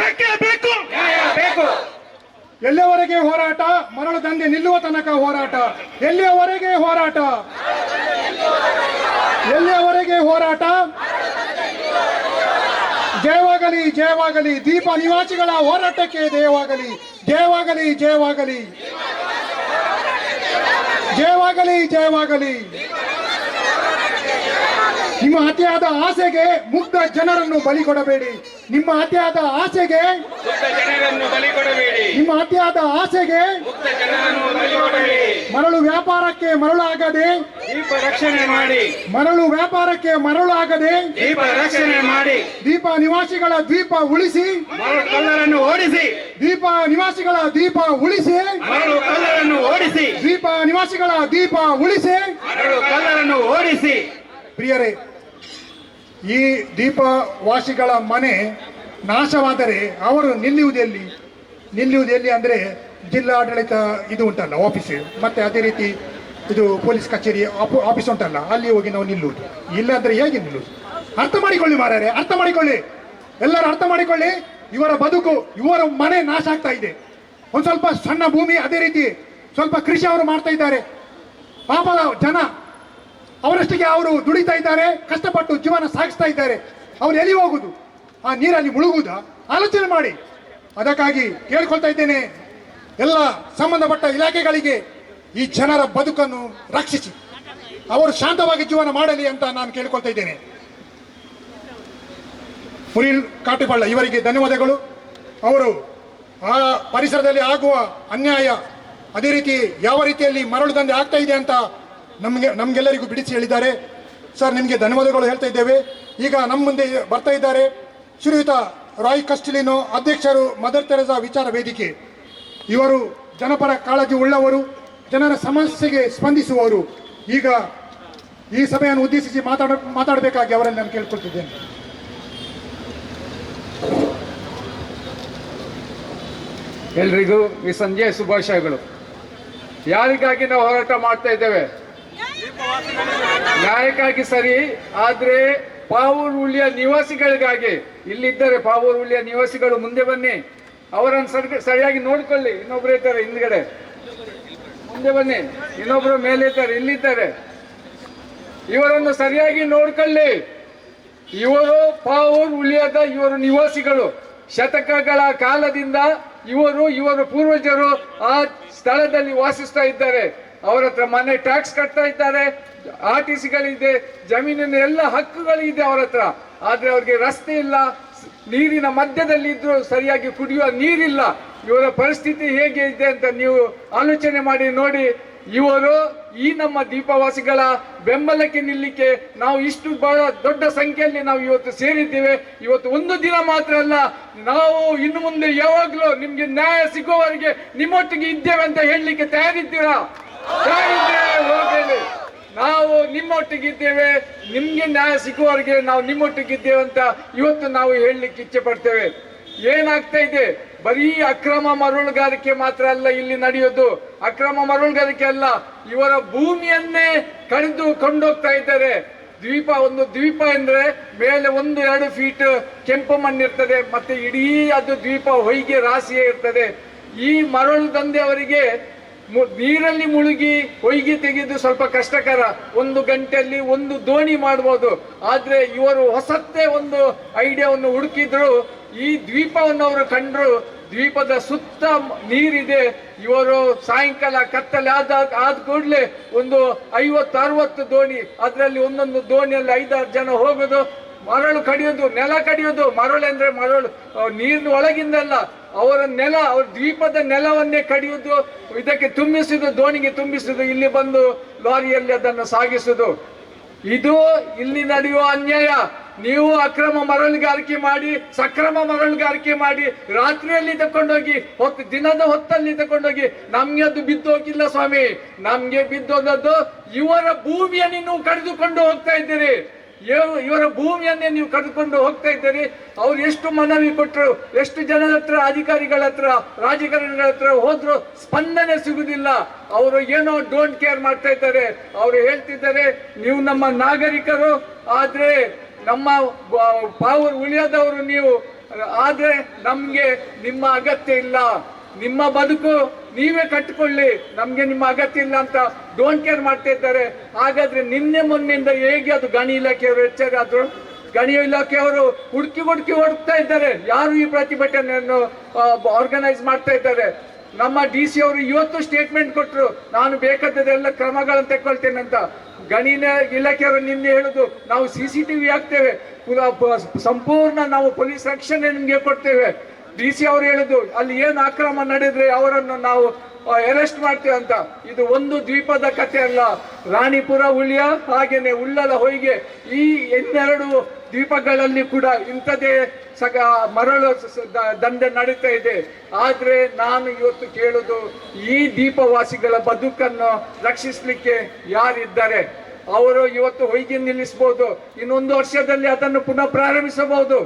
ಬೇಕೇ ಬೇಕು. ಎಲ್ಲಿಯವರೆಗೆ ಹೋರಾಟ? ಮರಳು ದಂಧೆ ನಿಲ್ಲುವ ತನಕ ಹೋರಾಟ. ಎಲ್ಲಿಯವರೆಗೆ ಹೋರಾಟ? ಎಲ್ಲಿಯವರೆಗೆ ಹೋರಾಟ? ಜಯವಾಗಲಿ, ಜಯವಾಗಲಿ. ದೀಪ ನಿವಾಸಿಗಳ ಹೋರಾಟಕ್ಕೆ ಜಯವಾಗಲಿ, ಜಯವಾಗಲಿ, ಜಯವಾಗಲಿ, ಜಯವಾಗಲಿ, ಜಯವಾಗಲಿ. ನಿಮ್ಮ ಅತಿಯಾದ ಆಸೆಗೆ ಮುಗ್ಧ ಜನರನ್ನು ಬಲಿ ಕೊಡಬೇಡಿ. ನಿಮ್ಮ ಅತಿಯಾದ ಆಸೆಗೆ ಜನರನ್ನು ಬಲಿ ಕೊಡಬೇಡಿ. ನಿಮ್ಮ ಅತಿಯಾದ ಆಸೆಗೆ ಜನರನ್ನು ಬಲಿ ಕೊಡಬೇಡಿ. ಮರಳು ವ್ಯಾಪಾರಕ್ಕೆ ಮರಳಾಗದೆ ದೀಪ ರಕ್ಷಣೆ ಮಾಡಿ. ಮರಳು ವ್ಯಾಪಾರಕ್ಕೆ ಮರಳಾಗದೆ ದೀಪ ರಕ್ಷಣೆ ಮಾಡಿ. ದೀಪ ನಿವಾಸಿಗಳ ದ್ವೀಪ ಉಳಿಸಿ, ಮರಳು ಕಳ್ಳರನ್ನು ಓಡಿಸಿ. ದೀಪ ನಿವಾಸಿಗಳ ದೀಪ ಉಳಿಸಿ, ಮರಳು ಕಳ್ಳರನ್ನು ಓಡಿಸಿ. ದೀಪ ನಿವಾಸಿಗಳ ದೀಪ ಉಳಿಸಿ, ಮರಳು ಕಳ್ಳರನ್ನು ಓಡಿಸಿ. ಪ್ರಿಯರೇ, ಈ ದೀಪವಾಸಿಗಳ ಮನೆ ನಾಶವಾದರೆ ಅವರು ನಿಲ್ಲುವುದೆಲ್ಲಿ? ನಿಲ್ಲುವುದೆಲ್ಲಿ ಅಂದರೆ ಜಿಲ್ಲಾಡಳಿತ ಇದು ಉಂಟಲ್ಲ ಆಫೀಸ್, ಮತ್ತೆ ಅದೇ ರೀತಿ ಇದು ಪೊಲೀಸ್ ಕಚೇರಿ ಆಫೀಸ್ ಉಂಟಲ್ಲ, ಅಲ್ಲಿ ಹೋಗಿ ನಾವು ನಿಲ್ಲುವುದು. ಇಲ್ಲಾಂದ್ರೆ ಹೇಗೆ ನಿಲ್ಲುವುದು? ಅರ್ಥ ಮಾಡಿಕೊಳ್ಳಿ ಮಾರಾರೆ, ಅರ್ಥ ಮಾಡಿಕೊಳ್ಳಿ, ಎಲ್ಲರೂ ಅರ್ಥ ಮಾಡಿಕೊಳ್ಳಿ. ಇವರ ಬದುಕು, ಇವರ ಮನೆ ನಾಶ ಆಗ್ತಾ ಇದೆ. ಒಂದು ಸ್ವಲ್ಪ ಸಣ್ಣ ಭೂಮಿ, ಅದೇ ರೀತಿ ಸ್ವಲ್ಪ ಕೃಷಿ ಅವರು ಮಾಡ್ತಾ ಇದ್ದಾರೆ. ಪಾಪದ ಜನ ಅವರಷ್ಟಿಗೆ ಅವರು ದುಡಿತಾ ಇದ್ದಾರೆ, ಕಷ್ಟಪಟ್ಟು ಜೀವನ ಸಾಗಿಸ್ತಾ ಇದ್ದಾರೆ. ಅವ್ರು ಎಲ್ಲಿ ಹೋಗುದು? ಆ ನೀರಲ್ಲಿ ಮುಳುಗುವುದಾ? ಆಲೋಚನೆ ಮಾಡಿ. ಅದಕ್ಕಾಗಿ ಕೇಳ್ಕೊಳ್ತಾ ಇದ್ದೇನೆ ಎಲ್ಲ ಸಂಬಂಧಪಟ್ಟ ಇಲಾಖೆಗಳಿಗೆ, ಈ ಜನರ ಬದುಕನ್ನು ರಕ್ಷಿಸಿ, ಅವರು ಶಾಂತವಾಗಿ ಜೀವನ ಮಾಡಲಿ ಅಂತ ನಾನು ಕೇಳ್ಕೊಳ್ತಾ ಇದ್ದೇನೆ. ಮುನಿಲ್ ಕಾಟಿಪಳ್ಳ ಇವರಿಗೆ ಧನ್ಯವಾದಗಳು. ಅವರು ಆ ಪರಿಸರದಲ್ಲಿ ಆಗುವ ಅನ್ಯಾಯ, ಅದೇ ರೀತಿ ಯಾವ ರೀತಿಯಲ್ಲಿ ಮರಳು ದಂಧೆ ಆಗ್ತಾ ಇದೆ ಅಂತ ನಮಗೆಲ್ಲರಿಗೂ ಬಿಡಿಸಿ ಹೇಳಿದ್ದಾರೆ. ಸರ್, ನಿಮಗೆ ಧನ್ಯವಾದಗಳು ಹೇಳ್ತಾ ಇದ್ದೇವೆ. ಈಗ ನಮ್ಮ ಮುಂದೆ ಬರ್ತಾ ಇದ್ದಾರೆ ಶ್ರೀಯುತ ರಾಯ್ ಕಸ್ಟಿಲಿನೋ, ಅಧ್ಯಕ್ಷರು ಮದರ್ ತೆರೆಸಾ ವಿಚಾರ ವೇದಿಕೆ. ಇವರು ಜನಪರ ಕಾಳಜಿ ಉಳ್ಳವರು, ಜನರ ಸಮಸ್ಯೆಗೆ ಸ್ಪಂದಿಸುವವರು. ಈಗ ಈ ಸಭೆಯನ್ನು ಉದ್ದೇಶಿಸಿ ಮಾತಾಡಬೇಕಾಗಿ ಅವರಲ್ಲಿ ನಾನು ಕೇಳ್ಕೊಳ್ತಿದ್ದೇನೆ. ಎಲ್ರಿಗೂ ಈ ಸಂಜೆಯ ಶುಭಾಶಯಗಳು. ಯಾರಿಗಾಗಿ ನಾವು ಹೋರಾಟ ಮಾಡ್ತಾ ಇದ್ದೇವೆ? ನ್ಯಾಯಕ್ಕಾಗಿ ಸರಿ, ಆದ್ರೆ ಪಾವೂರು ಹುಲಿಯ ನಿವಾಸಿಗಳಿಗಾಗಿ. ಇಲ್ಲಿದ್ದಾರೆ ಪಾವೂರು ಹುಲಿಯ ನಿವಾಸಿಗಳು, ಮುಂದೆ ಬನ್ನಿ, ಅವರನ್ನು ಸರಿಯಾಗಿ ನೋಡ್ಕೊಳ್ಳಿ. ಇನ್ನೊಬ್ರು ಇದ್ದಾರೆ ಹಿಂದ್ಗಡೆ, ಮುಂದೆ ಬನ್ನಿ. ಇನ್ನೊಬ್ರು ಮೇಲೆ ಇದ್ದಾರೆ, ಇಲ್ಲಿದ್ದಾರೆ. ಇವರನ್ನು ಸರಿಯಾಗಿ ನೋಡ್ಕೊಳ್ಳಿ. ಇವರು ಪಾವೂರು ಹುಲಿಯದ ಇವರು ನಿವಾಸಿಗಳು. ಶತಕಗಳ ಕಾಲದಿಂದ ಇವರ ಪೂರ್ವಜರು ಆ ಸ್ಥಳದಲ್ಲಿ ವಾಸಿಸ್ತಾ ಇದ್ದಾರೆ. ಅವರ ಹತ್ರ ಮನೆ ಟ್ಯಾಕ್ಸ್ ಕಟ್ತಾ ಇದ್ದಾರೆ, RTCಗಳಿದೆ, ಜಮೀನಿನ ಎಲ್ಲ ಹಕ್ಕುಗಳಿದೆ ಅವರ ಹತ್ರ. ಆದ್ರೆ ಅವ್ರಿಗೆ ರಸ್ತೆ ಇಲ್ಲ, ನೀರಿನ ಮಧ್ಯದಲ್ಲಿ ಇದ್ರು ಸರಿಯಾಗಿ ಕುಡಿಯುವ ನೀರಿಲ್ಲ. ಇವರ ಪರಿಸ್ಥಿತಿ ಹೇಗೆ ಇದೆ ಅಂತ ನೀವು ಆಲೋಚನೆ ಮಾಡಿ ನೋಡಿ. ಇವರು ಈ ನಮ್ಮ ದೀಪವಾಸಿಗಳ ಬೆಂಬಲಕ್ಕೆ ನಿಲ್ಲಿಕ್ಕೆ ನಾವು ಇಷ್ಟು ಬಹಳ ದೊಡ್ಡ ಸಂಖ್ಯೆಯಲ್ಲಿ ನಾವು ಇವತ್ತು ಸೇರಿದ್ದೇವೆ. ಇವತ್ತು ಒಂದು ದಿನ ಮಾತ್ರ ಅಲ್ಲ, ನಾವು ಇನ್ನು ಮುಂದೆ ಯಾವಾಗಲೂ ನಿಮ್ಗೆ ನ್ಯಾಯ ಸಿಗುವವರೆಗೆ ನಿಮ್ಮೊಟ್ಟಿಗೆ ಇದ್ದೇವೆ ಅಂತ ಹೇಳಲಿಕ್ಕೆ ತಯಾರಿದ್ದೀರಾ? ಹೋಗಲಿ, ನಾವು ನಿಮ್ಮೊಟ್ಟಿಗಿದ್ದೇವೆ, ನಿಮ್ಗೆ ನ್ಯಾಯ ಸಿಗುವವರೆಗೆ ನಾವು ನಿಮ್ಮೊಟ್ಟಿಗಿದ್ದೇವೆ ಅಂತ ಇವತ್ತು ನಾವು ಹೇಳಲಿಕ್ಕೆ ಇಚ್ಛೆ ಪಡ್ತೇವೆ. ಏನಾಗ್ತಾ ಇದೆ, ಬರೀ ಅಕ್ರಮ ಮರಳುಗಾರಿಕೆ ಮಾತ್ರ ಅಲ್ಲ ಇಲ್ಲಿ ನಡೆಯೋದು. ಅಕ್ರಮ ಮರಳುಗಾರಿಕೆ ಅಲ್ಲ, ಇವರ ಭೂಮಿಯನ್ನೇ ಕಡಿದು ಕೊಂಡೋಗ್ತಾ ಇದ್ದಾರೆ. ಒಂದು ದ್ವೀಪ ಅಂದ್ರೆ ಮೇಲೆ 1-2 ಫೀಟ್ ಕೆಂಪು ಮಣ್ಣಿರ್ತದೆ, ಮತ್ತೆ ಇಡೀ ಅದು ದ್ವೀಪ ಹೊಯ್ಗೆ ರಾಶಿಯೇ ಇರ್ತದೆ. ಈ ಮರಳು ದಂಧೆ ಅವರಿಗೆ ನೀರಲ್ಲಿ ಮುಳುಗಿ ಹೊಯ್ಗೆ ತೆಗೆದು ಸ್ವಲ್ಪ ಕಷ್ಟಕರ. 1 ಗಂಟೆಯಲ್ಲಿ 1 ದೋಣಿ ಮಾಡ್ಬೋದು. ಆದ್ರೆ ಇವರು ಹೊಸತ್ತೇ ಒಂದು ಐಡಿಯಾವನ್ನು ಹುಡುಕಿದ್ರು. ಈ ದ್ವೀಪವನ್ನು ಅವರು ಕಂಡ್ರು. ದ್ವೀಪದ ಸುತ್ತ ನೀರಿದೆ. ಇವರು ಸಾಯಂಕಾಲ ಕತ್ತಲೆ ಆದ ಕೂಡಲೇ ಒಂದು 50-60 ದೋಣಿ, ಅದರಲ್ಲಿ ಒಂದೊಂದು ದೋಣಿಯಲ್ಲಿ 5-6 ಜನ ಹೋಗೋದು, ಮರಳು ಕಡಿಯೋದು, ನೆಲ ಕಡಿಯೋದು. ಮರಳು ಅಂದ್ರೆ ಮರಳು ನೀರಿನ ಒಳಗಿಂದಲ್ಲ, ಅವರ ನೆಲ, ಅವ್ರ ದ್ವೀಪದ ನೆಲವನ್ನೇ ಕಡಿಯುವುದು, ಇದಕ್ಕೆ ತುಂಬಿಸುವುದು, ದೋಣಿಗೆ ತುಂಬಿಸುವುದು, ಇಲ್ಲಿ ಬಂದು ಲಾರಿಯಲ್ಲಿ ಅದನ್ನು ಸಾಗಿಸುವುದು. ಇದು ಇಲ್ಲಿ ನಡೆಯುವ ಅನ್ಯಾಯ. ನೀವು ಅಕ್ರಮ ಮರಳುಗಾರಿಕೆ ಮಾಡಿ, ಸಕ್ರಮ ಮರಳುಗಾರಿಕೆ ಮಾಡಿ, ರಾತ್ರಿಯಲ್ಲಿ ತಕೊಂಡೋಗಿ ದಿನದ ಹೊತ್ತಲ್ಲಿ ತಕೊಂಡೋಗಿ, ನಮ್ಗೆ ಅದು ಬಿದ್ದೋಗಿಲ್ಲ ಸ್ವಾಮಿ. ನಮ್ಗೆ ಬಿದ್ದೋದದ್ದು ಇವರ ಭೂಮಿಯನ್ನು ನೀವು ಕಡಿದುಕೊಂಡು ಹೋಗ್ತಾ ಇದ್ದೀರಿ. ಇವರ ಭೂಮಿಯನ್ನೇ ನೀವು ಕರೆದುಕೊಂಡು ಹೋಗ್ತಾ ಇದ್ದೀರಿ. ಅವ್ರು ಎಷ್ಟು ಮನವಿ ಕೊಟ್ಟರು, ಎಷ್ಟು ಜನರ ಹತ್ರ, ಅಧಿಕಾರಿಗಳ ಹತ್ರ, ರಾಜಕಾರಣಿಗಳ ಹತ್ರ ಹೋದ್ರು, ಸ್ಪಂದನೆ ಸಿಗುದಿಲ್ಲ. ಅವರು ಏನೋ ಡೋಂಟ್ ಕೇರ್ ಮಾಡ್ತಾ ಇದ್ದಾರೆ. ಅವರು ಹೇಳ್ತಿದ್ದಾರೆ, ನೀವು ನಮ್ಮ ನಾಗರಿಕರು, ಆದ್ರೆ ನಮ್ಮ ಪಾವರ್ ಉಳಿಯದವರು ನೀವು, ಆದ್ರೆ ನಮ್ಗೆ ನಿಮ್ಮ ಅಗತ್ಯ ಇಲ್ಲ, ನಿಮ್ಮ ಬದುಕು ನೀವೇ ಕಟ್ಟಿಕೊಳ್ಳಿ, ನಮ್ಗೆ ನಿಮ್ಮ ಅಗತ್ಯ ಇಲ್ಲ ಅಂತ ಡೋಂಟ್ ಕೇರ್ ಮಾಡ್ತಾ ಇದ್ದಾರೆ. ಹಾಗಾದ್ರೆ ನಿನ್ನೆ ಮೊನ್ನೆಯಿಂದ ಹೇಗೆ ಅದು ಗಣಿ ಇಲಾಖೆಯವರು ಎಚ್ಚರ ಆದ್ರು? ಗಣಿ ಇಲಾಖೆಯವರು ಹುಡುಕಿ ಹುಡುಕ್ತಾ ಇದ್ದಾರೆ, ಯಾರು ಈ ಪ್ರತಿಭಟನೆಯನ್ನು ಆರ್ಗನೈಸ್ ಮಾಡ್ತಾ ಇದ್ದಾರೆ. ನಮ್ಮ DC ಅವರು ಇವತ್ತು ಸ್ಟೇಟ್ಮೆಂಟ್ ಕೊಟ್ಟರು, ನಾನು ಬೇಕಾದದೆಲ್ಲ ಕ್ರಮಗಳನ್ನು ತೆಕ್ಕೊಳ್ತೇನೆ ಅಂತ. ಗಣಿ ಇಲಾಖೆಯವರು ನಿನ್ನೆ ಹೇಳುದು, ನಾವು CCTV ಹಾಕ್ತೇವೆ, ಸಂಪೂರ್ಣ ನಾವು ಪೊಲೀಸ್ ರಕ್ಷಣೆ ನಿಮ್ಗೆ ಕೊಡ್ತೇವೆ. DC ಅವರು ಹೇಳುದು, ಅಲ್ಲಿ ಏನು ಅಕ್ರಮ ನಡೆದ್ರೆ ಅವರನ್ನು ನಾವು ಅರೆಸ್ಟ್ ಮಾಡ್ತೇವೆ ಅಂತ. ಇದು ಒಂದು ದ್ವೀಪದ ಕಥೆ ಅಲ್ಲ. ರಾಣಿಪುರ, ಉಳ್ಯ, ಹಾಗೇನೆ ಉಳ್ಳಲ, ಹೊಯ್ಗೆ, ಈ 2 ದ್ವೀಪಗಳಲ್ಲಿ ಕೂಡ ಇಂಥದೇ ಮರಳು ದಂಧೆ ನಡೀತಾ ಇದೆ. ಆದ್ರೆ ನಾನು ಇವತ್ತು ಕೇಳುದು, ಈ ದ್ವೀಪವಾಸಿಗಳ ಬದುಕನ್ನು ರಕ್ಷಿಸಲಿಕ್ಕೆ ಯಾರಿದ್ದಾರೆ? ಅವರು ಇವತ್ತು ಹೊಯ್ಗೆ ನಿಲ್ಲಿಸಬಹುದು, ಇನ್ನೊಂದು ವರ್ಷದಲ್ಲಿ ಅದನ್ನು ಪುನಃ ಪ್ರಾರಂಭಿಸಬಹುದು.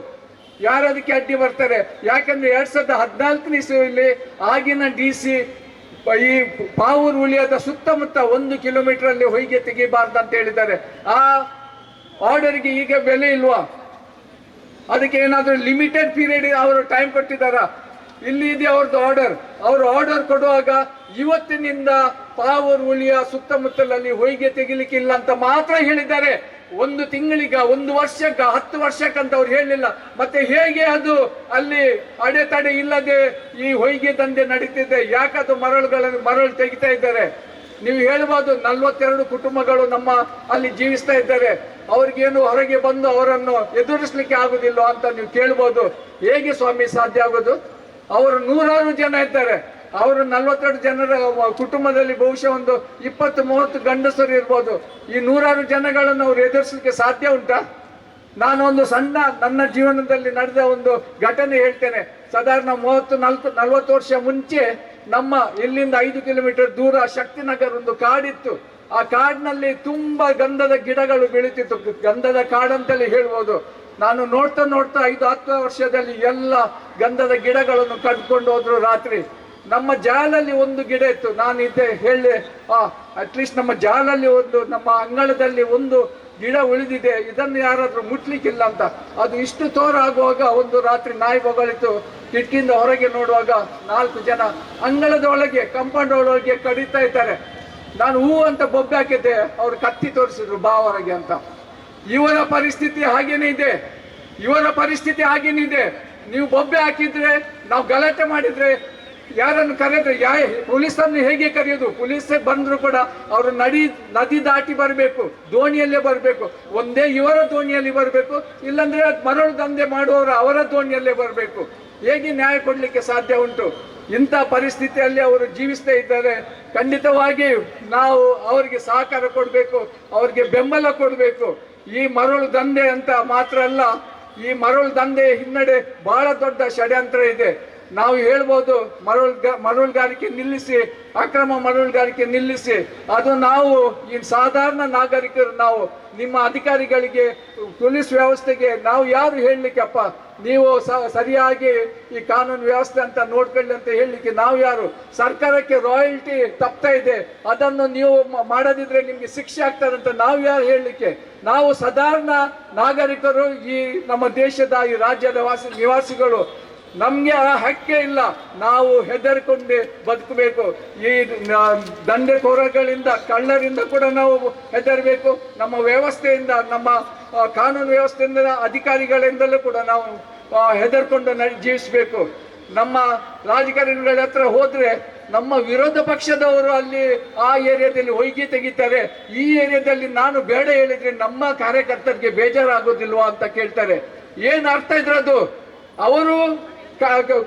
ಯಾರು ಅದಕ್ಕೆ ಅಡ್ಡಿ ಬರ್ತಾರೆ? ಯಾಕಂದ್ರೆ 2014 ಇಸ್ವಿಯಲ್ಲಿ ಆಗಿನ DC ಈ ಪಾವೂರು ಉಳಿಯದ ಸುತ್ತಮುತ್ತ 1 ಕಿಲೋಮೀಟರ್ ಅಲ್ಲಿ ಹೊಯ್ಗೆ ತೆಗಿಬಾರ್ದು ಅಂತ ಹೇಳಿದ್ದಾರೆ. ಆ ಆರ್ಡರ್ಗೆ ಈಗ ಬೆಲೆ ಇಲ್ವಾ? ಅದಕ್ಕೆ ಏನಾದರೂ ಲಿಮಿಟೆಡ್ ಪೀರಿಯಡ್ ಅವರು ಟೈಮ್ ಕೊಟ್ಟಿದ್ದಾರಾ? ಇಲ್ಲಿ ಇದೆ ಅವ್ರದ್ದು ಆರ್ಡರ್. ಅವರು ಆರ್ಡರ್ ಕೊಡುವಾಗ ಇವತ್ತಿನಿಂದ ಪಾವೂರು ಉಳಿಯ ಸುತ್ತಮುತ್ತಲಲ್ಲಿ ಹೊಯ್ಗೆ ತೆಗಿಲಿಕ್ಕಿಲ್ಲ ಅಂತ ಮಾತ್ರ ಹೇಳಿದ್ದಾರೆ. 1 ತಿಂಗಳಿಗ, 1 ವರ್ಷಕ್ಕ, 10 ವರ್ಷಕ್ಕಂತ ಅವ್ರು ಹೇಳಲಿಲ್ಲ. ಮತ್ತೆ ಹೇಗೆ ಅದು ಅಲ್ಲಿ ಅಡೆತಡೆ ಇಲ್ಲದೆ ಈ ಹೊಯ್ಗೆ ದಂಧೆ ನಡೀತಿದೆ? ಯಾಕದು ಮರಳು ತೆಗಿತಾ ಇದ್ದಾರೆ? ನೀವು ಹೇಳ್ಬೋದು, 42 ಕುಟುಂಬಗಳು ನಮ್ಮ ಅಲ್ಲಿ ಜೀವಿಸ್ತಾ ಇದ್ದಾರೆ, ಅವ್ರಿಗೇನು ಹೊರಗೆ ಬಂದು ಅವರನ್ನು ಎದುರಿಸ್ಲಿಕ್ಕೆ ಆಗುದಿಲ್ಲ ಅಂತ ನೀವು ಕೇಳ್ಬೋದು. ಹೇಗೆ ಸ್ವಾಮಿ ಸಾಧ್ಯ ಆಗೋದು? ಅವರು 100 ಜನ ಇದ್ದಾರೆ. ಅವರು 42 ಜನರ ಕುಟುಂಬದಲ್ಲಿ ಬಹುಶಃ ಒಂದು 20-30 ಗಂಡಸರು ಇರ್ಬೋದು. ಈ 100 ಜನಗಳನ್ನು ಅವ್ರು ಎದುರಿಸಲಿಕ್ಕೆ ಸಾಧ್ಯ ಉಂಟಾ? ನಾನು ಒಂದು ಸಣ್ಣ ನನ್ನ ಜೀವನದಲ್ಲಿ ನಡೆದ ಒಂದು ಘಟನೆ ಹೇಳ್ತೇನೆ. ಸಾಧಾರಣ 30-40 ವರ್ಷ ಮುಂಚೆ ನಮ್ಮ ಇಲ್ಲಿಂದ 5 ಕಿಲೋಮೀಟರ್ ದೂರ ಶಕ್ತಿನಗರ್ ಒಂದು ಕಾಡಿತ್ತು. ಆ ಕಾಡಿನಲ್ಲಿ ತುಂಬಾ ಗಂಧದ ಗಿಡಗಳು ಬೆಳೀತಿತ್ತು. ಗಂಧದ ಕಾಡಂತಲೇ ಹೇಳ್ಬೋದು. ನಾನು ನೋಡ್ತಾ 5-10 ವರ್ಷದಲ್ಲಿ ಎಲ್ಲ ಗಂಧದ ಗಿಡಗಳನ್ನು ಕಡ್ಕೊಂಡು ಹೋದ್ರು. ರಾತ್ರಿ ನಮ್ಮ ಜಾಲಲ್ಲಿ ಒಂದು ಗಿಡ ಇತ್ತು. ನಾನು ಇದ್ದೆ ಹೇಳಿ, ಅಟ್ಲೀಸ್ಟ್ ನಮ್ಮ ಜಾಲಲ್ಲಿ ನಮ್ಮ ಅಂಗಳದಲ್ಲಿ ಒಂದು ಗಿಡ ಉಳಿದಿದೆ, ಇದನ್ನು ಯಾರಾದ್ರೂ ಮುಟ್ಲಿಕ್ಕಿಲ್ಲ ಅಂತ. ಅದು ಇಷ್ಟು ತೋರಾಗುವಾಗ ಒಂದು ರಾತ್ರಿ ನಾಯಿ ಬೊಗಳಿತು. ಕಿಟಕಿಯಿಂದ ಹೊರಗೆ ನೋಡುವಾಗ 4 ಜನ ಅಂಗಳದ ಒಳಗೆ, ಕಾಂಪೌಂಡ್ ಒಳಗೆ ಕಡಿತಾ ಇದ್ದಾರೆ. ನಾನು ಹೂ ಅಂತ ಬೊಬ್ಬೆ ಹಾಕಿದ್ದೆ, ಅವ್ರು ಕತ್ತಿ ತೋರಿಸಿದ್ರು, ಬಾ ಹೊರಗೆ ಅಂತ. ಇವರ ಪರಿಸ್ಥಿತಿ ಹಾಗೇನೇ ಇದೆ. ನೀವು ಬೊಬ್ಬೆ ಹಾಕಿದ್ರೆ, ನಾವು ಗಲಾಟೆ ಮಾಡಿದ್ರೆ, ಯಾರನ್ನು ಕರೆದ್ರೆ, ಪೊಲೀಸನ್ನು ಹೇಗೆ ಕರೆಯೋದು? ಪೊಲೀಸೇ ಬಂದ್ರು ಕೂಡ ಅವರು ನದಿ ದಾಟಿ ಬರಬೇಕು, ದೋಣಿಯಲ್ಲೇ ಬರಬೇಕು. ಒಂದೇ ಇವರ ದೋಣಿಯಲ್ಲಿ ಬರಬೇಕು, ಇಲ್ಲಾಂದ್ರೆ ಮರಳು ದಂಧೆ ಮಾಡುವವರು ಅವರ ದೋಣಿಯಲ್ಲೇ ಬರಬೇಕು. ಹೇಗೆ ನ್ಯಾಯ ಕೊಡ್ಲಿಕ್ಕೆ ಸಾಧ್ಯ ಉಂಟು? ಇಂಥ ಪರಿಸ್ಥಿತಿಯಲ್ಲಿ ಅವರು ಜೀವಿಸ್ತಾ ಇದ್ದಾರೆ. ಖಂಡಿತವಾಗಿ ನಾವು ಅವರಿಗೆ ಸಹಕಾರ ಕೊಡಬೇಕು, ಅವರಿಗೆ ಬೆಂಬಲ ಕೊಡಬೇಕು. ಈ ಮರಳು ದಂಧೆ ಅಂತ ಮಾತ್ರ ಅಲ್ಲ, ಈ ಮರಳು ದಂಧೆ ಹಿನ್ನಡೆ ಬಹಳ ದೊಡ್ಡ ಷಡ್ಯಂತ್ರ ಇದೆ. ನಾವು ಹೇಳ್ಬೋದು ಮರಳುಗಾರಿಕೆ ನಿಲ್ಲಿಸಿ, ಅಕ್ರಮ ಮರಳುಗಾರಿಕೆ ನಿಲ್ಲಿಸಿ. ಅದು ನಾವು ಈ ಸಾಧಾರಣ ನಾಗರಿಕರು, ನಾವು ನಿಮ್ಮ ಅಧಿಕಾರಿಗಳಿಗೆ, ಪೊಲೀಸ್ ವ್ಯವಸ್ಥೆಗೆ ನಾವು ಯಾರು ಹೇಳಲಿಕ್ಕಪ್ಪ, ನೀವು ಸರಿಯಾಗಿ ಈ ಕಾನೂನು ವ್ಯವಸ್ಥೆ ಅಂತ ನೋಡ್ಕೊಳ್ಳಿ ಅಂತ ಹೇಳಲಿಕ್ಕೆ ನಾವು ಯಾರು? ಸರ್ಕಾರಕ್ಕೆ ರಾಯಲ್ಟಿ ತಪ್ತಾ ಇದೆ, ಅದನ್ನು ನೀವು ಮಾಡದಿದ್ರೆ ನಿಮ್ಗೆ ಶಿಕ್ಷೆ ಆಗ್ತದಂತ ನಾವು ಯಾರು ಹೇಳಲಿಕ್ಕೆ? ನಾವು ಸಾಧಾರಣ ನಾಗರಿಕರು, ಈ ನಮ್ಮ ದೇಶದ ಈ ರಾಜ್ಯದ ನಿವಾಸಿಗಳು, ನಮ್ಗೆ ಆ ಹಕ್ಕೇ ಇಲ್ಲ. ನಾವು ಹೆದರಿಕೊಂಡು ಬದುಕಬೇಕು. ಈ ದಂಧೆಕೋರಗಳಿಂದ, ಕಳ್ಳರಿಂದ ಕೂಡ ನಾವು ಹೆದರಬೇಕು. ನಮ್ಮ ವ್ಯವಸ್ಥೆಯಿಂದ, ನಮ್ಮ ಕಾನೂನು ವ್ಯವಸ್ಥೆಯಿಂದ, ಅಧಿಕಾರಿಗಳಿಂದಲೂ ಕೂಡ ನಾವು ಹೆದರ್ಕೊಂಡು ಜೀವಿಸಬೇಕು. ನಮ್ಮ ರಾಜಕಾರಣಿಗಳ ಹತ್ರ ಹೋದ್ರೆ ನಮ್ಮ ವಿರೋಧ ಪಕ್ಷದವರು ಅಲ್ಲಿ ಆ ಏರಿಯಾದಲ್ಲಿ ಹೊಯ್ಗೆ ತೆಗಿತಾರೆ, ಈ ಏರಿಯಾದಲ್ಲಿ ನಾನು ಬೇಡ ಹೇಳಿದ್ರೆ ನಮ್ಮ ಕಾರ್ಯಕರ್ತರಿಗೆ ಬೇಜಾರಾಗೋದಿಲ್ವಾ ಅಂತ ಕೇಳ್ತಾರೆ. ಏನ್ ಅರ್ಥ ಇದ್ರದು? ಅವರು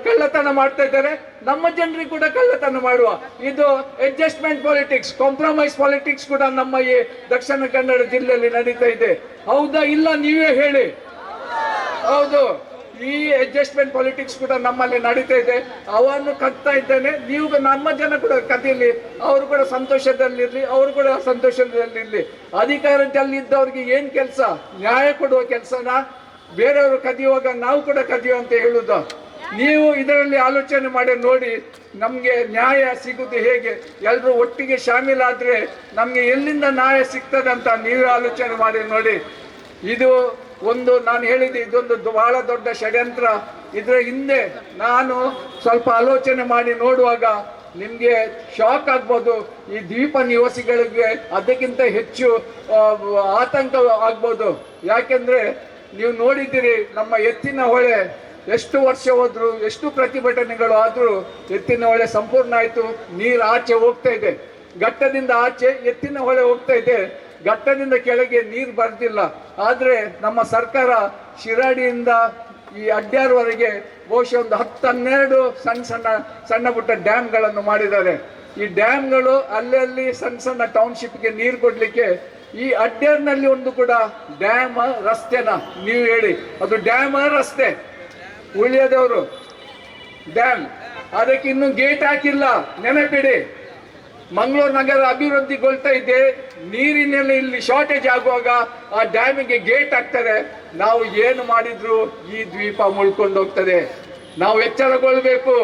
ಕಳ್ಳತನ ಮಾಡ್ತಾ ಇದ್ದಾರೆ, ನಮ್ಮ ಜನರಿಗೆ ಕೂಡ ಕಳ್ಳತನ ಮಾಡುವ. ಇದು ಅಡ್ಜಸ್ಟ್ಮೆಂಟ್ ಪಾಲಿಟಿಕ್ಸ್, ಕಾಂಪ್ರಮೈಸ್ ಪಾಲಿಟಿಕ್ಸ್ ಕೂಡ ನಮ್ಮ ಈ ದಕ್ಷಿಣ ಕನ್ನಡ ಜಿಲ್ಲೆಯಲ್ಲಿ ನಡೀತಾ ಇದೆ. ಹೌದಾ ಇಲ್ಲ ನೀವೇ ಹೇಳಿ? ಹೌದು, ಈ ಅಡ್ಜಸ್ಟ್ಮೆಂಟ್ ಪಾಲಿಟಿಕ್ಸ್ ಕೂಡ ನಮ್ಮಲ್ಲಿ ನಡೀತಾ ಇದೆ. ಅವನ್ನು ಕತ್ತಾ ಇದ್ದೇನೆ, ನೀವು ನಮ್ಮ ಜನ ಕೂಡ ಕದೀಲಿ, ಅವರು ಕೂಡ ಸಂತೋಷದಲ್ಲಿರ್ಲಿ, ಅವರು ಕೂಡ ಸಂತೋಷದಲ್ಲಿರ್ಲಿ. ಅಧಿಕಾರದಲ್ಲಿದ್ದವ್ರಿಗೆ ಏನ್ ಕೆಲಸ? ನ್ಯಾಯ ಕೊಡುವ ಕೆಲಸನ? ಬೇರೆಯವರು ಕದಿಯುವಾಗ ನಾವು ಕೂಡ ಕದಿಯೋ ಅಂತ ಹೇಳುದು? ನೀವು ಇದರಲ್ಲಿ ಆಲೋಚನೆ ಮಾಡಿ ನೋಡಿ, ನಮ್ಗೆ ನ್ಯಾಯ ಸಿಗುದು ಹೇಗೆ? ಎಲ್ಲರೂ ಒಟ್ಟಿಗೆ ಶಾಮೀಲಾದ್ರೆ ನಮ್ಗೆ ಎಲ್ಲಿಂದ ನ್ಯಾಯ ಸಿಗ್ತದಂತ ನೀವೇ ಆಲೋಚನೆ ಮಾಡಿ ನೋಡಿ. ಇದು ಒಂದು, ನಾನು ಹೇಳಿದೆ, ಇದೊಂದು ಬಹಳ ದೊಡ್ಡ ಷಡ್ಯಂತ್ರ. ಇದರ ಹಿಂದೆ ನಾನು ಸ್ವಲ್ಪ ಆಲೋಚನೆ ಮಾಡಿ ನೋಡುವಾಗ ನಿಮ್ಗೆ ಶಾಕ್ ಆಗ್ಬೋದು. ಈ ದ್ವೀಪ ನಿವಾಸಿಗಳಿಗೆ ಅದಕ್ಕಿಂತ ಹೆಚ್ಚು ಆತಂಕ ಆಗ್ಬೋದು. ಯಾಕೆಂದ್ರೆ ನೀವು ನೋಡಿದ್ದೀರಿ, ನಮ್ಮ ಎತ್ತಿನ ಹೊಳೆ ಎಷ್ಟು ವರ್ಷ ಹೋದ್ರು, ಎಷ್ಟು ಪ್ರತಿಭಟನೆಗಳು ಆದ್ರೂ ಎತ್ತಿನ ಹೊಳೆ ಸಂಪೂರ್ಣ ಆಯ್ತು. ನೀರು ಆಚೆ ಹೋಗ್ತಾ ಇದೆ, ಘಟ್ಟದಿಂದ ಆಚೆ ಎತ್ತಿನ ಹೊಳೆ ಹೋಗ್ತಾ ಇದೆ, ಘಟ್ಟದಿಂದ ಕೆಳಗೆ ನೀರು ಬರ್ದಿಲ್ಲ. ಆದ್ರೆ ನಮ್ಮ ಸರ್ಕಾರ ಶಿರಾಡಿಯಿಂದ ಈ ಅಡ್ಯಾರ್ವರೆಗೆ ಬಹುಶಃ ಒಂದು 10-12 ಸಣ್ಣ ಪುಟ್ಟ ಡ್ಯಾಮ್ಗಳನ್ನು ಮಾಡಿದ್ದಾರೆ. ಈ ಡ್ಯಾಮ್ಗಳು ಅಲ್ಲಲ್ಲಿ ಸಣ್ಣ ಟೌನ್ಶಿಪ್ಗೆ ನೀರು ಕೊಡ್ಲಿಕ್ಕೆ, ಈ ಅಡ್ಯಾರ್ನಲ್ಲಿ ಒಂದು ಕೂಡ ಡ್ಯಾಮ್ ರಸ್ತೆನ ನೀವು ಹೇಳಿ? ಅದು ಡ್ಯಾಮ್ ರಸ್ತೆ? ಉಳಿಯದವರು ಡ್ಯಾಮ್, ಅದಕ್ಕೆ ಇನ್ನು ಗೇಟ್ ಹಾಕಿಲ್ಲ. ನೆನಪಿಡಿ, ಮಂಗಳೂರು ನಗರ ಅಭಿವೃದ್ಧಿಗೊಳ್ತಾ ಇದೆ, ನೀರಿನಲ್ಲಿ ಇಲ್ಲಿ ಶಾರ್ಟೇಜ್ ಆಗುವಾಗ ಆ ಡ್ಯಾಮಿಗೆ ಗೇಟ್ ಹಾಕ್ತಾರೆ. ನಾವು ಏನು ಮಾಡಿದ್ರು ಈ ದ್ವೀಪ ಮುಳ್ಕೊಂಡು ಹೋಗ್ತದೆ. ನಾವು ಎಚ್ಚರಗೊಳ್ಬೇಕು.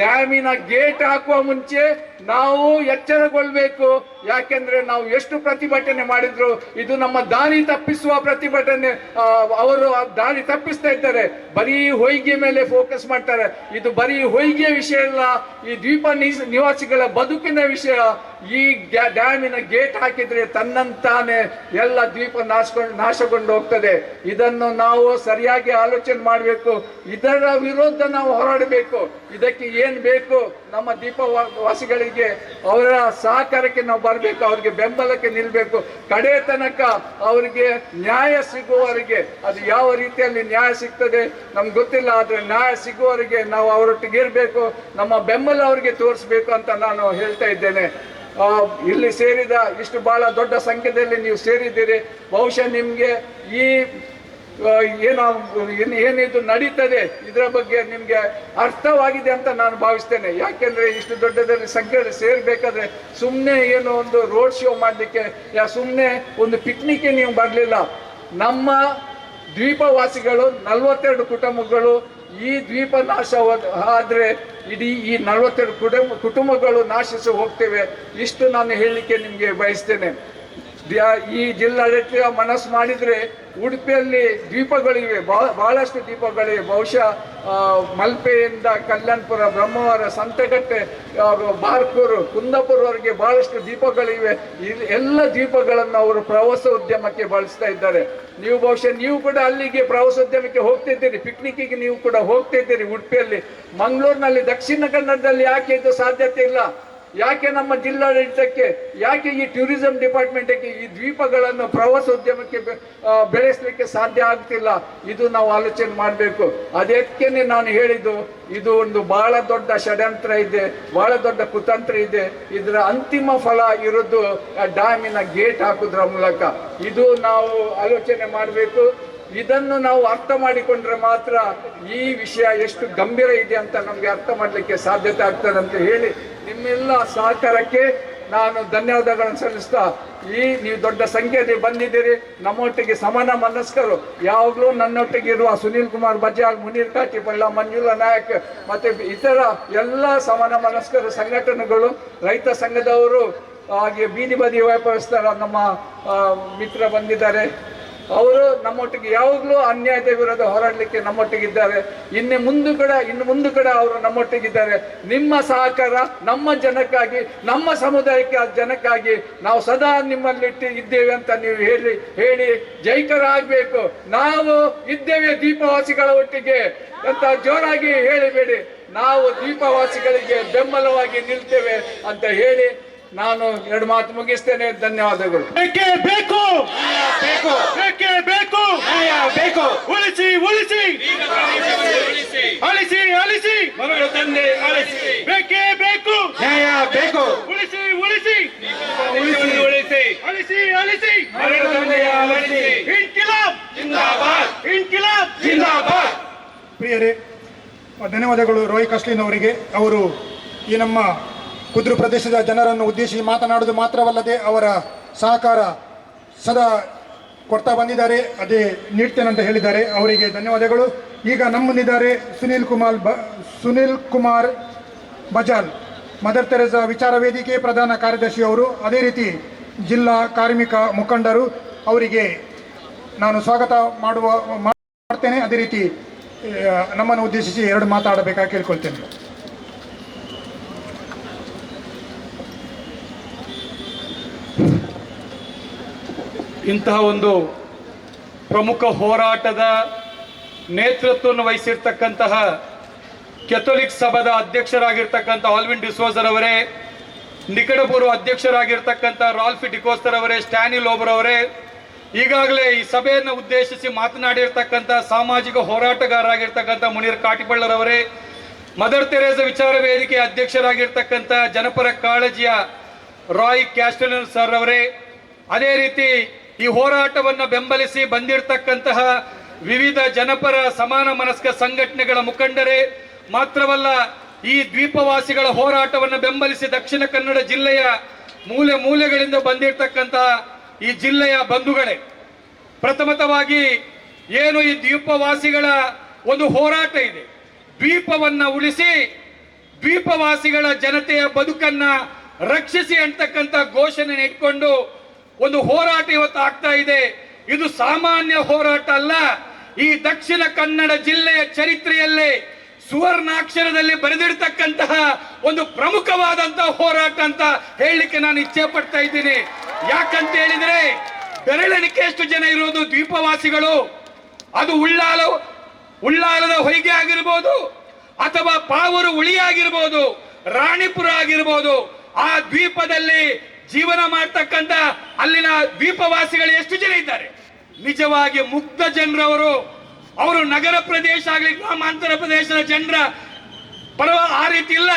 ಡ್ಯಾಮಿನ ಗೇಟ್ ಹಾಕುವ ಮುಂಚೆ ನಾವು ಎಚ್ಚರಗೊಳ್ಬೇಕು. ಯಾಕೆಂದ್ರೆ ನಾವು ಎಷ್ಟು ಪ್ರತಿಭಟನೆ ಮಾಡಿದ್ರು ಇದು ನಮ್ಮ ದಾರಿ ತಪ್ಪಿಸುವ ಪ್ರತಿಭಟನೆ. ಅವರು ದಾರಿ ತಪ್ಪಿಸ್ತಾ ಇದ್ದಾರೆ, ಬರೀ ಹೊಯ್ಗೆ ಮೇಲೆ ಫೋಕಸ್ ಮಾಡ್ತಾರೆ. ಇದು ಬರೀ ಹೊಯ್ಗೆ ವಿಷಯ ಇಲ್ಲ, ಈ ದ್ವೀಪ ನಿವಾಸಿಗಳ ಬದುಕಿನ ವಿಷಯ. ಈ ಡ್ಯಾಮಿನ ಗೇಟ್ ಹಾಕಿದ್ರೆ ತನ್ನಂತಾನೆ ಎಲ್ಲ ದ್ವೀಪ ನಾಶಗೊಂಡು ಹೋಗ್ತದೆ. ಇದನ್ನು ನಾವು ಸರಿಯಾಗಿ ಆಲೋಚನೆ ಮಾಡಬೇಕು. ಇದರ ವಿರುದ್ಧ ನಾವು ಹೋರಾಡಬೇಕು. ಇದಕ್ಕೆ ಏನ್ ಬೇಕು? ನಮ್ಮ ದ್ವೀಪವಾಸಿಗಳಿಗೆ ಅವರ ಸಹಕಾರಕ್ಕೆ ನಾವು ಬರಬೇಕು, ಅವರಿಗೆ ಬೆಂಬಲಕ್ಕೆ ನಿಲ್ಬೇಕು. ಕಡೆ ತನಕ ಅವರಿಗೆ ನ್ಯಾಯ ಸಿಗುವವರೆಗೆ, ಅದು ಯಾವ ರೀತಿಯಲ್ಲಿ ನ್ಯಾಯ ಸಿಗ್ತದೆ ನಮ್ಗೆ ಗೊತ್ತಿಲ್ಲ, ಆದ್ರೆ ನ್ಯಾಯ ಸಿಗುವವರೆಗೆ ನಾವು ಅವರೊಟ್ಟಿಗೆ ಇರಬೇಕು, ನಮ್ಮ ಬೆಂಬಲ ಅವರಿಗೆ ತೋರಿಸ್ಬೇಕು ಅಂತ ನಾನು ಹೇಳ್ತಾ ಇದ್ದೇನೆ. ಇಲ್ಲಿ ಸೇರಿದ ಇಷ್ಟು ಬಹಳ ದೊಡ್ಡ ಸಂಖ್ಯೆಯಲ್ಲಿ ನೀವು ಸೇರಿದ್ದೀರಿ. ಬಹುಶಃ ನಿಮ್ಗೆ ಈ ಏನಿದು ನಡೀತದೆ ಇದರ ಬಗ್ಗೆ ನಿಮ್ಗೆ ಅರ್ಥವಾಗಿದೆ ಅಂತ ನಾನು ಭಾವಿಸ್ತೇನೆ. ಯಾಕೆಂದ್ರೆ ಇಷ್ಟು ದೊಡ್ಡದಲ್ಲಿ ಸಂಖ್ಯೆಯಲ್ಲಿ ಸೇರ್ಬೇಕಾದ್ರೆ ಸುಮ್ಮನೆ ಏನೋ ಒಂದು ರೋಡ್ ಶೋ ಮಾಡ್ಲಿಕ್ಕೆ, ಸುಮ್ಮನೆ ಒಂದು ಪಿಕ್ನಿಕ್ಗೆ ನೀವು ಬರ್ಲಿಲ್ಲ. ನಮ್ಮ ದ್ವೀಪವಾಸಿಗಳು 42 ಕುಟುಂಬಗಳು ಈ ದ್ವೀಪ ನಾಶ ಆದ್ರೆ ಇಡೀ ಈ 42 ಕುಟುಂಬಗಳು ನಾಶಿಸಿ ಹೋಗ್ತೇವೆ. ಇಷ್ಟು ನಾನು ಹೇಳಲಿಕ್ಕೆ ನಿಮ್ಗೆ ಬಯಸ್ತೇನೆ. ಈ ಜಿಲ್ಲಾಡಳಿತ ಮನಸ್ಸು ಮಾಡಿದ್ರೆ ಉಡುಪಿಯಲ್ಲಿ ದ್ವೀಪಗಳಿವೆ, ಬಹಳಷ್ಟು ದ್ವೀಪಗಳಿವೆ. ಬಹುಶಃ ಮಲ್ಪೆಯಿಂದ ಕಲ್ಯಾಣಪುರ, ಬ್ರಹ್ಮವರ, ಸಂತೆಗಟ್ಟೆ, ಬಾರ್ಕೂರು, ಕುಂದಾಪುರವರೆಗೆ ಬಹಳಷ್ಟು ದ್ವೀಪಗಳಿವೆ. ಎಲ್ಲ ದ್ವೀಪಗಳನ್ನು ಅವರು ಪ್ರವಾಸ ಉದ್ಯಮಕ್ಕೆ ಬಳಸ್ತಾ ಇದ್ದಾರೆ. ನೀವು ಬಹುಶಃ ನೀವು ಕೂಡ ಅಲ್ಲಿಗೆ ಪ್ರವಾಸೋದ್ಯಮಕ್ಕೆ ಹೋಗ್ತಿದ್ದೀರಿ, ಪಿಕ್ನಿಕ್ಕಿಗೆ ನೀವು ಕೂಡ ಹೋಗ್ತಾ ಇದ್ದೀರಿ ಉಡುಪಿಯಲ್ಲಿ. ಮಂಗಳೂರಿನಲ್ಲಿ, ದಕ್ಷಿಣ ಕನ್ನಡದಲ್ಲಿ ಯಾಕೆ ಇದು ಸಾಧ್ಯತೆ ಇಲ್ಲ? ಯಾಕೆ ನಮ್ಮ ಜಿಲ್ಲಾಡಳಿತಕ್ಕೆ, ಯಾಕೆ ಈ ಟೂರಿಸಂ ಡಿಪಾರ್ಟ್ಮೆಂಟ್ಗೆ ಈ ದ್ವೀಪಗಳನ್ನು ಪ್ರವಾಸೋದ್ಯಮಕ್ಕೆ ಬೆಳೆಸಲಿಕ್ಕೆ ಸಾಧ್ಯ ಆಗ್ತಿಲ್ಲ? ಇದು ನಾವು ಆಲೋಚನೆ ಮಾಡಬೇಕು. ಅದಕ್ಕೇನೆ ನಾನು ಹೇಳಿದ್ದು, ಇದು ಒಂದು ಬಹಳ ದೊಡ್ಡ ಷಡ್ಯಂತ್ರ ಇದೆ, ಬಹಳ ದೊಡ್ಡ ಕುತಂತ್ರ ಇದೆ. ಇದರ ಅಂತಿಮ ಫಲ ಇರೋದು ಡ್ಯಾಮಿನ ಗೇಟ್ ಹಾಕುವುದರ ಮೂಲಕ. ಇದು ನಾವು ಆಲೋಚನೆ ಮಾಡಬೇಕು. ಇದನ್ನು ನಾವು ಅರ್ಥ ಮಾಡಿಕೊಂಡ್ರೆ ಮಾತ್ರ ಈ ವಿಷಯ ಎಷ್ಟು ಗಂಭೀರ ಇದೆ ಅಂತ ನಮಗೆ ಅರ್ಥ ಮಾಡಲಿಕ್ಕೆ ಸಾಧ್ಯತೆ ಆಗ್ತದೆ ಅಂತ ಹೇಳಿ ನಿಮ್ಮೆಲ್ಲ ಸಹಕಾರಕ್ಕೆ ನಾನು ಧನ್ಯವಾದಗಳನ್ನು ಸಲ್ಲಿಸ್ತಾ ನೀವು ದೊಡ್ಡ ಸಂಖ್ಯೆಯಲ್ಲಿ ಬಂದಿದ್ದೀರಿ. ನಮ್ಮೊಟ್ಟಿಗೆ ಸಮಾನ ಮನಸ್ಕರು ಯಾವಾಗಲೂ ನನ್ನೊಟ್ಟಿಗೆ ಇರುವ ಸುನೀಲ್ ಕುಮಾರ್ ಬಜಾಜ್, ಮುನೀರ್ ಕಾಟಿಪಳ್ಳ, ಮಂಜುಳಾ ನಾಯಕ್ ಮತ್ತೆ ಇತರ ಎಲ್ಲ ಸಮಾನ ಮನಸ್ಕರ ಸಂಘಟನೆಗಳು, ರೈತ ಸಂಘದವರು, ಹಾಗೆ ಬೀದಿ ಬದಿ ವ್ಯಾಪಾರಸ್ಥರ ನಮ್ಮ ಮಿತ್ರ ಬಂದಿದ್ದಾರೆ. ಅವರು ನಮ್ಮೊಟ್ಟಿಗೆ ಯಾವಾಗಲೂ ಅನ್ಯಾಯದ ವಿರುದ್ಧ ಹೋರಾಡಲಿಕ್ಕೆ ನಮ್ಮೊಟ್ಟಿಗಿದ್ದಾರೆ. ಇನ್ನು ಮುಂದೆ ಕೂಡ ಅವರು ನಮ್ಮೊಟ್ಟಿಗಿದ್ದಾರೆ. ನಿಮ್ಮ ಸಹಕಾರ ನಮ್ಮ ಜನಕ್ಕಾಗಿ, ನಮ್ಮ ಸಮುದಾಯಕ್ಕೆ ಜನಕ್ಕಾಗಿ ನಾವು ಸದಾ ನಿಮ್ಮಲ್ಲಿಟ್ಟು ಇದ್ದೇವೆ ಅಂತ ನೀವು ಹೇಳಿ ಜೈಕರ ಆಗಬೇಕು. ನಾವು ಇದ್ದೇವೆ ದೀಪವಾಸಿಗಳ ಒಟ್ಟಿಗೆ ಅಂತ ಜೋರಾಗಿ ಹೇಳಿಬೇಡಿ. ನಾವು ದೀಪವಾಸಿಗಳಿಗೆ ಬೆಂಬಲವಾಗಿ ನಿಲ್ತೇವೆ ಅಂತ ಹೇಳಿ ನಾನು 2 ಮಾತು ಮುಗಿಸ್ತೇನೆ. ಧನ್ಯವಾದಗಳು. ಬೇಕೇ ಬೇಕು, ಬೇಕೇ ಬೇಕು, ಬೇಕು. ಉಳಿಸಿ ಉಳಿಸಿ ಅಳಿಸಿ ಅಳಿಸಿ ಮರಳು ತಂದೆ ಅಳಿಸಿ. ಬೇಕೇ ಬೇಕು, ನ್ಯಾಯ ಬೇಕು. ಉಳಿಸಿ ಉಳಿಸಿ ಉಳಿಸಿ ಅಳಿಸಿ ಅಳಿಸಿ ಮರಳು ತಂದೆಯ ಅಳಿಸಿ. ಇನ್ಕಿಲಾಬ್ ಜಿಂದಾಬಾದ್, ಇನ್ಕಿಲಾಬ್ ಜಿಂದಾಬಾದ್. ಪ್ರಿಯರೇ, ಧನ್ಯವಾದಗಳು ರೋಯ್ ಕಸ್ಲಿನ್ ಅವರಿಗೆ. ಅವರು ಈ ನಮ್ಮ ಕುದ್ರು ಪ್ರದೇಶದ ಜನರನ್ನು ಉದ್ದೇಶಿಸಿ ಮಾತನಾಡುವುದು ಮಾತ್ರವಲ್ಲದೆ ಅವರ ಸಹಕಾರ ಸದಾ ಕೊಡ್ತಾ ಬಂದಿದ್ದಾರೆ, ಅದೇ ನೀಡ್ತೇನೆ ಅಂತ ಹೇಳಿದ್ದಾರೆ. ಅವರಿಗೆ ಧನ್ಯವಾದಗಳು. ಈಗ ನಮ್ಮ ಮುಂದಿದ್ದಾರೆ ಸುನೀಲ್ ಕುಮಾರ್ ಬಜಾಲ್, ಮದರ್ ತೆರೆಸಾ ವಿಚಾರ ವೇದಿಕೆ ಪ್ರಧಾನ ಕಾರ್ಯದರ್ಶಿ ಅವರು. ಅದೇ ರೀತಿ ಜಿಲ್ಲಾ ಕಾರ್ಮಿಕ ಮುಖಂಡರು. ಅವರಿಗೆ ನಾನು ಸ್ವಾಗತ ಮಾಡ್ತೇನೆ. ಅದೇ ರೀತಿ ನಮ್ಮನ್ನು ಉದ್ದೇಶಿಸಿ 2 ಮಾತಾಡಬೇಕಾಗಿ ಕೇಳ್ಕೊಳ್ತೇನೆ. ಇಂತಹ ಒಂದು ಪ್ರಮುಖ ಹೋರಾಟದ ನೇತೃತ್ವವನ್ನು ವಹಿಸಿರ್ತಕ್ಕಂತಹ ಕೆಥೋಲಿಕ್ ಸಭಾದ ಅಧ್ಯಕ್ಷರಾಗಿರ್ತಕ್ಕಂಥ ಆಲ್ವಿನ್ ಡಿಸೋಜರ್ ಅವರೇ, ನಿಕಟಪೂರ್ವ ಅಧ್ಯಕ್ಷರಾಗಿರ್ತಕ್ಕಂಥ ರಾಲ್ಫಿ ಡಿಕೋಸ್ತರ್ ಅವರೇ, ಸ್ಟ್ಯಾನಿ ಲೋಬರ್ ಅವರೇ, ಈಗಾಗಲೇ ಈ ಸಭೆಯನ್ನು ಉದ್ದೇಶಿಸಿ ಮಾತನಾಡಿರ್ತಕ್ಕಂಥ ಸಾಮಾಜಿಕ ಹೋರಾಟಗಾರರಾಗಿರ್ತಕ್ಕಂಥ ಮುನೀರ್ ಕಾಟಿಪಳ್ಳರವರೇ, ಮದರ್ ತೆರೇಸಾ ವಿಚಾರ ವೇದಿಕೆ ಅಧ್ಯಕ್ಷರಾಗಿರ್ತಕ್ಕಂಥ ಜನಪರ ಕಾಳಜಿಯ ರಾಯ್ ಕ್ಯಾಸ್ಟೆಲನ್ ಸರ್ ಅವರೇ, ಅದೇ ರೀತಿ ಈ ಹೋರಾಟವನ್ನು ಬೆಂಬಲಿಸಿ ಬಂದಿರತಕ್ಕಂತಹ ವಿವಿಧ ಜನಪರ ಸಮಾನ ಮನಸ್ಕ ಸಂಘಟನೆಗಳ ಮುಖಂಡರೇ, ಮಾತ್ರವಲ್ಲ ಈ ದ್ವೀಪವಾಸಿಗಳ ಹೋರಾಟವನ್ನು ಬೆಂಬಲಿಸಿ ದಕ್ಷಿಣ ಕನ್ನಡ ಜಿಲ್ಲೆಯ ಮೂಲೆ ಮೂಲೆಗಳಿಂದ ಬಂದಿರತಕ್ಕಂತಹ ಈ ಜಿಲ್ಲೆಯ ಬಂಧುಗಳೇ, ಪ್ರಥಮತವಾಗಿ ಏನು ಈ ದ್ವೀಪವಾಸಿಗಳ ಒಂದು ಹೋರಾಟ ಇದೆ, ದ್ವೀಪವನ್ನ ಉಳಿಸಿ ದ್ವೀಪವಾಸಿಗಳ ಜನತೆಯ ಬದುಕನ್ನ ರಕ್ಷಿಸಿ ಅಂತಕ್ಕಂಥ ಘೋಷಣೆ ಇಟ್ಕೊಂಡು ಒಂದು ಹೋರಾಟ ಇವತ್ತು ಆಗ್ತಾ ಇದೆ. ಇದು ಸಾಮಾನ್ಯ ಹೋರಾಟ ಅಲ್ಲ. ಈ ದಕ್ಷಿಣ ಕನ್ನಡ ಜಿಲ್ಲೆಯ ಚರಿತ್ರೆಯಲ್ಲೇ ಸುವರ್ಣಾಕ್ಷರದಲ್ಲಿ ಬರೆದಿರ್ತಕ್ಕಂತಹ ಒಂದು ಪ್ರಮುಖವಾದಂತಹ ಹೋರಾಟ ಅಂತ ಹೇಳಲಿಕ್ಕೆ ನಾನು ಇಚ್ಛೆ ಪಡ್ತಾ ಇದ್ದೀನಿ. ಯಾಕಂತ ಹೇಳಿದ್ರೆ ಬೆರಳೆಣಿಕೆಯಷ್ಟು ಜನ ಇರೋದು ದ್ವೀಪವಾಸಿಗಳು. ಅದು ಉಳ್ಳಾಲದ ಹೊಯ್ಗೆ ಆಗಿರ್ಬೋದು, ಅಥವಾ ಪಾವೂರು ಉಳಿ ಆಗಿರ್ಬೋದು, ರಾಣಿಪುರ ಆಗಿರ್ಬೋದು. ಆ ದ್ವೀಪದಲ್ಲಿ ಜೀವನ ಮಾಡ್ತಕ್ಕಂಥ ಅಲ್ಲಿನ ದ್ವೀಪವಾಸಿಗಳು ಎಷ್ಟು ಜನ ಇದ್ದಾರೆ? ನಿಜವಾಗಿ ಮುಗ್ಧ ಜನರವರು. ಅವರು ನಗರ ಪ್ರದೇಶ ಆಗಲಿ ಗ್ರಾಮಾಂತರ ಪ್ರದೇಶದ ಜನರ ಪರವ ಆ ರೀತಿ ಇಲ್ಲ,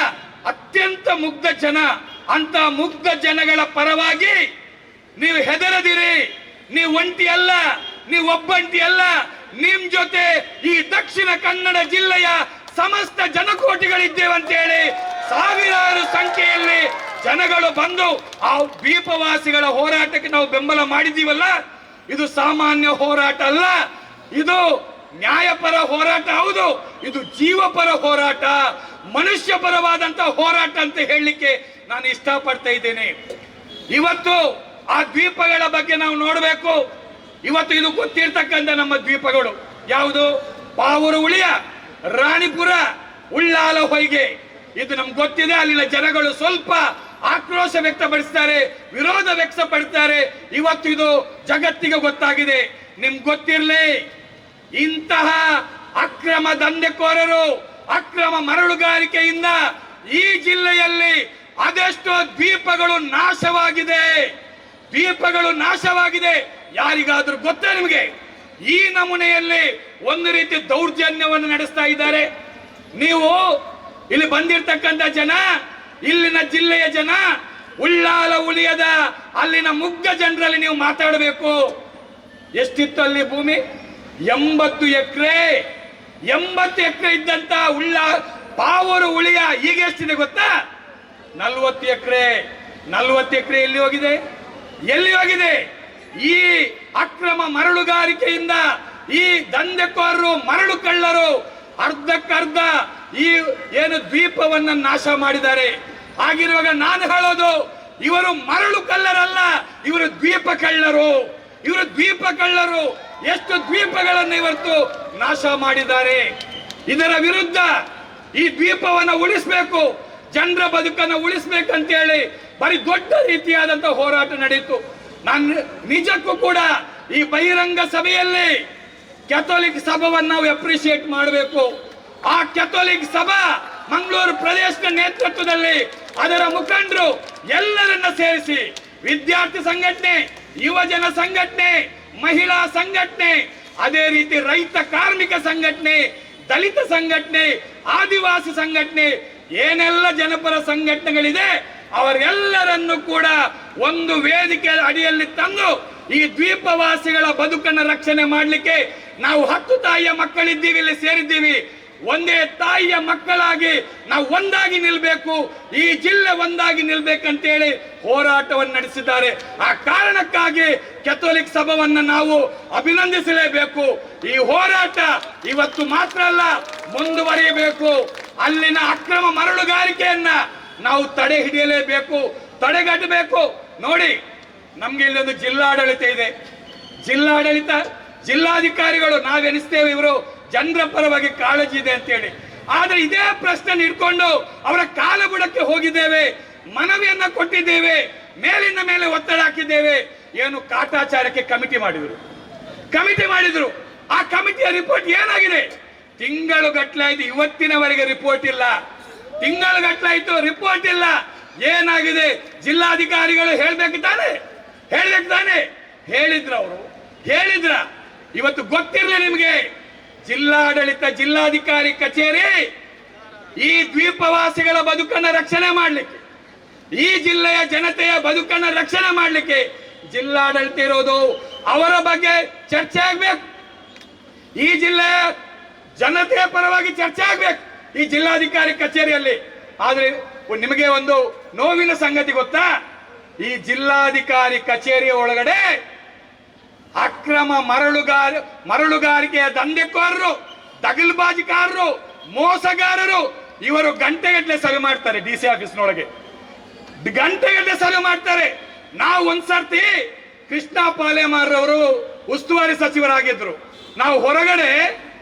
ಅತ್ಯಂತ ಮುಗ್ಧ ಜನ. ಅಂತ ಮುಗ್ಧ ಜನಗಳ ಪರವಾಗಿ ನೀವು ಹೆದರದಿರಿ. ನೀವು ಒಂಟಿ ಅಲ್ಲ, ನೀವು ಒಬ್ಬಂಟಿ ಅಲ್ಲ. ನಿಮ್ ಜೊತೆ ಈ ದಕ್ಷಿಣ ಕನ್ನಡ ಜಿಲ್ಲೆಯ ಸಮಸ್ತ ಜನಕೋಟಿಗಳಿದ್ದೇವಂತ ಹೇಳಿ ಸಾವಿರಾರು ಸಂಖ್ಯೆಯಲ್ಲಿ ಜನಗಳು ಬಂದು ಆ ದ್ವೀಪವಾಸಿಗಳ ಹೋರಾಟಕ್ಕೆ ನಾವು ಬೆಂಬಲ ಮಾಡಿದೀವಲ್ಲ, ಇದು ಸಾಮಾನ್ಯ ಹೋರಾಟ ಅಲ್ಲ. ಇದು ನ್ಯಾಯಪರ ಹೋರಾಟ ಹೌದು. ಇದು ಜೀವಪರ ಹೋರಾಟ, ಮನುಷ್ಯ ಪರವಾದಂತ ಹೋರಾಟ ಅಂತ ಹೇಳಲಿಕ್ಕೆ ನಾನು ಇಷ್ಟಪಡ್ತಾ ಇದ್ದೇನೆ. ಇವತ್ತು ಆ ದ್ವೀಪಗಳ ಬಗ್ಗೆ ನಾವು ನೋಡಬೇಕು. ಇವತ್ತು ಇದು ಗೊತ್ತಿರ್ತಕ್ಕಂಥ ನಮ್ಮ ದ್ವೀಪಗಳು ಯಾವುದು? ಪಾವೂರು ಉಳಿಯ, ರಾಣಿಪುರ, ಉಳ್ಳಾಲ ಹೊಯ್ಗೆ. ಇದು ನಮ್ಗೆ ಗೊತ್ತಿದೆ. ಅಲ್ಲಿನ ಜನಗಳು ಸ್ವಲ್ಪ ಆಕ್ರೋಶ ವ್ಯಕ್ತಪಡಿಸ್ತಾರೆ, ವಿರೋಧ ವ್ಯಕ್ತಪಡಿಸ್ತಾರೆ. ಇವತ್ತು ಇದು ಜಗತ್ತಿಗೆ ಗೊತ್ತಾಗಿದೆ. ನಿಮ್ಗೆ ಗೊತ್ತಿರಲಿ, ಇಂತಹ ಅಕ್ರಮ ದಂಧೆಕೋರರು, ಅಕ್ರಮ ಮರಳುಗಾರಿಕೆಯಿಂದ ಈ ಜಿಲ್ಲೆಯಲ್ಲಿ ಅದೆಷ್ಟೋ ದ್ವೀಪಗಳು ನಾಶವಾಗಿದೆ. ದ್ವೀಪಗಳು ನಾಶವಾಗಿದೆ. ಯಾರಿಗಾದ್ರೂ ಗೊತ್ತಾ ನಿಮಗೆ? ಈ ನಮೂನೆಯಲ್ಲಿ ಒಂದು ರೀತಿ ದೌರ್ಜನ್ಯವನ್ನು ನಡೆಸ್ತಾ ಇದ್ದಾರೆ. ನೀವು ಇಲ್ಲಿ ಬಂದಿರತಕ್ಕಂಥ ಜನ, ಇಲ್ಲಿನ ಜಿಲ್ಲೆಯ ಜನ, ಉಳ್ಳಾಲ ಉಳಿಯದ ಅಲ್ಲಿನ ಮುಗ್ಧ ಜನರಲ್ಲಿ ನೀವು ಮಾತಾಡಬೇಕು. ಎಷ್ಟಿತ್ತು ಅಲ್ಲಿ ಭೂಮಿ? 80 ಎಕರೆ ಇದ್ದಂತ ಪಾವೂರು ಉಳಿಯ ಈಗ ಎಷ್ಟಿದೆ ಗೊತ್ತಾ? 40 ಎಕರೆ. 40 ಎಕರೆ ಎಲ್ಲಿ ಹೋಗಿದೆ? ಈ ಅಕ್ರಮ ಮರಳುಗಾರಿಕೆಯಿಂದ ಈ ದಂಧೆಕೋರರು, ಮರಳು ಕಳ್ಳರು ಅರ್ಧಕ್ಕರ್ಧ ಈ ಏನು ದ್ವೀಪವನ್ನ ನಾಶ ಮಾಡಿದ್ದಾರೆ. ಆಗಿರುವಾಗ ನಾನು ಹೇಳೋದು, ಇವರು ಮರಳು ಕಳ್ಳರಲ್ಲ, ಇವರು ದ್ವೀಪ ಕಳ್ಳರು. ಎಷ್ಟು ದ್ವೀಪಗಳನ್ನು ಇವತ್ತು ನಾಶ ಮಾಡಿದ್ದಾರೆ. ಇದರ ವಿರುದ್ಧ ಈ ದ್ವೀಪವನ್ನು ಉಳಿಸಬೇಕು, ಜನರ ಬದುಕನ್ನು ಉಳಿಸಬೇಕಂತ ಹೇಳಿ ಬರೀ ದೊಡ್ಡ ರೀತಿಯಾದಂತಹ ಹೋರಾಟ ನಡೆಯಿತು. ನಾನು ನಿಜಕ್ಕೂ ಕೂಡ ಈ ಬಹಿರಂಗ ಸಭೆಯಲ್ಲಿ ಕ್ಯಾಥೋಲಿಕ್ ಸಭಾವನ್ನು ನಾವು ಅಪ್ರಿಶಿಯೇಟ್ ಮಾಡಬೇಕು. ಆ ಕ್ಯಾಥೋಲಿಕ್ ಸಭಾ ಮಂಗಳೂರು ಪ್ರದೇಶದ ನೇತೃತ್ವದಲ್ಲಿ ಅದರ ಮುಖಂಡರು ಎಲ್ಲರನ್ನ ಸೇರಿಸಿ ವಿದ್ಯಾರ್ಥಿ ಸಂಘಟನೆ, ಯುವಜನ ಸಂಘಟನೆ, ಮಹಿಳಾ ಸಂಘಟನೆ, ಅದೇ ರೀತಿ ರೈತ ಕಾರ್ಮಿಕ ಸಂಘಟನೆ, ದಲಿತ ಸಂಘಟನೆ, ಆದಿವಾಸಿ ಸಂಘಟನೆ, ಏನೆಲ್ಲ ಜನಪರ ಸಂಘಟನೆಗಳಿದೆ ಅವರೆಲ್ಲರನ್ನು ಕೂಡ ಒಂದು ವೇದಿಕೆ ಅಡಿಯಲ್ಲಿ ತಂದು ಈ ದ್ವೀಪವಾಸಿಗಳ ಬದುಕನ್ನು ರಕ್ಷಣೆ ಮಾಡಲಿಕ್ಕೆ ನಾವು 10 ತಾಯಿಯ ಮಕ್ಕಳಿದ್ದೀವಿ, ಇಲ್ಲಿ ಸೇರಿದ್ದೀವಿ. ಒಂದೇ ತಾಯಿಯ ಮಕ್ಕಳಾಗಿ ನಾವು ಒಂದಾಗಿ ನಿಲ್ಬೇಕು, ಈ ಜಿಲ್ಲೆ ಒಂದಾಗಿ ನಿಲ್ಬೇಕಂತೇಳಿ ಹೋರಾಟವನ್ನು ನಡೆಸಿದ್ದಾರೆ. ಆ ಕಾರಣಕ್ಕಾಗಿ ಕ್ಯಾಥೋಲಿಕ್ ಸಭಾವನ್ನ ನಾವು ಅಭಿನಂದಿಸಲೇಬೇಕು. ಈ ಹೋರಾಟ ಇವತ್ತು ಮಾತ್ರ ಅಲ್ಲ, ಮುಂದುವರಿಯಬೇಕು. ಅಲ್ಲಿನ ಅಕ್ರಮ ಮರಳುಗಾರಿಕೆಯನ್ನ ನಾವು ತಡೆ ಹಿಡಿಯಲೇಬೇಕು, ತಡೆಗಟ್ಟಬೇಕು. ನೋಡಿ, ನಮ್ಗೆ ಇಲ್ಲೊಂದು ಜಿಲ್ಲಾಡಳಿತ ಇದೆ. ಜಿಲ್ಲಾಧಿಕಾರಿಗಳು ನಾವೆನಿಸ್ತೇವೆ ಇವರು ಜನರ ಪರವಾಗಿ ಕಾಳಜಿ ಇದೆ ಅಂತೇಳಿ. ಆದ್ರೆ ಇದೇ ಪ್ರಶ್ನೆ ಇಟ್ಕೊಂಡು ಅವರ ಕಾಲಬುಡಕ್ಕೆ ಹೋಗಿದ್ದೇವೆ, ಮನವಿಯನ್ನ ಕೊಟ್ಟಿದ್ದೇವೆ, ಮೇಲಿನ ಮೇಲೆ ಒತ್ತಡ ಹಾಕಿದ್ದೇವೆ. ಏನು ಕಾಟಾಚಾರಕ್ಕೆ ಕಮಿಟಿ ಮಾಡಿದ್ರು. ಆ ಕಮಿಟಿಯ ರಿಪೋರ್ಟ್ ಏನಾಗಿದೆ? ತಿಂಗಳು ಗಟ್ಟಲಾಯ್ತು, ಇವತ್ತಿನವರೆಗೆ ರಿಪೋರ್ಟ್ ಇಲ್ಲ. ತಿಂಗಳು ಗಟ್ಟಲಾಯ್ತು, ರಿಪೋರ್ಟ್ ಇಲ್ಲ. ಏನಾಗಿದೆ? ಜಿಲ್ಲಾಧಿಕಾರಿಗಳು ಹೇಳ್ಬೇಕು ತಾನೆ? ಹೇಳಿದ್ರ ಇವತ್ತು ಗೊತ್ತಿರಲಿ ನಿಮಗೆ. ಜಿಲ್ಲಾಡಳಿತ, ಜಿಲ್ಲಾಧಿಕಾರಿ ಕಚೇರಿ ಈ ದ್ವೀಪವಾಸಿಗಳ ಬದುಕನ್ನು ರಕ್ಷಣೆ ಮಾಡಲಿಕ್ಕೆ, ಈ ಜಿಲ್ಲೆಯ ಜನತೆಯ ಬದುಕನ್ನು ರಕ್ಷಣೆ ಮಾಡಲಿಕ್ಕೆ ಜಿಲ್ಲಾಡಳಿತ ಇರೋದು. ಅವರ ಬಗ್ಗೆ ಚರ್ಚೆ ಆಗ್ಬೇಕು, ಈ ಜಿಲ್ಲೆಯ ಜನತೆಯ ಪರವಾಗಿ ಚರ್ಚೆ ಆಗ್ಬೇಕು ಈ ಜಿಲ್ಲಾಧಿಕಾರಿ ಕಚೇರಿಯಲ್ಲಿ. ಆದ್ರೆ ನಿಮಗೆ ಒಂದು ನೋವಿನ ಸಂಗತಿ ಗೊತ್ತಾ? ಈ ಜಿಲ್ಲಾಧಿಕಾರಿ ಕಚೇರಿಯ ಒಳಗಡೆ ಅಕ್ರಮ ಮರಳುಗಾರಿಕೆಯ ದಂಧೆಕೋರರು, ದಗಲ್ಬಾಜಿಕಾರರು, ಮೋಸಗಾರರು ಇವರು ಗಂಟೆಗಟ್ಟಲೆ ಸಭೆ ಮಾಡ್ತಾರೆ. DC ಆಫೀಸ್ನೊಳಗೆ ಗಂಟೆಗಟ್ಟಲೆ ಸಭೆ ಮಾಡ್ತಾರೆ. ನಾವು ಒಂದ್ಸರ್ತಿ ಕೃಷ್ಣ ಪಾಲೆಮಾರವರು ಉಸ್ತುವಾರಿ ಸಚಿವರಾಗಿದ್ರು. ನಾವು ಹೊರಗಡೆ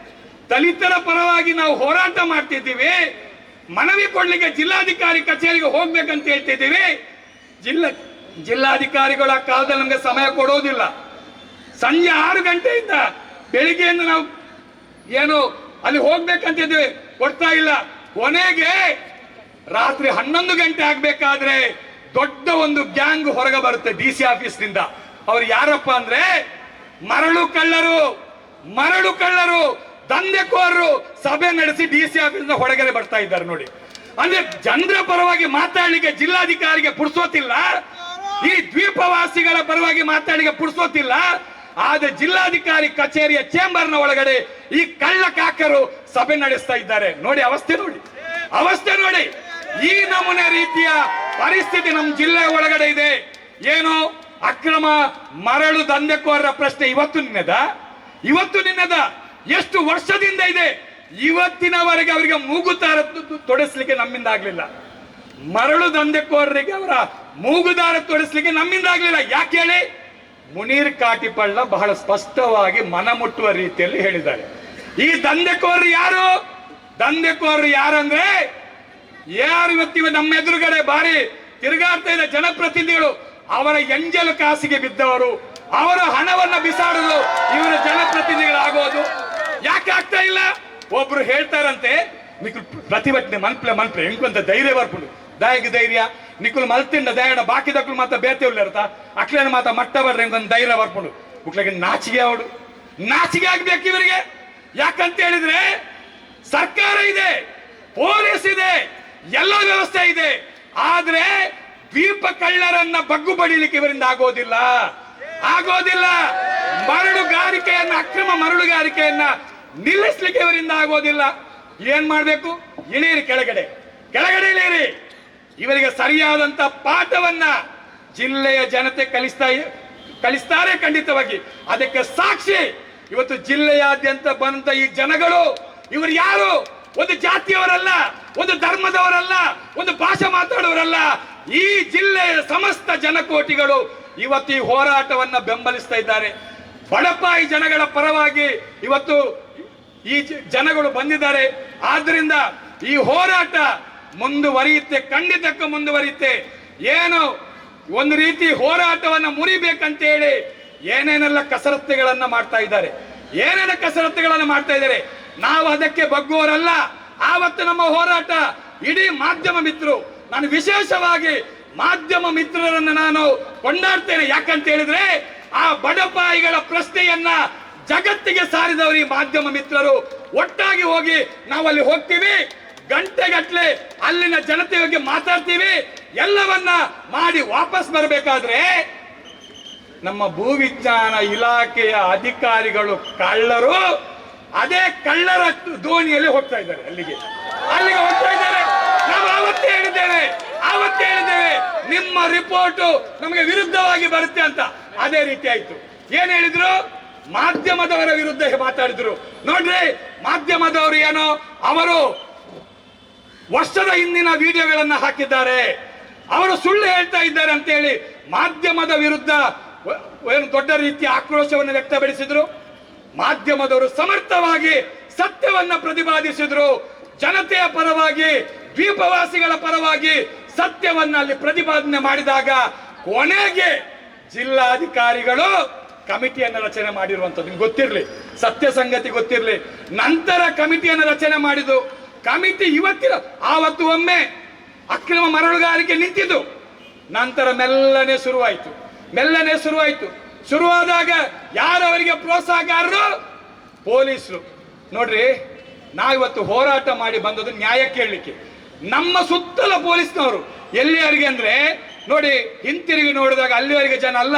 ದಲಿತರ ಪರವಾಗಿ ನಾವು ಹೋರಾಟ ಮಾಡ್ತಿದ್ದೀವಿ, ಮನವಿ ಕೊಡ್ಲಿಕ್ಕೆ ಜಿಲ್ಲಾಧಿಕಾರಿ ಕಚೇರಿಗೆ ಹೋಗ್ಬೇಕಂತ ಹೇಳ್ತಿದ್ದೀವಿ. ಜಿಲ್ಲಾಧಿಕಾರಿಗಳ ಕಾಲದಲ್ಲಿ ನಮ್ಗೆ ಸಮಯ ಕೊಡೋದಿಲ್ಲ. ಸಂಜೆ 6 ಗಂಟೆಯಿಂದ ಬೆಳಿಗ್ಗೆಯಿಂದ ನಾವು ಏನು ಅಲ್ಲಿ ಹೋಗ್ಬೇಕಂತಿದ್ವಿ, ಕೊಡ್ತಾ ಇಲ್ಲ. ಕೊನೆಗೆ ರಾತ್ರಿ 11 ಗಂಟೆ ಆಗ್ಬೇಕಾದ್ರೆ ದೊಡ್ಡ ಒಂದು ಗ್ಯಾಂಗ್ ಹೊರಗೆ ಬರುತ್ತೆ DC ಆಫೀಸ್ನಿಂದ. ಅವ್ರು ಯಾರಪ್ಪ ಅಂದ್ರೆ ಮರಳು ಕಳ್ಳರು, ದಂಧೆಕೋರರು ಸಭೆ ನಡೆಸಿ DC ಆಫೀಸ್ ಹೊರಗಡೆ ಬರ್ತಾ ಇದ್ದಾರೆ. ನೋಡಿ, ಅಂದ್ರೆ ಜನರ ಪರವಾಗಿ ಮಾತಾಡ್ಲಿಕ್ಕೆ ಜಿಲ್ಲಾಧಿಕಾರಿಗೆ ಪುರ್ಸೋತಿಲ್ಲ, ಈ ದ್ವೀಪವಾಸಿಗಳ ಪರವಾಗಿ ಮಾತಾಡ್ಲಿಕ್ಕೆ ಪುರ್ಸೋತಿಲ್ಲ. ಆದ್ರೆ ಜಿಲ್ಲಾಧಿಕಾರಿ ಕಚೇರಿಯ ಚೇಂಬರ್ನ ಒಳಗಡೆ ಈ ಕಳ್ಳ ಕಾಕರು ಸಭೆ ನಡೆಸ್ತಾ ಇದ್ದಾರೆ. ನೋಡಿ, ಅವಸ್ಥೆ ನೋಡಿ. ಈ ನಮೂನೆ ರೀತಿಯ ಪರಿಸ್ಥಿತಿ ನಮ್ಮ ಜಿಲ್ಲೆ ಒಳಗಡೆ ಇದೆ. ಏನು ಅಕ್ರಮ ಮರಳು ದಂಧೆಕೋರರ ಪ್ರಶ್ನೆ ಇವತ್ತು ನಿನ್ನದ ಎಷ್ಟು ವರ್ಷದಿಂದ ಇದೆ? ಇವತ್ತಿನವರೆಗೆ ಅವರಿಗೆ ಮೂಗುದಾರ ತೊಡಿಸ್ಲಿಕ್ಕೆ ನಮ್ಮಿಂದ ಆಗ್ಲಿಲ್ಲ. ಮರಳು ದಂಧೆಕೋರರಿಗೆ ಅವರ ಮೂಗುದಾರ ತೊಡಿಸ್ಲಿಕ್ಕೆ ನಮ್ಮಿಂದ ಆಗ್ಲಿಲ್ಲ. ಯಾಕೆ ಹೇಳಿ? ಮುನೀರ್ ಕಾಟಿಪಳ್ಳ ಬಹಳ ಸ್ಪಷ್ಟವಾಗಿ ಮನಮುಟ್ಟುವ ರೀತಿಯಲ್ಲಿ ಹೇಳಿದ್ದಾರೆ. ಈ ದಂಧೆಕೋರರು ಯಾರಂದ್ರೆ ಯಾರು ಇವತ್ತಿವ ನಮ್ಮ ಎದುರುಗಡೆ ಬಾರಿ ತಿರುಗಾಡ್ತಾ ಇದ್ದ ಜನಪ್ರತಿನಿಧಿಗಳು, ಅವರ ಎಂಜಲು ಕಾಸಿಗೆ ಬಿದ್ದವರು, ಅವರ ಹಣವನ್ನ ಬಿಸಾಡಲು ಇವರ ಜನಪ್ರತಿನಿಧಿಗಳಾಗೋದು. ಯಾಕೆ ಆಗ್ತಾ ಇಲ್ಲ? ಒಬ್ರು ಹೇಳ್ತಾರಂತೆ, ನಿಖುಲ್ ಪ್ರತಿಭಟನೆ ಮನ್ಪ್ಲೆ ಹೆಂಗೊಂತ ಧೈರ್ಯ ಬರ್ಕೊಂಡು ದಾಯಿಗೆ ಧೈರ್ಯ ನಿಖುಲ್ ಮಲ್ತಿಂಡ ದಯಣ ಬಾಕಿ ದಕ್ಕಲು ಮಾತ್ರ ಬೇತೇವ್ಲ ಇರ್ತ ಅಕ್ಲೇನ ಮಾತ್ರ ಮಟ್ಟ ಬರ್ರಿ ಹೆಂಗೊಂದು ಧೈರ್ಯ ಬರ್ಕೊಂಡು ಉಕ್ಳಿಗೆ ನಾಚಿಗೆ ಆಗ್ಬೇಕು ಇವರಿಗೆ. ಯಾಕಂತ ಹೇಳಿದ್ರೆ ಸರ್ಕಾರ ಇದೆ, ಪೊಲೀಸ್ ಇದೆ, ಎಲ್ಲ ವ್ಯವಸ್ಥೆ ಇದೆ. ಆದ್ರೆ ದ್ವೀಪ ಕಳ್ಳರನ್ನ ಬಗ್ಗು ಬಡಿಲಿಕ್ಕೆ ಇವರಿಂದ ಆಗೋದಿಲ್ಲ. ಮರಳುಗಾರಿಕೆಯನ್ನ, ಅಕ್ರಮ ಮರಳುಗಾರಿಕೆಯನ್ನ ನಿಲ್ಲಿಸ್ಲಿಕ್ಕೆ ಇವರಿಂದ ಆಗೋದಿಲ್ಲ. ಏನ್ ಮಾಡ್ಬೇಕು? ಇಳೀರಿ ಕೆಳಗಡೆ, ಕೆಳಗಡೆ ಇಳೀರಿ. ಇವರಿಗೆ ಸರಿಯಾದಂತ ಪಾಠವನ್ನ ಜಿಲ್ಲೆಯ ಜನತೆ ಕಲಿಸ್ತಾರೆ ಖಂಡಿತವಾಗಿ. ಅದಕ್ಕೆ ಸಾಕ್ಷಿ ಇವತ್ತು ಜಿಲ್ಲೆಯಾದ್ಯಂತ ಬಂದ ಈ ಜನಗಳು. ಇವರು ಯಾರು? ಒಂದು ಜಾತಿಯವರಲ್ಲ, ಒಂದು ಧರ್ಮದವರಲ್ಲ, ಒಂದು ಭಾಷೆ ಮಾತಾಡುವವರಲ್ಲ. ಈ ಜಿಲ್ಲೆಯ ಸಮಸ್ತ ಜನಕೋಟಿಗಳು ಇವತ್ತು ಈ ಹೋರಾಟವನ್ನ ಬೆಂಬಲಿಸ್ತಾ ಇದ್ದಾರೆ. ಬಡಪಾಯಿ ಜನಗಳ ಪರವಾಗಿ ಇವತ್ತು ಈ ಜನಗಳು ಬಂದಿದ್ದಾರೆ. ಆದ್ರಿಂದ ಈ ಹೋರಾಟ ಮುಂದುವರಿಯುತ್ತೆ, ಖಂಡಿತಕ್ಕೂ ಮುಂದುವರಿಯುತ್ತೆ. ಏನು ಒಂದು ರೀತಿ ಹೋರಾಟವನ್ನ ಮುರಿಬೇಕಂತೇಳಿ ಏನೇನೆಲ್ಲ ಕಸರತ್ತುಗಳನ್ನ ಮಾಡ್ತಾ ಇದ್ದಾರೆ, ಏನೇನ ಕಸರತ್ತುಗಳನ್ನ ಮಾಡ್ತಾ ಇದ್ದಾರೆ. ನಾವು ಅದಕ್ಕೆ ಬಗ್ಗುವವರಲ್ಲ. ಆವತ್ತು ನಮ್ಮ ಹೋರಾಟ ಇಡೀ ಮಾಧ್ಯಮ ಮಿತ್ರರು, ನಾನು ವಿಶೇಷವಾಗಿ ಮಾಧ್ಯಮ ಮಿತ್ರರನ್ನ ನಾನು ಕೊಂಡಾಡ್ತೇನೆ. ಯಾಕಂತ ಹೇಳಿದ್ರೆ ಆ ಬಡಪಾಯಿಗಳ ಪ್ರಶ್ನೆಯನ್ನ ಜಗತ್ತಿಗೆ ಸಾರಿದವರು ಈ ಮಾಧ್ಯಮ ಮಿತ್ರರು. ಒಟ್ಟಾಗಿ ಹೋಗಿ ನಾವಲ್ಲಿ ಹೋಗ್ತೀವಿ, ಗಂಟೆಗಟ್ಟಲೆ ಅಲ್ಲಿನ ಜನತೆ ಬಗ್ಗೆ ಮಾತಾಡ್ತೀವಿ. ಎಲ್ಲವನ್ನ ಮಾಡಿ ವಾಪಸ್ ಬರಬೇಕಾದ್ರೆ ನಮ್ಮ ಭೂವಿಜ್ಞಾನ ಇಲಾಖೆಯ ಅಧಿಕಾರಿಗಳು ಕಳ್ಳರು ಅದೇ ಕಳ್ಳರ ದೋಣಿಯಲ್ಲಿ ಹೋಗ್ತಾ ಇದ್ದಾರೆ, ಅಲ್ಲಿಗೆ ಹೋಗ್ತಾ ಇದ್ದಾರೆ. ನಾವು ಅವತ್ತೇ ಹೇಳಿದ್ದೇವೆ ನಿಮ್ಮ ರಿಪೋರ್ಟ್ ನಮಗೆ ವಿರುದ್ಧವಾಗಿ ಬರುತ್ತೆ ಅಂತ. ಅದೇ ರೀತಿ ಆಯ್ತು. ಏನ್ ಹೇಳಿದ್ರು? ಮಾಧ್ಯಮದವರ ವಿರುದ್ಧ ಮಾತಾಡಿದ್ರು. ನೋಡ್ರಿ, ಮಾಧ್ಯಮದವರು ಏನೋ ಅವರು ವರ್ಷದ ಹಿಂದಿನ ವಿಡಿಯೋಗಳನ್ನ ಹಾಕಿದ್ದಾರೆ, ಅವರು ಸುಳ್ಳು ಹೇಳ್ತಾ ಇದ್ದಾರೆ ಅಂತ ಹೇಳಿ ಮಾಧ್ಯಮದ ವಿರುದ್ಧ ಏನು ದೊಡ್ಡ ರೀತಿಯ ಆಕ್ರೋಶವನ್ನು ವ್ಯಕ್ತಪಡಿಸಿದ್ರು. ಮಾಧ್ಯಮದವರು ಸಮರ್ಥವಾಗಿ ಸತ್ಯವನ್ನ ಪ್ರತಿಪಾದಿಸಿದ್ರು. ಜನತೆಯ ಪರವಾಗಿ, ದ್ವೀಪವಾಸಿಗಳ ಪರವಾಗಿ ಸತ್ಯವನ್ನ ಅಲ್ಲಿ ಪ್ರತಿಪಾದನೆ ಮಾಡಿದಾಗ ಕೊನೆಗೆ ಜಿಲ್ಲಾಧಿಕಾರಿಗಳು ಕಮಿಟಿಯನ್ನು ರಚನೆ ಮಾಡಿರುವಂತದ್ದು ನಿಮ್ಗೆ ಗೊತ್ತಿರಲಿ, ಸತ್ಯ ಸಂಗತಿ ಗೊತ್ತಿರಲಿ. ನಂತರ ಕಮಿಟಿಯನ್ನು ರಚನೆ ಮಾಡಿದ್ದು. ಕಮಿಟಿ ಆವತ್ತು ಒಮ್ಮೆ ಅಕ್ರಮ ಮರಳುಗಾರಿಕೆ ನಿಂತಿದ್ದು. ನಂತರ ಮೆಲ್ಲನೆ ಶುರುವಾಯಿತು. ಶುರುವಾದಾಗ ಯಾರು ಅವರಿಗೆ ಪ್ರೋತ್ಸಾಹಕಾರರು? ಪೊಲೀಸರು. ನೋಡ್ರಿ, ನಾವಿವತ್ತು ಹೋರಾಟ ಮಾಡಿ ಬಂದದ್ದು ನ್ಯಾಯ ಕೇಳಲಿಕ್ಕೆ. ನಮ್ಮ ಸುತ್ತಲ ಪೊಲೀಸ್ನವರು ಎಲ್ಲಿವರೆಗೆ ಅಂದ್ರೆ ನೋಡಿ, ಹಿಂತಿರುಗಿ ನೋಡಿದಾಗ ಅಲ್ಲಿವರೆಗೆ ಜನ ಅಲ್ಲ,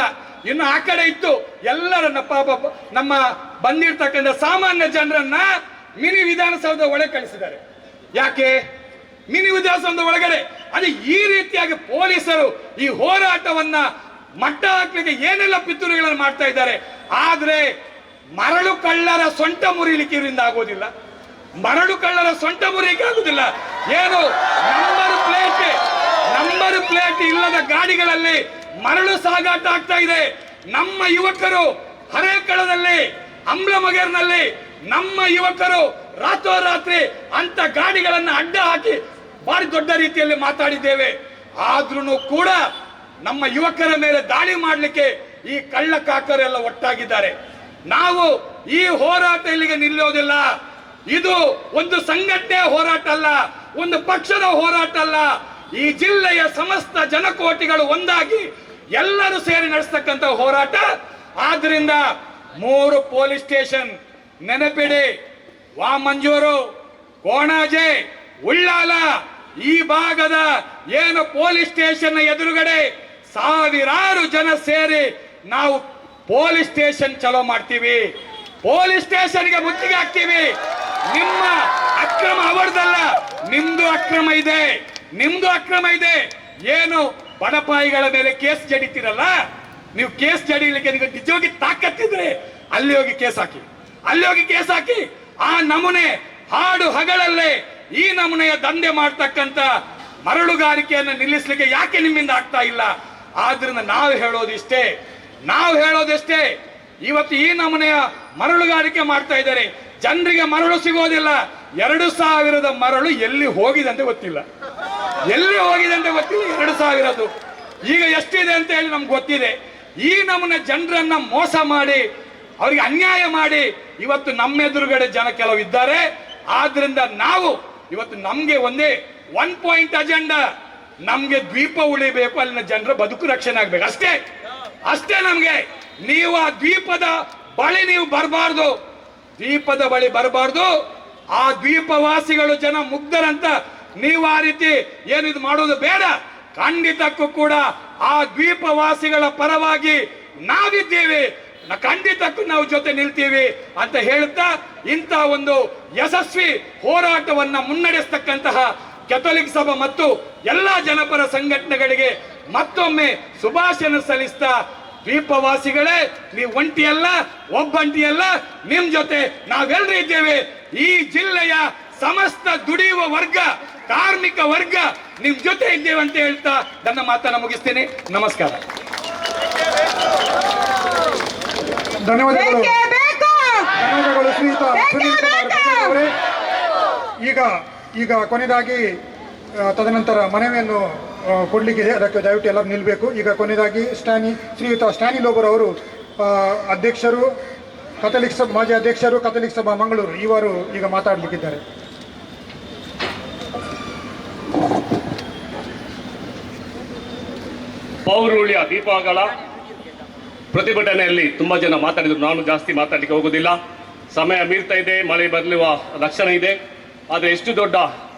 ಇನ್ನು ಆ ಕಡೆ ಇತ್ತು. ಎಲ್ಲರನ್ನ ಪಾಪ ನಮ್ಮ ಬಂದಿರ್ತಕ್ಕಂಥ ಸಾಮಾನ್ಯ ಜನರನ್ನ ಮಿನಿ ವಿಧಾನಸೌಧ ಒಳಗೆ ಕಳಿಸಿದ್ದಾರೆ. ಯಾಕೆ? ಮಿನಿ ವಿಧಾನಸೌಧ ಒಳಗಡೆ ಅದು ಈ ರೀತಿಯಾಗಿ ಪೊಲೀಸರು ಈ ಹೋರಾಟವನ್ನ ಮಟ್ಟ ಹಾಕ್ಲಿಕ್ಕೆ ಏನೆಲ್ಲ ಪಿತೂರಿಗಳನ್ನು ಮಾಡ್ತಾ ಇದ್ದಾರೆ. ಆದ್ರೆ ಮರಳು ಕಳ್ಳರ ಸೊಂಟ ಮುರಿಲಿಕ್ಕೆ ಇವರಿಂದ ಆಗೋದಿಲ್ಲ. ಏನು ನಂಬರ್ ಪ್ಲೇಟ್ ಇಲ್ಲದ ಗಾಡಿಗಳಲ್ಲಿ ಮರಳು ಸಾಗಾಟ ಆಗ್ತಾ ಇದೆ. ನಮ್ಮ ಯುವಕರು ಹರೇಕಳದಲ್ಲಿ, ಅಂಬ್ಲಮಗೇರ್ನಲ್ಲಿ ನಮ್ಮ ಯುವಕರು ರಾತ್ರೋರಾತ್ರಿ ಅಂತ ಗಾಡಿಗಳನ್ನ ಅಡ್ಡ ಹಾಕಿ ಭಾರಿ ದೊಡ್ಡ ರೀತಿಯಲ್ಲಿ ಮಾತಾಡಿದ್ದೇವೆ. ಆದ್ರೂ ಕೂಡ ನಮ್ಮ ಯುವಕರ ಮೇಲೆ ದಾಳಿ ಮಾಡಲಿಕ್ಕೆ ಈ ಕಳ್ಳ ಕಾಕರೆಲ್ಲ ಒಟ್ಟಾಗಿದ್ದಾರೆ. ನಾವು ಈ ಹೋರಾಟ ಇಲ್ಲಿಗೆ ನಿಲ್ಲೋದಿಲ್ಲ. ಇದು ಒಂದು ಸಂಘಟನೆಯ ಹೋರಾಟ ಅಲ್ಲ, ಒಂದು ಪಕ್ಷದ ಹೋರಾಟ ಅಲ್ಲ. ಈ ಜಿಲ್ಲೆಯ ಸಮಸ್ತ ಜನಕೋಟಿಗಳು ಒಂದಾಗಿ ಎಲ್ಲರೂ ಸೇರಿ ನಡೆಸ್ತಕ್ಕಂಥ ಹೋರಾಟ. ಆದ್ರಿಂದ 3 ಪೊಲೀಸ್ ಸ್ಟೇಷನ್ ನೆನಪಿಡಿ, ವಾಮಂಜೂರು, ಕೋಣಾಜೆ, ಉಳ್ಳಾಲ ಈ ಭಾಗದ ಏನು ಪೊಲೀಸ್ ಸ್ಟೇಷನ್ ಎದುರುಗಡೆ ಸಾವಿರಾರು ಜನ ಸೇರಿ ನಾವು ಪೊಲೀಸ್ ಸ್ಟೇಷನ್ ಚಲೋ ಮಾಡ್ತೀವಿ. ಪೊಲೀಸ್ ಸ್ಟೇಷನ್ಗೆ ಮುತ್ತಿಗೆ ಹಾಕ್ತೀವಿ. ನಿಮ್ಮ ಅಕ್ರಮ ಅವರದಲ್ಲ, ನಿಮ್ದು ಅಕ್ರಮ ಇದೆ. ಏನು ಬಡಪಾಯಿಗಳ ಮೇಲೆ ಕೇಸ್ ಜಡಿತೀರಲ್ಲ, ನೀವು ಕೇಸ್ ಜಡಿಲಿಕ್ಕೆ ನಿಜವಾಗಿ ತಾಕತ್ತಿದ್ರೆ ಅಲ್ಲಿ ಹೋಗಿ ಕೇಸ್ ಹಾಕಿ. ಆ ನಮೂನೆ ಹಾಡು ಹಗಳಲ್ಲೇ ಈ ನಮೂನೆಯ ದಂಧೆ ಮಾಡ್ತಕ್ಕಂಥ ಮರಳುಗಾರಿಕೆಯನ್ನು ನಿಲ್ಲಿಸಲಿಕ್ಕೆ ಯಾಕೆ ನಿಮ್ಮಿಂದ ಆಗ್ತಾ ಇಲ್ಲ? ಆದ್ರಿಂದ ನಾವು ಹೇಳೋದಿಷ್ಟೇ, ಇವತ್ತು ಈ ನಮೂನೆಯ ಮರಳುಗಾರಿಕೆ ಮಾಡ್ತಾ ಇದ್ದಾರೆ. ಜನರಿಗೆ ಮರಳು ಸಿಗೋದಿಲ್ಲ. 2000 ಮರಳು ಎಲ್ಲಿ ಹೋಗಿದೆ ಅಂತ ಗೊತ್ತಿಲ್ಲ. 2000 ಈಗ ಎಷ್ಟಿದೆ ಅಂತ ಹೇಳಿ ನಮ್ಗೆ ಗೊತ್ತಿದೆ. ಈ ನಮೂನೆ ಜನರನ್ನ ಮೋಸ ಮಾಡಿ, ಅವರಿಗೆ ಅನ್ಯಾಯ ಮಾಡಿ ಇವತ್ತು ನಮ್ಮೆದುರುಗಡೆ ಜನ ಕೆಲವು ಇದ್ದಾರೆ. ಆದ್ರಿಂದ ನಾವು ಇವತ್ತು ನಮ್ಗೆ ಒಂದೇ 1 ಪಾಯಿಂಟ್ ಅಜೆಂಡಾ, ನಮ್ಗೆ ದ್ವೀಪ ಉಳಿಬೇಕು, ಅಲ್ಲಿನ ಜನರ ಬದುಕು ರಕ್ಷಣೆ ಆಗ್ಬೇಕು. ಅಷ್ಟೇ ನಮ್ಗೆ. ನೀವು ಆ ದ್ವೀಪದ ಬಳಿ ಬರಬಾರ್ದು. ಆ ದ್ವೀಪವಾಸಿಗಳು ಜನ ಮುಗ್ಧರಂತ ನೀವು ಆ ರೀತಿ ಏನು ಇದು ಮಾಡೋದು ಬೇಡ. ಖಂಡಿತಕ್ಕೂ ಕೂಡ ಆ ದ್ವೀಪವಾಸಿಗಳ ಪರವಾಗಿ ನಾವಿದ್ದೇವೆ. ಖಂಡಿತಕ್ಕೂ ನಾವು ಜೊತೆ ನಿಲ್ತೀವಿ ಅಂತ ಹೇಳುತ್ತಾ ಇಂಥ ಒಂದು ಯಶಸ್ವಿ ಹೋರಾಟವನ್ನ ಮುನ್ನಡೆಸ್ತಕ್ಕಂತಹ ಕೆಥೋಲಿಕ್ ಸಭಾ ಮತ್ತು ಎಲ್ಲಾ ಜನಪರ ಸಂಘಟನೆಗಳಿಗೆ ಮತ್ತೊಮ್ಮೆ ಶುಭಾಶಯ ಸಲ್ಲಿಸ್ತಾ, ದ್ವೀಪವಾಸಿಗಳೇ, ನೀವು ಒಂಟಿಯಲ್ಲ, ಒಬ್ಬಂಟಿಯಲ್ಲ, ನಿಮ್ ಜೊತೆ ನಾವೆಲ್ಲರೂ ಇದ್ದೇವೆ. ಈ ಜಿಲ್ಲೆಯ ಸಮಸ್ತ ದುಡಿಯುವ ವರ್ಗ, ಕಾರ್ಮಿಕ ವರ್ಗ ನಿಮ್ ಜೊತೆ ಇದ್ದೇವೆ ಅಂತ ಹೇಳ್ತಾ ನನ್ನ ಮಾತನ್ನ ಮುಗಿಸ್ತೇನೆ. ನಮಸ್ಕಾರ. ಧನ್ಯವಾದಗಳು. ಧನ್ಯವಾದಗಳು ಶ್ರೀಯುತ ಸುನೀಲ್ ಕುಮಾರ್ ಅವರೇ. ಈಗ ಕೊನೆಯದಾಗಿ ತದನಂತರ ಮನವಿಯನ್ನು ಕೊಡ್ಲಿಕ್ಕೆ ಅದಕ್ಕೆ ದಯವಿಟ್ಟು ಎಲ್ಲರೂ ನಿಲ್ಲಬೇಕು. ಈಗ ಕೊನೆಯದಾಗಿ ಶ್ರೀಯುತ ಸ್ಟ್ಯಾನಿ ಲೋಬರ್ ಅವರು ಅಧ್ಯಕ್ಷರು, ಮಾಜಿ ಅಧ್ಯಕ್ಷರು, ಕಥೋಲಿಕ್ ಸಭಾ ಮಂಗಳೂರು, ಇವರು ಈಗ ಮಾತಾಡಲಿಕ್ಕಿದ್ದಾರೆ. ಪೌರುಳ್ಯ ದೀಪಗಳ ಪ್ರತಿಭಟನೆಯಲ್ಲಿ ತುಂಬಾ ಜನ ಮಾತಾಡಿದ್ರು. ನಾನು ಜಾಸ್ತಿ ಮಾತಾಡಲಿಕ್ಕೆ ಹೋಗುದಿಲ್ಲ, ಸಮಯ ಮೀರ್ತಾ ಇದೆ, ಮಳೆ ಬರಲಿರುವ ಲಕ್ಷಣ ಇದೆ. ಆದರೆ ಎಷ್ಟು ದೊಡ್ಡ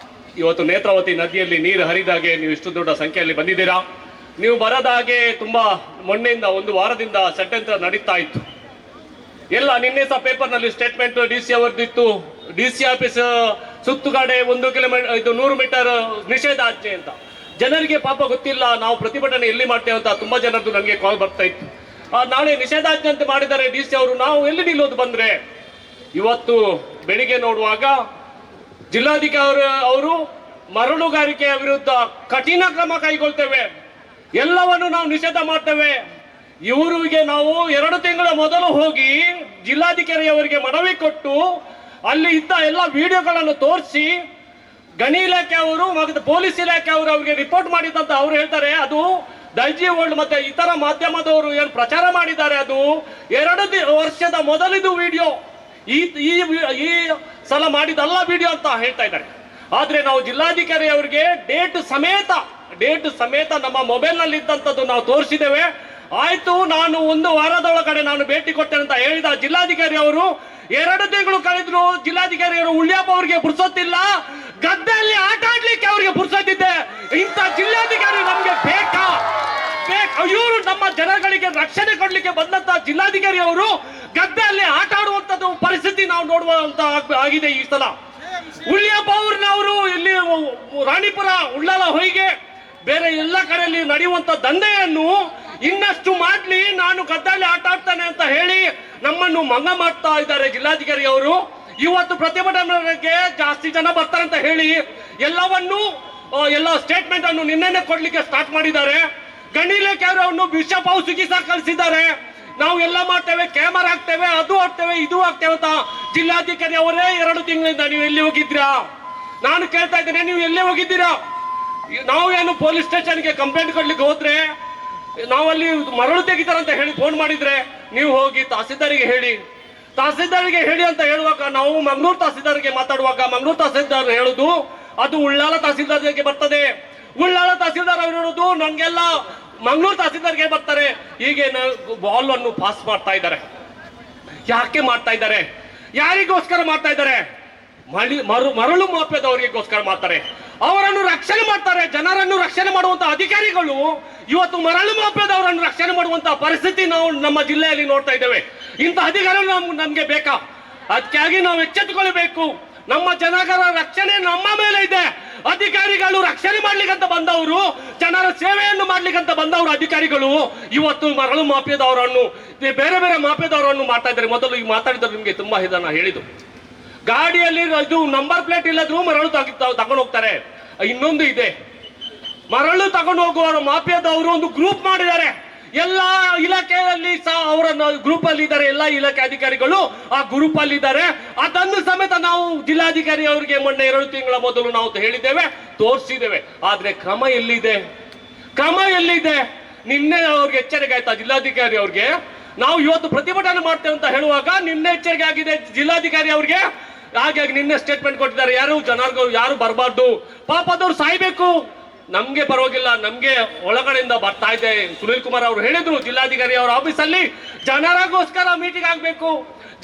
ಇವತ್ತು ನೇತ್ರಾವತಿ ನದಿಯಲ್ಲಿ ನೀರು ಹರಿದಾಗೆ ನೀವು ಇಷ್ಟು ದೊಡ್ಡ ಸಂಖ್ಯೆಯಲ್ಲಿ ಬಂದಿದ್ದೀರಾ. ನೀವು ಬರದ ಹಾಗೆ ತುಂಬಾ ಮೊನ್ನೆಯಿಂದ ಒಂದು ವಾರದಿಂದ ಷಡ್ಯಂತ್ರ ನಡೀತಾ ಇತ್ತು. ಎಲ್ಲ ನಿನ್ನೆ ಸಹ ಪೇಪರ್ನಲ್ಲಿ ಸ್ಟೇಟ್ಮೆಂಟ್ DC ಅವರದಿತ್ತು. DC ಆಫೀಸ್ ಸುತ್ತುಗಾಡೆ 1 ಕಿಲೋಮೀಟರ್, ಇದು 100 ಮೀಟರ್ ನಿಷೇಧಾಜ್ಞೆ ಅಂತ. ಜನರಿಗೆ ಪಾಪ ಗೊತ್ತಿಲ್ಲ ನಾವು ಪ್ರತಿಭಟನೆ ಎಲ್ಲಿ ಮಾಡ್ತೇವೆ ಅಂತ. ತುಂಬಾ ಜನರದ್ದು ನನಗೆ ಕಾಲ್ ಬರ್ತಾ ಇತ್ತು. ನಾಳೆ ನಿಷೇಧಾಜ್ಞೆ ಅಂತ ಮಾಡಿದ್ದಾರೆ DC ಅವರು, ನಾವು ಎಲ್ಲಿ ನಿಲ್ಲೋದು ಬಂದ್ರೆ. ಇವತ್ತು ಬೆಳಿಗ್ಗೆ ನೋಡುವಾಗ ಜಿಲ್ಲಾಧಿಕಾರಿ ಅವರು ಮರಳುಗಾರಿಕೆಯ ವಿರುದ್ಧ ಕಠಿಣ ಕ್ರಮ ಕೈಗೊಳ್ತೇವೆ, ಎಲ್ಲವನ್ನು ನಾವು ನಿಷೇಧ ಮಾಡ್ತೇವೆ. ಇವರಿಗೆ ನಾವು 2 ತಿಂಗಳ ಮೊದಲು ಹೋಗಿ ಜಿಲ್ಲಾಧಿಕಾರಿ ಅವರಿಗೆ ಮನವಿ ಕೊಟ್ಟು ಅಲ್ಲಿ ಇದ್ದ ಎಲ್ಲ ವಿಡಿಯೋಗಳನ್ನು ತೋರಿಸಿ ಗಣಿ ಇಲಾಖೆ ಅವರು ಮತ್ತು ಪೊಲೀಸ್ ಇಲಾಖೆ ಅವರು ಅವರಿಗೆ ರಿಪೋರ್ಟ್ ಮಾಡಿದಂತ ಅವ್ರು ಹೇಳ್ತಾರೆ ಅದು ದೈಜಿ ವರ್ಲ್ಡ್ ಮತ್ತೆ ಇತರ ಮಾಧ್ಯಮದವರು ಏನು ಪ್ರಚಾರ ಮಾಡಿದ್ದಾರೆ ಅದು 2 ವರ್ಷದ ಮೊದಲಿದು ವಿಡಿಯೋ, ಈ ಸಲ ಮಾಡಿದಲ್ಲ ವಿಡಿಯೋ ಅಂತ ಹೇಳ್ತಾ ಇದ್ದಾರೆ. ಆದ್ರೆ ನಾವು ಜಿಲ್ಲಾಧಿಕಾರಿ ಅವರಿಗೆ ಡೇಟ್ ಸಮೇತ ನಮ್ಮ ಮೊಬೈಲ್ ನಲ್ಲಿ ಇದ್ದಂಥದ್ದು ನಾವು ತೋರಿಸಿದ್ದೇವೆ. ಆಯ್ತು, ನಾನು 1 ವಾರದೊಳಗಡೆ ನಾನು ಭೇಟಿ ಕೊಟ್ಟೆ ಅಂತ ಹೇಳಿದ ಜಿಲ್ಲಾಧಿಕಾರಿ ಅವರು 2 ತಿಂಗಳು ಕಳೆದ್ರು. ಜಿಲ್ಲಾಧಿಕಾರಿ ಅವರು ಉಳ್ಳ್ಯಪ್ಪ ಅವರಿಗೆ ಪುರ್ಸೊತ್ತಿಲ್ಲ, ಗದ್ದೆಯಲ್ಲಿ ಆಟ ಆಡ್ಲಿಕ್ಕೆ ಅವರಿಗೆ ಪುರ್ಸೊತ್ತಿದೆ. ಇಂಥ ಜಿಲ್ಲಾಧಿಕಾರಿ ನಮ್ಗೆ ಬೇಕಾ? ಇವರು ನಮ್ಮ ಜನಗಳಿಗೆ ರಕ್ಷಣೆ ಕೊಡ್ಲಿಕ್ಕೆ ಬಂದಂತ ಜಿಲ್ಲಾಧಿಕಾರಿ ಅವರು ಗದ್ದೆಯಲ್ಲಿ ಆಟ ಆಡುವಂತದ್ದು ಪರಿಸ್ಥಿತಿ ನಾವು ನೋಡುವಂತ ಆಗಿದೆ ಈ ಸಲ. ಉಳ್ಳ್ಯಪ್ಪ ಅವ್ರನ್ನವರು ಇಲ್ಲಿ ರಾಣಿಪುರ, ಉಳ್ಳಾಲ, ಹೊಯ್ಗೆ, ಬೇರೆ ಎಲ್ಲ ಕಡೆಯಲ್ಲಿ ನಡೆಯುವಂತ ದಂಧೆಯನ್ನು ಇನ್ನಷ್ಟು ಮಾಡ್ಲಿ, ನಾನು ಗದ್ದೆಯಲ್ಲಿ ಆಟ ಆಡ್ತಾನೆ ಅಂತ ಹೇಳಿ ನಮ್ಮನ್ನು ಮಂಗ ಮಾಡ್ತಾ ಇದ್ದಾರೆ ಜಿಲ್ಲಾಧಿಕಾರಿ ಅವರು. ಇವತ್ತು ಪ್ರತಿಭಟನೆಗೆ ಜಾಸ್ತಿ ಜನ ಬರ್ತಾರೆ ಅಂತ ಹೇಳಿ ಎಲ್ಲ ಸ್ಟೇಟ್ಮೆಂಟ್ ಅನ್ನು ನಿನ್ನೆ ಕೊಡ್ಲಿಕ್ಕೆ ಸ್ಟಾರ್ಟ್ ಮಾಡಿದ್ದಾರೆ. ಗಣಿ ಇಲಾಖೆ ಅವರನ್ನು ಬಿಷಪ್ ಹೌಸ್ ಚಿಕಿತ್ಸಾ ಕಳಿಸಿದ್ದಾರೆ. ನಾವು ಎಲ್ಲ ಮಾಡ್ತೇವೆ, ಕ್ಯಾಮರಾ ಹಾಕ್ತೇವೆ, ಅದು ಹಾಕ್ತೇವೆ, ಇದು ಹಾಕ್ತೇವೆ ಅಂತ. ಜಿಲ್ಲಾಧಿಕಾರಿ ಅವರೇ 2 ತಿಂಗಳಿಂದ ನೀವು ಎಲ್ಲಿ ಹೋಗಿದ್ರಾ? ನಾನು ಕೇಳ್ತಾ ಇದ್ದೇನೆ, ನೀವು ಎಲ್ಲೇ ಹೋಗಿದ್ದೀರಾ? ನಾವು ಏನು ಪೊಲೀಸ್ ಸ್ಟೇಷನ್ಗೆ ಕಂಪ್ಲೇಂಟ್ ಕೊಡ್ಲಿಕ್ಕೆ ಹೋದ್ರೆ ನಾವಲ್ಲಿ ಮರಳು ತೆಗಿತಾರಂತ ಹೇಳಿ ಫೋನ್ ಮಾಡಿದ್ರೆ ನೀವು ಹೋಗಿ ತಹಸೀಲ್ದಾರಿಗೆ ಹೇಳಿ ಅಂತ ಹೇಳುವಾಗ ನಾವು ಮಂಗಳೂರು ತಹಸೀಲ್ದಾರ್ಗೆ ಮಾತಾಡುವಾಗ ಮಂಗಳೂರು ತಹಸೀಲ್ದಾರ್ ಹೇಳುದು ಅದು ಉಳ್ಳಾಲ ತಹಸೀಲ್ದಾರ್ಗೆ ಬರ್ತದೆ. ಉಳ್ಳಾಲ ತಹಸೀಲ್ದಾರ್ ಅವರು ಹೇಳುದು ನನ್ಗೆಲ್ಲ ಮಂಗಳೂರು ತಹಸೀಲ್ದಾರ್ಗೆ ಬರ್ತಾರೆ. ಹೀಗೆ ಬಾಲ್ ಅನ್ನು ಪಾಸ್ ಮಾಡ್ತಾ ಇದ್ದಾರೆ. ಯಾಕೆ ಮಾಡ್ತಾ ಇದ್ದಾರೆ? ಯಾರಿಗೋಸ್ಕರ ಮಾಡ್ತಾ ಇದ್ದಾರೆ? ಮರಳು ಮಾಫಿಯಾದವರಿಗೋಸ್ಕರ ಮಾಡ್ತಾರೆ. ಅವರನ್ನು ರಕ್ಷಣೆ ಮಾಡ್ತಾರೆ. ಜನರನ್ನು ರಕ್ಷಣೆ ಮಾಡುವಂತ ಅಧಿಕಾರಿಗಳು ಇವತ್ತು ಮರಳು ಮಾಫಿಯಾದವರನ್ನು ರಕ್ಷಣೆ ಮಾಡುವಂತ ಪರಿಸ್ಥಿತಿ ನಾವು ನಮ್ಮ ಜಿಲ್ಲೆಯಲ್ಲಿ ನೋಡ್ತಾ ಇದ್ದೇವೆ. ಇಂಥ ಅಧಿಕಾರಿಗಳು ನಮ್ಗೆ ಬೇಕಾ? ಅದಕ್ಕಾಗಿ ನಾವು ಎಚ್ಚೆತ್ತುಕೊಳ್ಬೇಕು. ನಮ್ಮ ಜನರ ರಕ್ಷಣೆ ನಮ್ಮ ಮೇಲೆ ಇದೆ. ಅಧಿಕಾರಿಗಳು ರಕ್ಷಣೆ ಮಾಡ್ಲಿಕ್ಕಂತ ಬಂದವರು, ಜನರ ಸೇವೆಯನ್ನು ಮಾಡ್ಲಿಕ್ಕಂತ ಬಂದವರು ಅಧಿಕಾರಿಗಳು ಇವತ್ತು ಮರಳು ಮಾಫಿಯಾದವರನ್ನು, ಬೇರೆ ಬೇರೆ ಮಾಫಿಯಾದವರನ್ನು ಮಾಡ್ತಾ ಇದ್ದಾರೆ. ಮೊದಲು ಈಗ ಮಾತಾಡಿದ್ರು ನಿಮ್ಗೆ ತುಂಬಾ ಇದನ್ನ ಹೇಳಿದ್ದು. ಗಾಡಿಯಲ್ಲಿ ಇದು ನಂಬರ್ ಪ್ಲೇಟ್ ಇಲ್ಲದ್ರು ಮರಳು ತಗೊಂಡು ಹೋಗ್ತಾರೆ. ಇನ್ನೊಂದು ಇದೆ, ಮರಳು ತಗೊಂಡು ಹೋಗುವ ಮಾಫಿಯಾದವರು ಒಂದು ಗ್ರೂಪ್ ಮಾಡಿದ್ದಾರೆ. ಎಲ್ಲ ಇಲಾಖೆಯಲ್ಲಿ ಸಹ ಅವರ ಗ್ರೂಪ್ ಅಲ್ಲಿ ಇದ್ದಾರೆ. ಎಲ್ಲ ಇಲಾಖೆ ಅಧಿಕಾರಿಗಳು ಆ ಗ್ರೂಪ್ ಅಲ್ಲಿ ಇದ್ದಾರೆ. ಅದನ್ನು ಸಮೇತ ನಾವು ಜಿಲ್ಲಾಧಿಕಾರಿ ಅವರಿಗೆ ಮೊನ್ನೆ 2 ತಿಂಗಳ ಮೊದಲು ನಾವು ಹೇಳಿದ್ದೇವೆ, ತೋರಿಸಿದ್ದೇವೆ. ಆದ್ರೆ ಕ್ರಮ ಎಲ್ಲಿದೆ? ನಿನ್ನೆ ಅವ್ರಿಗೆ ಎಚ್ಚರಿಕೆ ಆಯ್ತಾ ಜಿಲ್ಲಾಧಿಕಾರಿ ಅವ್ರಿಗೆ? ನಾವು ಇವತ್ತು ಪ್ರತಿಭಟನೆ ಮಾಡ್ತೇವೆ ಅಂತ ಹೇಳುವಾಗ ನಿನ್ನೆ ಎಚ್ಚರಿಕೆ ಆಗಿದೆ ಜಿಲ್ಲಾಧಿಕಾರಿ ಅವ್ರಿಗೆ. ಹಾಗಾಗಿ ನಿನ್ನೆ ಸ್ಟೇಟ್ಮೆಂಟ್ ಕೊಟ್ಟಿದ್ದಾರೆ, ಯಾರು ಬರಬಾರ್ದು, ಪಾಪದವ್ರು ಸಾಯ್ಬೇಕು, ನಮ್ಗೆ ಪರವಾಗಿಲ್ಲ, ನಮ್ಗೆ ಒಳಗಡೆಯಿಂದ ಬರ್ತಾ ಇದೆ. ಸುನೀಲ್ ಕುಮಾರ್ ಅವರು ಹೇಳಿದ್ರು ಜಿಲ್ಲಾಧಿಕಾರಿ ಅವರ ಆಫೀಸಲ್ಲಿ ಜನರಿಗೋಸ್ಕರ ಮೀಟಿಂಗ್ ಆಗ್ಬೇಕು,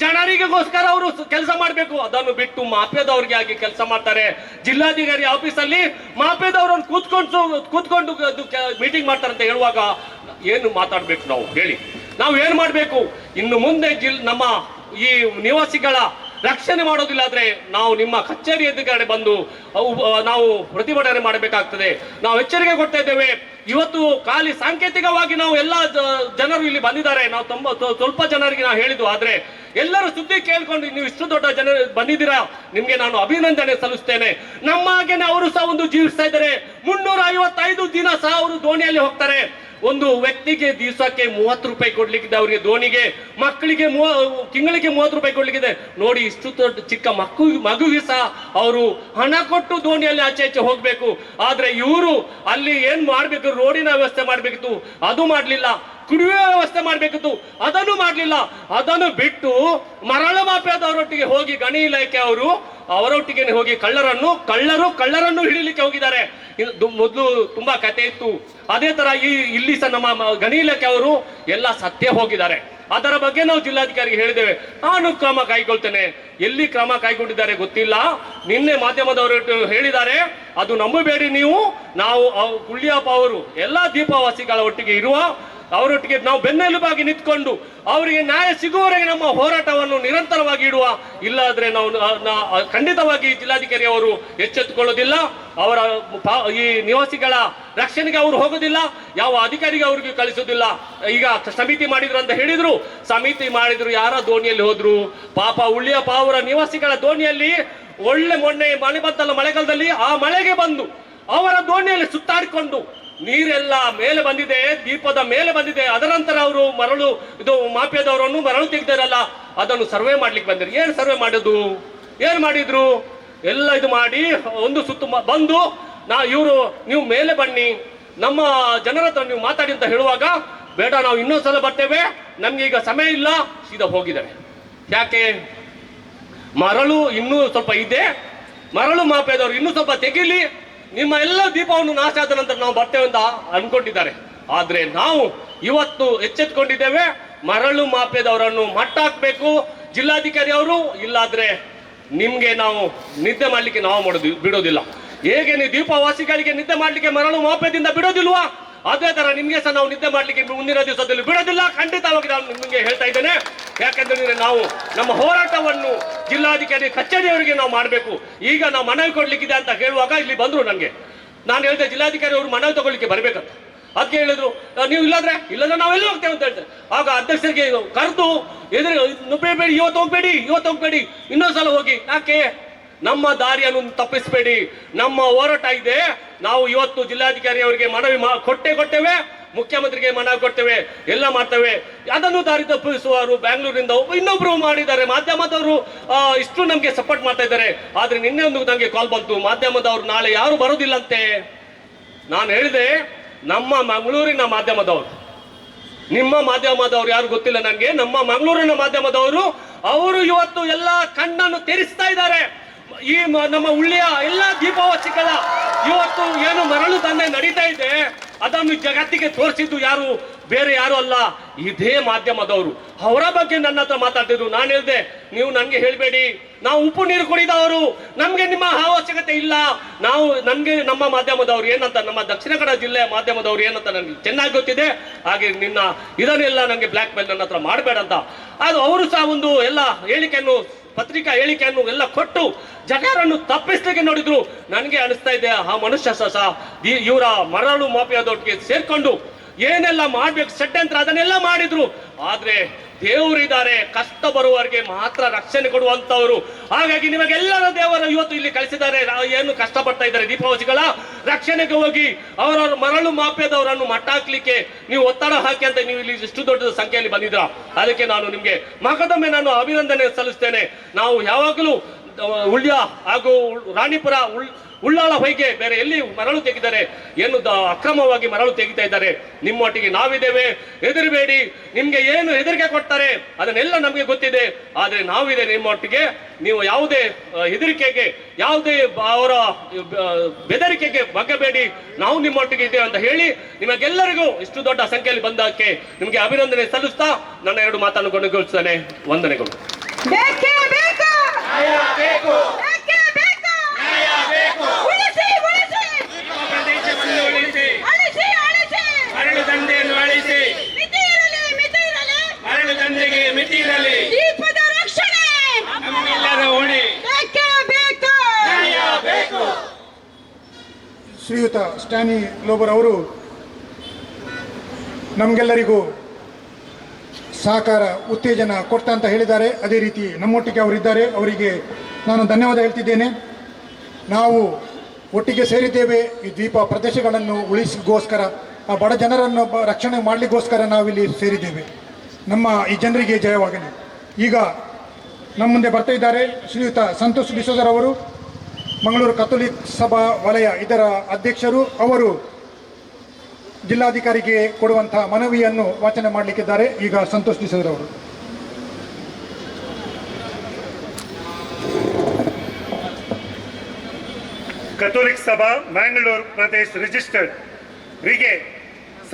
ಜನರಿಗೋಸ್ಕರ ಅವರು ಕೆಲಸ ಮಾಡ್ಬೇಕು. ಅದನ್ನು ಬಿಟ್ಟು ಮಾಫಿಯಾದವ್ರಿಗೆ ಆಗಿ ಕೆಲಸ ಮಾಡ್ತಾರೆ. ಜಿಲ್ಲಾಧಿಕಾರಿ ಆಫೀಸಲ್ಲಿ ಮಾಫಿಯಾದವ್ರನ್ನು ಕೂತ್ಕೊಂಡು ಮೀಟಿಂಗ್ ಮಾಡ್ತಾರೆ ಅಂತ ಹೇಳುವಾಗ ಏನು ಮಾತಾಡ್ಬೇಕು ನಾವು ಹೇಳಿ? ನಾವು ಏನ್ ಮಾಡ್ಬೇಕು ಇನ್ನು ಮುಂದೆ ನಮ್ಮ ಈ ನಿವಾಸಿಗಳ ರಕ್ಷಣೆ ಮಾಡೋದಿಲ್ಲ ಆದ್ರೆ ನಾವು ನಿಮ್ಮ ಕಚೇರಿ ಎದುರುಗಡೆ ಬಂದು ನಾವು ಪ್ರತಿಭಟನೆ ಮಾಡಬೇಕಾಗ್ತದೆ. ನಾವು ಎಚ್ಚರಿಕೆ ಕೊಡ್ತಾ ಇದ್ದೇವೆ. ಇವತ್ತು ಖಾಲಿ ಸಾಂಕೇತಿಕವಾಗಿ ನಾವು ಎಲ್ಲ ಜನರು ಇಲ್ಲಿ ಬಂದಿದ್ದಾರೆ. ನಾವು ಸ್ವಲ್ಪ ಜನರಿಗೆ ನಾವು ಹೇಳಿದ್ವು, ಆದ್ರೆ ಎಲ್ಲರೂ ಸುದ್ದಿ ಕೇಳ್ಕೊಂಡು ನೀವು ಇಷ್ಟು ದೊಡ್ಡ ಜನರು ಬಂದಿದ್ದೀರಾ, ನಿಮ್ಗೆ ನಾನು ಅಭಿನಂದನೆ ಸಲ್ಲಿಸ್ತೇನೆ. ನಮ್ಮ ಹಾಗೇನೆ ಅವರು ಸಹ ಒಂದು ಜೀವಿಸ್ತಾ ಇದ್ದಾರೆ. 355 ದಿನ ಸಹ ಅವರು ದೋಣಿಯಲ್ಲಿ ಹೋಗ್ತಾರೆ. ಒಂದು ವ್ಯಕ್ತಿಗೆ ದಿವಸಕ್ಕೆ 30 ರೂಪಾಯಿ ಕೊಡ್ಲಿಕ್ಕಿದೆ ಅವರಿಗೆ, ದೋಣಿಗೆ. ಮಕ್ಕಳಿಗೆ ತಿಂಗಳಿಗೆ 30 ರೂಪಾಯಿ ಕೊಡ್ಲಿಕ್ಕಿದೆ. ನೋಡಿ, ಇಷ್ಟು ದೊಡ್ಡ ಚಿಕ್ಕ ಮಗುವಿಗೆ ಸಹ ಅವರು ಹಣ ಕೊಟ್ಟು ದೋಣಿಯಲ್ಲಿ ಆಚೆ ಹೋಗ್ಬೇಕು. ಆದ್ರೆ ಇವರು ಅಲ್ಲಿ ಏನ್ ಮಾಡ್ಬೇಕು, ರೋಡಿನ ವ್ಯವಸ್ಥೆ ಮಾಡ್ಬೇಕಿತ್ತು, ಅದು ಮಾಡ್ಲಿಲ್ಲ. ಕುಡಿಯುವ ವ್ಯವಸ್ಥೆ ಮಾಡ್ಬೇಕಿತ್ತು, ಅದನ್ನು ಮಾಡ್ಲಿಲ್ಲ. ಅದನ್ನು ಬಿಟ್ಟು ಮರಳು ಮಾಫಿಯಾದವರೊಟ್ಟಿಗೆ ಹೋಗಿ ಗಣಿ ಇಲಾಖೆ ಅವರು ಅವರೊಟ್ಟಿಗೆ ಹೋಗಿ ಕಳ್ಳರನ್ನು ಹಿಡಿಲಿಕ್ಕೆ ಹೋಗಿದ್ದಾರೆ. ಮೊದಲು ತುಂಬಾ ಕತೆ ಇತ್ತು. ಅದೇ ತರ ಇಲ್ಲಿ ಸಹ ನಮ್ಮ ಗಣಿ ಇಲಾಖೆ ಅವರು ಎಲ್ಲ ಸತ್ಯ ಹೋಗಿದ್ದಾರೆ. ಅದರ ಬಗ್ಗೆ ನಾವು ಜಿಲ್ಲಾಧಿಕಾರಿಗೆ ಹೇಳಿದ್ದೇವೆ. ನಾನು ಕ್ರಮ ಕೈಗೊಳ್ತೇನೆ. ಎಲ್ಲಿ ಕ್ರಮ ಕೈಗೊಂಡಿದ್ದಾರೆ ಗೊತ್ತಿಲ್ಲ. ನಿನ್ನೆ ಮಾಧ್ಯಮದವರು ಹೇಳಿದ್ದಾರೆ, ಅದು ನಂಬಬೇಡಿ ನೀವು. ನಾವು ಕುಳ್ಳಿಯಪ್ಪ ಅವರು ಎಲ್ಲ ದೀಪವಾಸಿಗಳ ಒಟ್ಟಿಗೆ ಇರುವ ಅವರೊಟ್ಟಿಗೆ ನಾವು ಬೆನ್ನೆಲುಬಾಗಿ ನಿಂತ್ಕೊಂಡು ಅವರಿಗೆ ನ್ಯಾಯ ಸಿಗುವವರೆಗೆ ನಮ್ಮ ಹೋರಾಟವನ್ನು ನಿರಂತರವಾಗಿ ಇಡುವ. ಇಲ್ಲಾದ್ರೆ ನಾವು ಖಂಡಿತವಾಗಿ ಜಿಲ್ಲಾಧಿಕಾರಿ ಅವರು ಎಚ್ಚೆತ್ತುಕೊಳ್ಳೋದಿಲ್ಲ. ಅವರ ಈ ನಿವಾಸಿಗಳ ರಕ್ಷಣೆಗೆ ಅವರು ಹೋಗೋದಿಲ್ಲ. ಯಾವ ಅಧಿಕಾರಿಗೆ ಅವ್ರಿಗೆ ಕಳಿಸೋದಿಲ್ಲ. ಈಗ ಸಮಿತಿ ಮಾಡಿದ್ರು ಅಂತ ಹೇಳಿದ್ರು, ಸಮಿತಿ ಮಾಡಿದ್ರು, ಯಾರ ದೋಣಿಯಲ್ಲಿ ಹೋದ್ರು? ಪಾಪ ಉಳ್ಳಿಯಪ್ಪ ಅವರ ನಿವಾಸಿಗಳ ದೋಣಿಯಲ್ಲಿ ಮೊನ್ನೆ ಮಳೆ ಬಂತಲ್ಲ, ಮಳೆಗಾಲದಲ್ಲಿ ಆ ಮಳೆಗೆ ಬಂದು ಅವರ ದೋಣಿಯಲ್ಲಿ ಸುತ್ತಾಡಿಕೊಂಡು ನೀರೆಲ್ಲ ಮೇಲೆ ಬಂದಿದೆ, ದೀಪದ ಮೇಲೆ ಬಂದಿದೆ. ಅದರ ನಂತರ ಅವರು ಮರಳು ಮಾಫಿಯಾದವರನ್ನು ಮರಳು ತೆಗೆದಾರಲ್ಲ, ಅದನ್ನು ಸರ್ವೆ ಮಾಡ್ಲಿಕ್ಕೆ ಬಂದಿರು. ಏನ್ ಸರ್ವೆ ಮಾಡಿದ್ರು? ಎಲ್ಲ ಇದು ಮಾಡಿ ಒಂದು ಸುತ್ತು ಬಂದು ನೀವು ಮೇಲೆ ಬನ್ನಿ, ನಮ್ಮ ಜನರ ಹತ್ರ ನೀವು ಮಾತಾಡಿ ಅಂತ ಹೇಳುವಾಗ, ಬೇಡ ನಾವು ಇನ್ನೊಂದ್ಸಲ ಬರ್ತೇವೆ, ನಮ್ಗೆ ಈಗ ಸಮಯ ಇಲ್ಲ, ಸೀದಾ ಹೋಗಿದ್ದಾರೆ. ಯಾಕೆ? ಮರಳು ಇನ್ನೂ ಸ್ವಲ್ಪ ಇದೆ, ಮರಳು ಮಾಫಿಯಾದವರು ಇನ್ನೂ ಸ್ವಲ್ಪ ತೆಗಿಲಿ, ನಿಮ್ಮ ಎಲ್ಲ ದೀಪವನ್ನು ನಾಶ ಆದ ನಂತರ ನಾವು ಬರ್ತೇವೆ ಅಂತ ಅನ್ಕೊಂಡಿದ್ದಾರೆ. ಆದ್ರೆ ನಾವು ಇವತ್ತು ಎಚ್ಚೆತ್ಕೊಂಡಿದ್ದೇವೆ. ಮರಳು ಮಾಫಿಯಾದವರನ್ನು ಮಟ್ಟ ಹಾಕ್ಬೇಕು ಜಿಲ್ಲಾಧಿಕಾರಿ ಅವರು. ಇಲ್ಲಾದ್ರೆ ನಿಮ್ಗೆ ನಾವು ನಿದ್ದೆ ಮಾಡ್ಲಿಕ್ಕೆ ನಾವು ಬಿಡೋದಿಲ್ಲ. ಹೇಗೆ ನೀವು ದೀಪವಾಸಿಗಳಿಗೆ ನಿದ್ದೆ ಮಾಡ್ಲಿಕ್ಕೆ ಮರಳು ಮಾಫಿಯಾದಿಂದ ಬಿಡೋದಿಲ್ವಾ, ಅದೇ ತರ ನಿಮ್ಗೆ ಸಹ ನಾವು ನಿದ್ದೆ ಮಾಡ್ಲಿಕ್ಕೆ ಮುಂದಿನ ದಿವಸದಲ್ಲಿ ಬಿಡೋದಿಲ್ಲ. ಖಂಡಿತವಾಗಿ ನಾನು ನಿಮ್ಗೆ ಹೇಳ್ತಾ ಇದ್ದೇನೆ. ಯಾಕಂದ್ರೆ ನಾವು ನಮ್ಮ ಹೋರಾಟವನ್ನು ಜಿಲ್ಲಾಧಿಕಾರಿ ಕಚೇರಿಯವರಿಗೆ ನಾವು ಮಾಡಬೇಕು. ಈಗ ನಾವು ಮನವಿ ಕೊಡ್ಲಿಕ್ಕಿದೆ ಅಂತ ಹೇಳುವಾಗ ಇಲ್ಲಿ ಬಂದ್ರು. ನಾನು ಹೇಳಿದೆ ಜಿಲ್ಲಾಧಿಕಾರಿ ಅವರು ಮನವಿ ತಗೊಳ್ಳಿಕ್ಕೆ ಬರ್ಬೇಕಂತ. ಅದಕ್ಕೆ ಹೇಳಿದ್ರು, ನೀವು ಇಲ್ಲಾದ್ರೆ ನಾವೆಲ್ಲ ಹೋಗ್ತೇವೆ ಅಂತ ಹೇಳ್ತಾರೆ. ಆಗ ಅಧ್ಯಕ್ಷರಿಗೆ ಕರೆದು ನುಗ್ಬೇಡಿ, ಇವತ್ತು ಹೋಗ್ಬೇಡಿ, ಇನ್ನೊಂದ್ಸಲ ಹೋಗಿ. ಯಾಕೆ? ನಮ್ಮ ದಾರಿಯನ್ನು ತಪ್ಪಿಸಬೇಡಿ. ನಮ್ಮ ಹೋರಾಟ ಇದೆ. ನಾವು ಇವತ್ತು ಜಿಲ್ಲಾಧಿಕಾರಿ ಅವರಿಗೆ ಮನವಿ ಕೊಟ್ಟೇವೆ, ಮುಖ್ಯಮಂತ್ರಿಗೆ ಮನವಿ ಕೊಡ್ತೇವೆ, ಎಲ್ಲ ಮಾಡ್ತೇವೆ. ಅದನ್ನು ದಾರಿ ತಪ್ಪಿಸುವರು ಬ್ಯಾಂಗ್ಳೂರಿಂದ ಇನ್ನೊಬ್ರು ಮಾಡಿದ್ದಾರೆ. ಮಾಧ್ಯಮದವರು ಇಷ್ಟು ನಮ್ಗೆ ಸಪೋರ್ಟ್ ಮಾಡ್ತಾ ಇದ್ದಾರೆ. ಆದ್ರೆ ನಿನ್ನೆ ಒಂದು ನಂಗೆ ಕಾಲ್ ಬಂತು, ಮಾಧ್ಯಮದವರು ನಾಳೆ ಯಾರು ಬರೋದಿಲ್ಲಂತೆ. ನಾನು ಹೇಳಿದೆ, ನಮ್ಮ ಮಂಗಳೂರಿನ ಮಾಧ್ಯಮದವರು, ನಿಮ್ಮ ಮಾಧ್ಯಮದವರು ಯಾರು ಗೊತ್ತಿಲ್ಲ ನನಗೆ, ನಮ್ಮ ಮಂಗಳೂರಿನ ಮಾಧ್ಯಮದವರು ಅವರು ಇವತ್ತು ಎಲ್ಲ ಕಣ್ಣನ್ನು ತೆರೆಸ್ತಾ ಇದ್ದಾರೆ. ಈ ನಮ್ಮ ಉಳ್ಳಿಯ ಎಲ್ಲ ದೀಪವಾಸಿಗಳ ಇವತ್ತು ಏನು ಮರಳು ದಂಧೆ ನಡೀತಾ ಇದೆ, ಅದನ್ನು ಜಗತ್ತಿಗೆ ತೋರಿಸಿದ್ದು ಬೇರೆ ಯಾರು ಅಲ್ಲ, ಇದೇ ಮಾಧ್ಯಮದವರು. ಅವರ ಬಗ್ಗೆ ನನ್ನ ಹತ್ರ ಮಾತಾಡ್ತಿದ್ರು. ನಾನು ಹೇಳಿದೆ, ನೀವು ನನಗೆ ಹೇಳ್ಬೇಡಿ, ನಾವು ಉಪ್ಪು ನೀರು ಕುಡಿದವರು, ನಮ್ಗೆ ನಿಮ್ಮ ಅವಶ್ಯಕತೆ ಇಲ್ಲ. ನಮ್ಮ ಮಾಧ್ಯಮದವರು ಏನಂತ, ನಮ್ಮ ದಕ್ಷಿಣ ಕನ್ನಡ ಜಿಲ್ಲೆಯ ಮಾಧ್ಯಮದವರು ಏನಂತ ನನಗೆ ಚೆನ್ನಾಗಿ ಗೊತ್ತಿದೆ. ಹಾಗೆ ಇದನ್ನೆಲ್ಲ ನನಗೆ ಬ್ಲ್ಯಾಕ್ ಮೇಲ್ ನನ್ನ ಹತ್ರ ಮಾಡಬೇಡ ಅಂತ. ಅದು ಅವರು ಸಹ ಒಂದು ಎಲ್ಲ ಹೇಳಿಕೆಯನ್ನು, ಪತ್ರಿಕಾ ಹೇಳಿಕೆಯನ್ನು ಎಲ್ಲ ಕೊಟ್ಟು ಜಗರನ್ನು ತಪ್ಪಿಸ್ಲಿಕ್ಕೆ ನೋಡಿದ್ರು. ನನಗೆ ಅನಿಸ್ತಾ ಇದೆ, ಆ ಮನುಷ್ಯ ಸಹ ಇವರ ಮರಳು ಮಾಫಿಯಾದೊಟ್ಟಿಗೆ ಸೇರ್ಕೊಂಡು ಏನೆಲ್ಲ ಮಾಡ್ಬೇಕು ಷಡ್ಯಂತ್ರ ಅದನ್ನೆಲ್ಲ ಮಾಡಿದ್ರು. ಆದ್ರೆ ದೇವರಿದ್ದಾರೆ, ಕಷ್ಟ ಬರುವವರಿಗೆ ಮಾತ್ರ ರಕ್ಷಣೆ ಕೊಡುವಂತವರು. ಹಾಗಾಗಿ ನಿಮಗೆಲ್ಲರ ದೇವರು ಇವತ್ತು ಇಲ್ಲಿ ಕಳಿಸಿದ್ದಾರೆ. ಏನು ಕಷ್ಟಪಡ್ತಾ ಇದ್ದಾರೆ ದೀಪವಾಸಿಗಳ ರಕ್ಷಣೆಗೆ ಹೋಗಿ ಅವರ ಮರಳು ಮಾಫಿಯಾದವರನ್ನು ಮಟ್ಟ ಹಾಕ್ಲಿಕ್ಕೆ ನೀವು ಒತ್ತಡ ಹಾಕಿ ಅಂತ ನೀವು ಇಲ್ಲಿ ಇಷ್ಟು ದೊಡ್ಡ ಸಂಖ್ಯೆಯಲ್ಲಿ ಬಂದಿದ್ರ. ಅದಕ್ಕೆ ನಾನು ನಿಮ್ಗೆ ಮಗದೊಮ್ಮೆ ನಾನು ಅಭಿನಂದನೆ ಸಲ್ಲಿಸ್ತೇನೆ. ನಾವು ಯಾವಾಗಲೂ ಉಳ್ಯ ಹಾಗೂ ರಾಣಿಪುರ ಉಳ್ಳಾಳ ಹೊಯ್ಗೆ ಬೇರೆ ಎಲ್ಲಿ ಮರಳು ತೆಗಿದ್ದಾರೆ, ಏನು ಅಕ್ರಮವಾಗಿ ಮರಳು ತೆಗಿತಾ ಇದ್ದಾರೆ. ನಿಮ್ಮೊಟ್ಟಿಗೆ ನಾವಿದ್ದೇವೆ, ಹೆದರಬೇಡಿ. ನಿಮ್ಗೆ ಏನು ಹೆದರಿಕೆ ಕೊಡ್ತಾರೆ ಅದನ್ನೆಲ್ಲ ನಮಗೆ ಗೊತ್ತಿದೆ. ಆದ್ರೆ ನಾವಿದೆ ನಿಮ್ಮೊಟ್ಟಿಗೆ. ನೀವು ಯಾವುದೇ ಹೆದರಿಕೆಗೆ, ಯಾವುದೇ ಅವರ ಬೆದರಿಕೆಗೆ ಬಗ್ಗಬೇಡಿ. ನಾವು ನಿಮ್ಮೊಟ್ಟಿಗೆ ಇದ್ದೇವೆ ಅಂತ ಹೇಳಿ ನಿಮಗೆಲ್ಲರಿಗೂ ಇಷ್ಟು ದೊಡ್ಡ ಸಂಖ್ಯೆಯಲ್ಲಿ ಬಂದಕ್ಕೆ ನಿಮಗೆ ಅಭಿನಂದನೆ ಸಲ್ಲಿಸ್ತಾ ನನ್ನ 2 ಮಾತನ್ನು ಕೊನೆಗೊಳಿಸ್ತೇನೆ. ವಂದನೆಗಳು. ಮರಳು ದಂಧೆಯನ್ನು ಅಳಿಸಿ, ಮಿತಿ ಇರಲಿ. ಶ್ರೀಯುತ ಸ್ಟ್ಯಾನಿ ಲೋಬರ್ ಅವರು ನಮಗೆಲ್ಲರಿಗೂ ಸಹಕಾರ ಉತ್ತೇಜನ ಕೊಡ್ತಾ ಅಂತ ಹೇಳಿದ್ದಾರೆ. ಅದೇ ರೀತಿ ನಮ್ಮೊಟ್ಟಿಗೆ ಅವರಿದ್ದಾರೆ, ಅವರಿಗೆ ನಾನು ಧನ್ಯವಾದ ಹೇಳ್ತಿದ್ದೇನೆ. ನಾವು ಒಟ್ಟಿಗೆ ಸೇರಿದ್ದೇವೆ ಈ ದ್ವೀಪ ಪ್ರದೇಶಗಳನ್ನು ಉಳಿಸಿಗೋಸ್ಕರ, ಆ ಬಡ ಜನರನ್ನು ರಕ್ಷಣೆ ಮಾಡಲಿಕ್ಕೋಸ್ಕರ ನಾವಿಲ್ಲಿ ಸೇರಿದ್ದೇವೆ. ನಮ್ಮ ಈ ಜನರಿಗೆ ಜಯವಾಗಲಿ. ಈಗ ನಮ್ಮ ಮುಂದೆ ಬರ್ತಾ ಇದ್ದಾರೆ ಶ್ರೀಯುತ ಸಂತೋಷ್ ಡಿಸೋಜರ್ ಅವರು, ಮಂಗಳೂರು ಕಥೋಲಿಕ್ ಸಭಾ ವಲಯ ಇದರ ಅಧ್ಯಕ್ಷರು. ಅವರು ಜಿಲ್ಲಾಧಿಕಾರಿಗೆ ಕೊಡುವಂತಹ ಮನವಿಯನ್ನು ವಾಚನ ಮಾಡಲಿಕ್ಕಿದ್ದಾರೆ. ಈಗ ಸಂತೋಷ್ ಡಿಸೋಜರ್ ಅವರು. ಕಥೋಲಿಕ್ ಸಭಾ ಮ್ಯಾಂಗ್ಳೂರ್ ಪ್ರದೇಶ್ ರಿಜಿಸ್ಟರ್ಡ್ ರಿಗೆ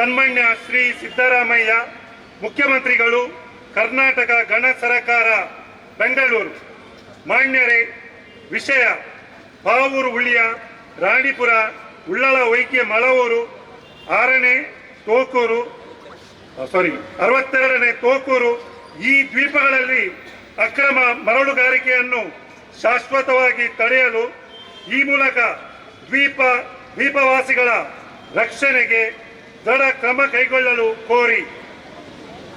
ಸನ್ಮಾನ್ಯ ಶ್ರೀ ಸಿದ್ದರಾಮಯ್ಯ ಮುಖ್ಯಮಂತ್ರಿಗಳು, ಕರ್ನಾಟಕ ಗಣ ಸರಕಾರ ಬೆಂಗಳೂರು. ಮಾನ್ಯರೇ, ವಿಷಯ ಪಾವೂರು ಉಳ್ಳಿಯ ರಾಣಿಪುರ ಉಳ್ಳಳ ವೈದ್ಯ ಮಳವೂರು 62ನೇ ತೋಕೂರು ಈ ದ್ವೀಪಗಳಲ್ಲಿ ಅಕ್ರಮ ಮರಳುಗಾರಿಕೆಯನ್ನು ಶಾಶ್ವತವಾಗಿ ತಡೆಯಲು ಈ ಮೂಲಕ ದ್ವೀಪವಾಸಿಗಳ ರಕ್ಷಣೆಗೆ ದೃಢ ಕ್ರಮ ಕೈಗೊಳ್ಳಲು ಕೋರಿ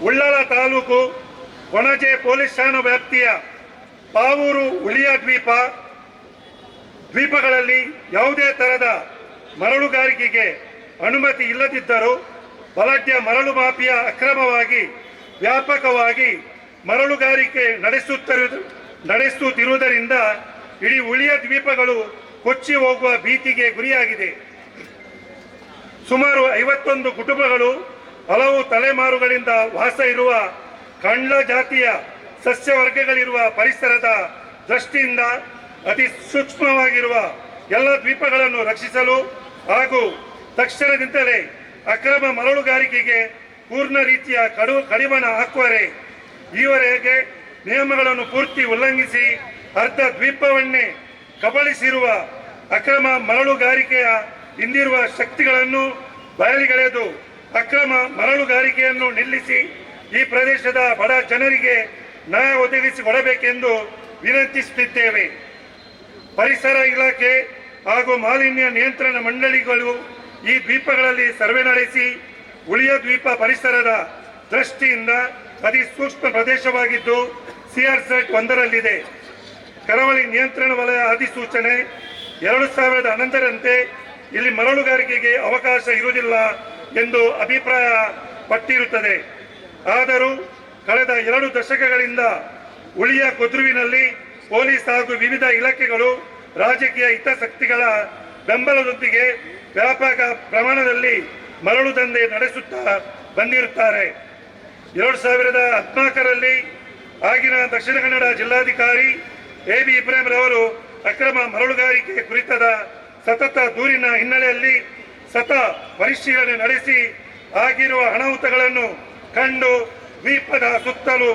ಉಳ್ಳಳ ತಾಲೂಕು ಕೊಣಜೆ ಪೊಲೀಸ್ ಠಾಣಾ ವ್ಯಾಪ್ತಿಯ ಪಾವೂರು ಉಳಿಯ ದ್ವೀಪಗಳಲ್ಲಿ ಯಾವುದೇ ತರಹದ ಮರಳುಗಾರಿಕೆಗೆ ಅನುಮತಿ ಇಲ್ಲದಿದ್ದರೂ ಬಲಾಢ್ಯ ಮರಳು ಮಾಫಿಯಾ ಅಕ್ರಮವಾಗಿ ವ್ಯಾಪಕವಾಗಿ ಮರಳುಗಾರಿಕೆ ನಡೆಸುತ್ತಿರುವುದರಿಂದ ಇಡೀ ಉಳಿಯ ದ್ವೀಪಗಳು ಕೊಚ್ಚಿ ಹೋಗುವ ಭೀತಿಗೆ ಗುರಿಯಾಗಿದೆ. ಸುಮಾರು 51 ಕುಟುಂಬಗಳು ಹಲವು ತಲೆಮಾರುಗಳಿಂದ ವಾಸ ಇರುವ ಕಂಡ್ಲ ಜಾತಿಯ ಸಸ್ಯವರ್ಗಗಳಿರುವ ಪರಿಸರದ ದೃಷ್ಟಿಯಿಂದ ಅತಿ ಸೂಕ್ಷ್ಮವಾಗಿರುವ ಎಲ್ಲ ದ್ವೀಪಗಳನ್ನು ರಕ್ಷಿಸಲು ಹಾಗೂ ತಕ್ಷಣದಿಂದಲೇ ಅಕ್ರಮ ಮರಳುಗಾರಿಕೆಗೆ ಪೂರ್ಣ ರೀತಿಯ ಕಡಿವಾಣ ಹಾಕುವರೆ ಈವರೆಗೆ ನಿಯಮಗಳನ್ನು ಪೂರ್ತಿ ಉಲ್ಲಂಘಿಸಿ ಅರ್ಧ ದ್ವೀಪವನ್ನೇ ಕಬಳಿಸಿರುವ ಅಕ್ರಮ ಮರಳುಗಾರಿಕೆಯ ಹಿಂದಿರುವ ಶಕ್ತಿಗಳನ್ನು ಬಯಲಿಗೆಳೆದು ಅಕ್ರಮ ಮರಳುಗಾರಿಕೆಯನ್ನು ನಿಲ್ಲಿಸಿ ಈ ಪ್ರದೇಶದ ಬಡ ಜನರಿಗೆ ನ್ಯಾಯ ಒದಗಿಸಿಕೊಡಬೇಕೆಂದು ವಿನಂತಿಸುತ್ತಿದ್ದೇವೆ. ಪರಿಸರ ಇಲಾಖೆ ಹಾಗೂ ಮಾಲಿನ್ಯ ನಿಯಂತ್ರಣ ಮಂಡಳಿಗಳು ಈ ದ್ವೀಪಗಳಲ್ಲಿ ಸರ್ವೆ ನಡೆಸಿ ಉಳಿಯ ದ್ವೀಪ ಪರಿಸರದ ದೃಷ್ಟಿಯಿಂದ ಅತಿ ಸೂಕ್ಷ್ಮ ಪ್ರದೇಶವಾಗಿದ್ದು CRZ 1ರಲ್ಲಿದೆ. ಕರಾವಳಿ ನಿಯಂತ್ರಣ ವಲಯ ಅಧಿಸೂಚನೆ 2011ರಂತೆ ಇಲ್ಲಿ ಮರಳುಗಾರಿಕೆಗೆ ಅವಕಾಶ ಇರುವುದಿಲ್ಲ ಎಂದು ಅಭಿಪ್ರಾಯ ಪಟ್ಟಿರುತ್ತದೆ. ಆದರೂ ಕಳೆದ 2 ದಶಕಗಳಿಂದ ಉಳಿಯ ಕುದ್ರುವಿನಲ್ಲಿ ಪೊಲೀಸ್ ಹಾಗೂ ವಿವಿಧ ಇಲಾಖೆಗಳು ರಾಜಕೀಯ ಹಿತಾಸಕ್ತಿಗಳ ಬೆಂಬಲದೊಂದಿಗೆ ವ್ಯಾಪಕ ಪ್ರಮಾಣದಲ್ಲಿ ಮರಳು ದಂಧೆ ನಡೆಸುತ್ತಾ ಬಂದಿರುತ್ತಾರೆ. 2014ರಲ್ಲಿ ಆಗಿನ ದಕ್ಷಿಣ ಕನ್ನಡ ಜಿಲ್ಲಾಧಿಕಾರಿ AB ಇಬ್ರಾಹಿಂ ರವರು ಅಕ್ರಮ ಮರಳುಗಾರಿಕೆ ಕುರಿತಾದ ಸತತ ದೂರಿನ ಹಿನ್ನೆಲೆಯಲ್ಲಿ ಪರಿಶೀಲನೆ ನಡೆಸಿ ಆಗಿರುವ ಅನಾಹುತಗಳನ್ನು ಕಂಡು ದ್ವೀಪದ ಸುತ್ತಲೂ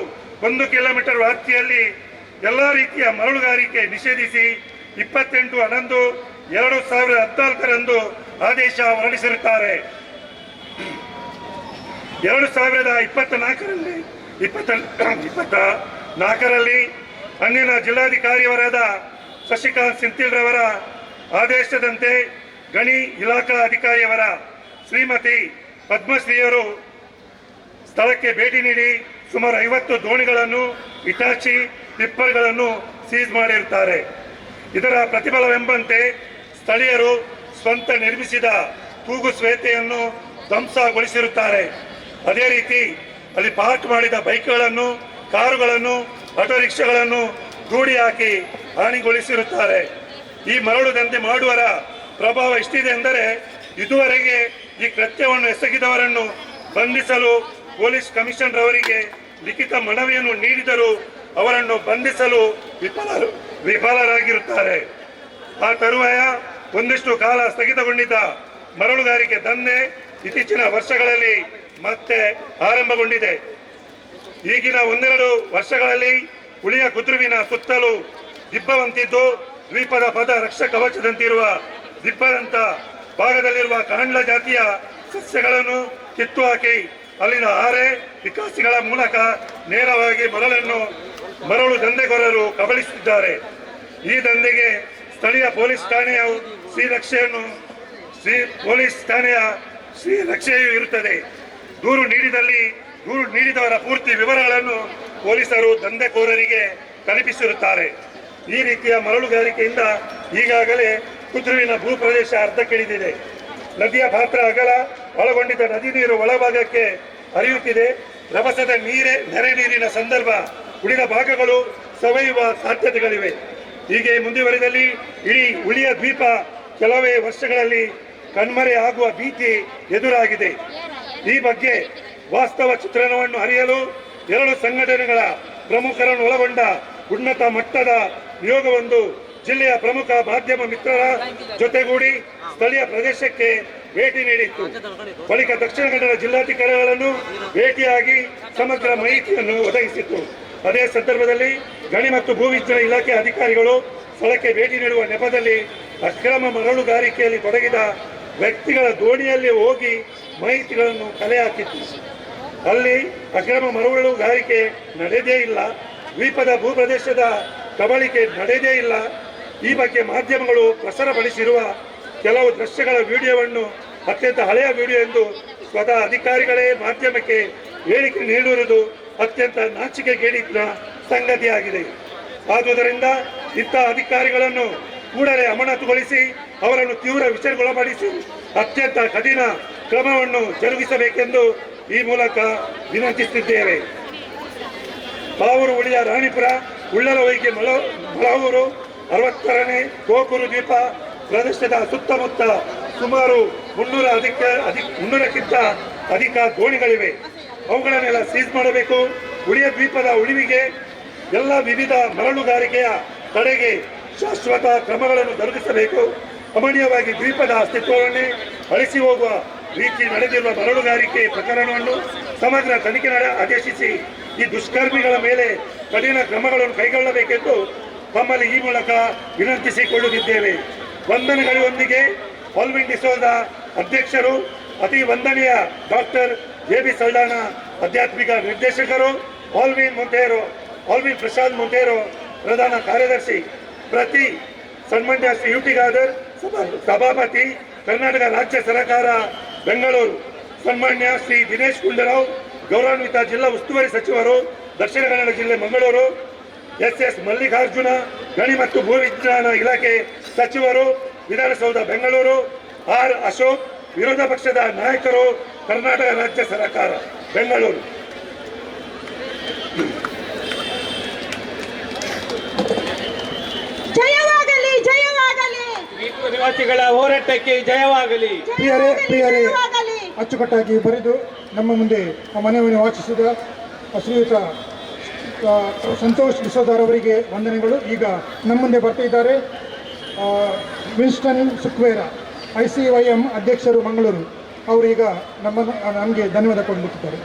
1 ಕಿಲೋಮೀಟರ್ ವ್ಯಾಪ್ತಿಯಲ್ಲಿ ಎಲ್ಲ ರೀತಿಯ ಮರಳುಗಾರಿಕೆ ನಿಷೇಧಿಸಿ 28/11/2014ರಂದು ಆದೇಶ ಹೊರಡಿಸಿರುತ್ತಾರೆ. 2024ರಲ್ಲಿ ಅಂದಿನ ಜಿಲ್ಲಾಧಿಕಾರಿಯವರಾದ ಶಶಿಕಾಂತ್ ಸಿಂಥಿಲ್ರವರ ಆದೇಶದಂತೆ ಗಣಿ ಇಲಾಖಾ ಅಧಿಕಾರಿಯವರ ಶ್ರೀಮತಿ ಪದ್ಮಶ್ರೀಯವರು ಸ್ಥಳಕ್ಕೆ ಭೇಟಿ ನೀಡಿ ಸುಮಾರು 50 ದೋಣಿಗಳನ್ನು, ಇಟಾಚಿ ಟಿಪ್ಪರ್ಗಳನ್ನು ಸೀಸ್ ಮಾಡಿರುತ್ತಾರೆ. ಇದರ ಪ್ರತಿಫಲವೆಂಬಂತೆ ಸ್ಥಳೀಯರು ಸ್ವಂತ ನಿರ್ಮಿಸಿದ ತೂಗು ಶ್ವೇತೆಯನ್ನು ಧ್ವಂಸಗೊಳಿಸಿರುತ್ತಾರೆ. ಅದೇ ರೀತಿ ಅಲ್ಲಿ ಪಾರ್ಕ್ ಮಾಡಿದ ಬೈಕ್ಗಳನ್ನು, ಕಾರುಗಳನ್ನು, ಆಟೋ ರಿಕ್ಷಾಗಳನ್ನು ದೂಡಿ ಹಾಕಿ ಹಾನಿಗೊಳಿಸಿರುತ್ತಾರೆ. ಈ ಮರಳು ದಂಧೆ ಮಾಡುವರ ಪ್ರಭಾವ ಎಷ್ಟಿದೆ ಎಂದರೆ ಇದುವರೆಗೆ ಈ ಕೃತ್ಯವನ್ನು ಎಸಗಿದವರನ್ನು ಬಂಧಿಸಲು ಪೊಲೀಸ್ ಕಮಿಷನರ್ ಅವರಿಗೆ ಲಿಖಿತ ಮನವಿಯನ್ನು ನೀಡಿದರೂ ಅವರನ್ನು ಬಂಧಿಸಲು ವಿಫಲರಾಗಿರುತ್ತಾರೆ. ಆ ತರುವಾಯ ಒಂದಿಷ್ಟು ಕಾಲ ಸ್ಥಗಿತಗೊಂಡಿದ್ದ ಮರಳುಗಾರಿಕೆ ದಂಧೆ ಇತ್ತೀಚಿನ ವರ್ಷಗಳಲ್ಲಿ ಮತ್ತೆ ಆರಂಭಗೊಂಡಿದೆ. ಈಗಿನ 1-2 ವರ್ಷಗಳಲ್ಲಿ ಉಳಿಯ ಕುದ್ರುವಿನ ಸುತ್ತಲೂ ದಿಬ್ಬವಂತಿದ್ದು ದ್ವೀಪದ ಪದ ರಕ್ಷ ಕವಚದಂತಿರುವ ದಿಬ್ಬದಂತ ಭಾಗದಲ್ಲಿರುವ ಕಾಂಡ್ಲ ಜಾತಿಯ ಸಸ್ಯಗಳನ್ನು ಕಿತ್ತು ಹಾಕಿ ಅಲ್ಲಿನ ಆರೆ ವಿಕಾಸಿಗಳ ಮೂಲಕ ನೇರವಾಗಿ ಮರಳು ದಂಧೆಗೋರರು ಕಬಳಿಸುತ್ತಿದ್ದಾರೆ. ಈ ದಂಧೆಗೆ ಸ್ಥಳೀಯ ಪೊಲೀಸ್ ಠಾಣೆಯ ಶ್ರೀ ಪೊಲೀಸ್ ಠಾಣೆಯ ಶ್ರೀ ರಕ್ಷೆಯೂ ಇರುತ್ತದೆ. ದೂರು ನೀಡಿದವರ ಪೂರ್ತಿ ವಿವರಗಳನ್ನು ಪೊಲೀಸರು ದಂಧೆಕೋರರಿಗೆ ತಲುಪಿಸಿರುತ್ತಾರೆ. ಈ ರೀತಿಯ ಮರಳುಗಾರಿಕೆಯಿಂದ ಈಗಾಗಲೇ ಕುದ್ರುವಿನ ಭೂ ಪ್ರದೇಶ ಅರ್ಧಕ್ಕಿಳಿದಿದೆ. ನದಿಯ ಪಾತ್ರ ಅಗಲ ಒಳಗೊಂಡಿದ್ದ ನದಿ ನೀರು ಒಳಭಾಗಕ್ಕೆ ಹರಿಯುತ್ತಿದೆ. ರಭಸದ ನೆರೆ ನೀರಿನ ಸಂದರ್ಭ ಉಳಿದ ಭಾಗಗಳು ಸವೆಯುವ ಸಾಧ್ಯತೆಗಳಿವೆ. ಹೀಗೆ ಮುಂದುವರಿದಲ್ಲಿ ಇಡೀ ಉಳಿಯ ದ್ವೀಪ ಕೆಲವೇ ವರ್ಷಗಳಲ್ಲಿ ಕಣ್ಮರೆ ಆಗುವ ಭೀತಿ ಎದುರಾಗಿದೆ. ಈ ಬಗ್ಗೆ ವಾಸ್ತವ ಚಿತ್ರಣವನ್ನು ಅರಿಯಲು 2 ಸಂಘಟನೆಗಳ ಪ್ರಮುಖರನ್ನು ಒಳಗೊಂಡ ಉನ್ನತ ಮಟ್ಟದ ನಿಯೋಗವೊಂದು ಜಿಲ್ಲೆಯ ಪ್ರಮುಖ ಮಾಧ್ಯಮ ಮಿತ್ರರ ಜೊತೆಗೂಡಿ ಸ್ಥಳೀಯ ಪ್ರದೇಶಕ್ಕೆ ಭೇಟಿ ನೀಡಿತ್ತು. ಬಳಿಕ ದಕ್ಷಿಣ ಕನ್ನಡ ಜಿಲ್ಲಾಧಿಕಾರಿಗಳನ್ನು ಭೇಟಿಯಾಗಿ ಸಮಗ್ರ ಮಾಹಿತಿಯನ್ನು ಒದಗಿಸಿತ್ತು. ಅದೇ ಸಂದರ್ಭದಲ್ಲಿ ಗಣಿ ಮತ್ತು ಭೂವಿಜ್ಞಾನ ಇಲಾಖೆ ಅಧಿಕಾರಿಗಳು ಸ್ಥಳಕ್ಕೆ ಭೇಟಿ ನೀಡುವ ನೆಪದಲ್ಲಿ ಅಕ್ರಮ ಮರಳುಗಾರಿಕೆಯಲ್ಲಿ ತೊಡಗಿದ ವ್ಯಕ್ತಿಗಳ ದೋಣಿಯಲ್ಲಿ ಹೋಗಿ ಮಾಹಿತಿಗಳನ್ನು ಕಲೆ ಹಾಕಿತ್ತು. ಅಲ್ಲಿ ಅಕ್ರಮ ಮರಳುಗಾರಿಕೆ ನಡೆದೇ ಇಲ್ಲ, ದ್ವೀಪದ ಭೂಪ್ರದೇಶದ ಕಬಳಿಕೆ ನಡೆದೇ ಇಲ್ಲ. ಈ ಬಗ್ಗೆ ಮಾಧ್ಯಮಗಳು ಪ್ರಸಾರಪಡಿಸಿರುವ ಕೆಲವು ದೃಶ್ಯಗಳ ವಿಡಿಯೋವನ್ನು ಅತ್ಯಂತ ಹಳೆಯ ವಿಡಿಯೋ ಎಂದು ಸ್ವತಃ ಅಧಿಕಾರಿಗಳೇ ಮಾಧ್ಯಮಕ್ಕೆ ಹೇಳಿಕೆ ನೀಡಿರುವುದು ಅತ್ಯಂತ ನಾಚಿಕೆಗೇಡಿನ ಸಂಗತಿಯಾಗಿದೆ. ಆದುದರಿಂದ ಇಂಥ ಅಧಿಕಾರಿಗಳನ್ನು ಕೂಡಲೇ ಅಮಾನತುಗೊಳಿಸಿ ಅವರನ್ನು ತೀವ್ರ ವಿಚಾರಗೊಳಪಡಿಸಿ ಅತ್ಯಂತ ಕಠಿಣ ಕ್ರಮವನ್ನು ಜರುಗಿಸಬೇಕೆಂದು ಈ ಮೂಲಕ ವಿನಂತಿಸುತ್ತಿದ್ದೇವೆ. ಪಾವೂರು ಉಳಿಯ ರಾಣಿಪುರ, ಉಳ್ಳಲವೈಗೆ ಮಳವೂರು, 62ನೇ ಗೋಕೂರು ದ್ವೀಪ ಪ್ರದೇಶದ ಸುತ್ತಮುತ್ತ ಸುಮಾರು 300ಕ್ಕಿಂತ ಅಧಿಕ ದೋಣಿಗಳಿವೆ. ಅವುಗಳನ್ನೆಲ್ಲ ಸೀಸ್ ಮಾಡಬೇಕು. ಉಳಿಯ ದ್ವೀಪದ ಉಳಿವಿಗೆ ಎಲ್ಲ ವಿವಿಧ ಮರಳುಗಾರಿಕೆಯ ತಡೆಗೆ ಶಾಶ್ವತ ಕ್ರಮಗಳನ್ನು ಜರುಗಿಸಬೇಕು. ಅಮಾನ್ಯವಾಗಿ ದ್ವೀಪದ ಅಸ್ತಿತ್ವವನ್ನೇ ಅಳಿಸಿ ಹೋಗುವ ರೀತಿ ನಡೆದಿರುವ ಮರಳುಗಾರಿಕೆ ಪ್ರಕರಣವನ್ನು ಸಮಗ್ರ ತನಿಖೆ ಆದೇಶಿಸಿ ಈ ದುಷ್ಕರ್ಮಿಗಳ ಮೇಲೆ ಕಠಿಣ ಕ್ರಮಗಳನ್ನು ಕೈಗೊಳ್ಳಬೇಕೆಂದು ತಮ್ಮಲ್ಲಿ ಈ ಮೂಲಕ ವಿನಂತಿಸಿಕೊಳ್ಳುತ್ತಿದ್ದೇವೆ. ವಂದನೆಗಳೊಂದಿಗೆ ಆಲ್ವಿನ್ ಡಿಸೋಜ ಅಧ್ಯಕ್ಷರು, ಅತಿ ವಂದನೀಯ ಡಾಕ್ಟರ್ JB ಸಲ್ಡಾನ ಆಧ್ಯಾತ್ಮಿಕ ನಿರ್ದೇಶಕರು, ಆಲ್ವಿನ್ ಪ್ರಸಾದ್ ಮೊಂಟೇರೋ ಪ್ರಧಾನ ಕಾರ್ಯದರ್ಶಿ, ಪ್ರತಿ ಸನ್ಮಾನ್ಯ ಶ್ರೀ UT ಖಾದರ್ ಸಭಾಪತಿ, ಕರ್ನಾಟಕ ರಾಜ್ಯ ಸರ್ಕಾರ ಬೆಂಗಳೂರು, ಸನ್ಮಾನ್ಯ ಶ್ರೀ ದಿನೇಶ್ ಗುಂಡೂರಾವ್ ಗೌರವಾನ್ವಿತ ಜಿಲ್ಲಾ ಉಸ್ತುವಾರಿ ಸಚಿವರು, ದಕ್ಷಿಣ ಕನ್ನಡ ಜಿಲ್ಲೆ ಮಂಗಳೂರು, SS ಮಲ್ಲಿಕಾರ್ಜುನ ಗಣಿ ಮತ್ತು ಭೂವಿಜ್ಞಾನ ಇಲಾಖೆ ಸಚಿವರು, ವಿಧಾನಸೌಧ ಬೆಂಗಳೂರು, R ಅಶೋಕ್ ವಿರೋಧ ಪಕ್ಷದ ನಾಯಕರು, ಕರ್ನಾಟಕ ರಾಜ್ಯ ಸರ್ಕಾರ ಬೆಂಗಳೂರು. ಜಯವಾಗಲಿ, ಜಯವಾಗಲಿ, ನಿವಾಸಿಗಳ ಹೋರಾಟಕ್ಕೆ ಜಯವಾಗಲಿ. ಪ್ರಿಯರೇ, ಅಚ್ಚುಕಟ್ಟಾಗಿ ಬರೆದು ನಮ್ಮ ಮುಂದೆ ಮನವಿಯನ್ನು ವಾಚಿಸಿದ ಶ್ರೀಯುತ ಸಂತೋಷ್ ಡಿಸೋಜಾರ್ ಅವರಿಗೆ ವಂದನೆಗಳು. ಈಗ ನಮ್ಮ ಮುಂದೆ ಬರ್ತಾ ಇದ್ದಾರೆ ವಿನ್ಸ್ಟನ್ ಸುಕ್ವೇರ, ICYM ಅಧ್ಯಕ್ಷರು ಮಂಗಳೂರು. ಅವರು ಈಗ ನಮಗೆ ಧನ್ಯವಾದ ಕೊಡಲಿಕ್ಕಿದ್ದಾರೆ.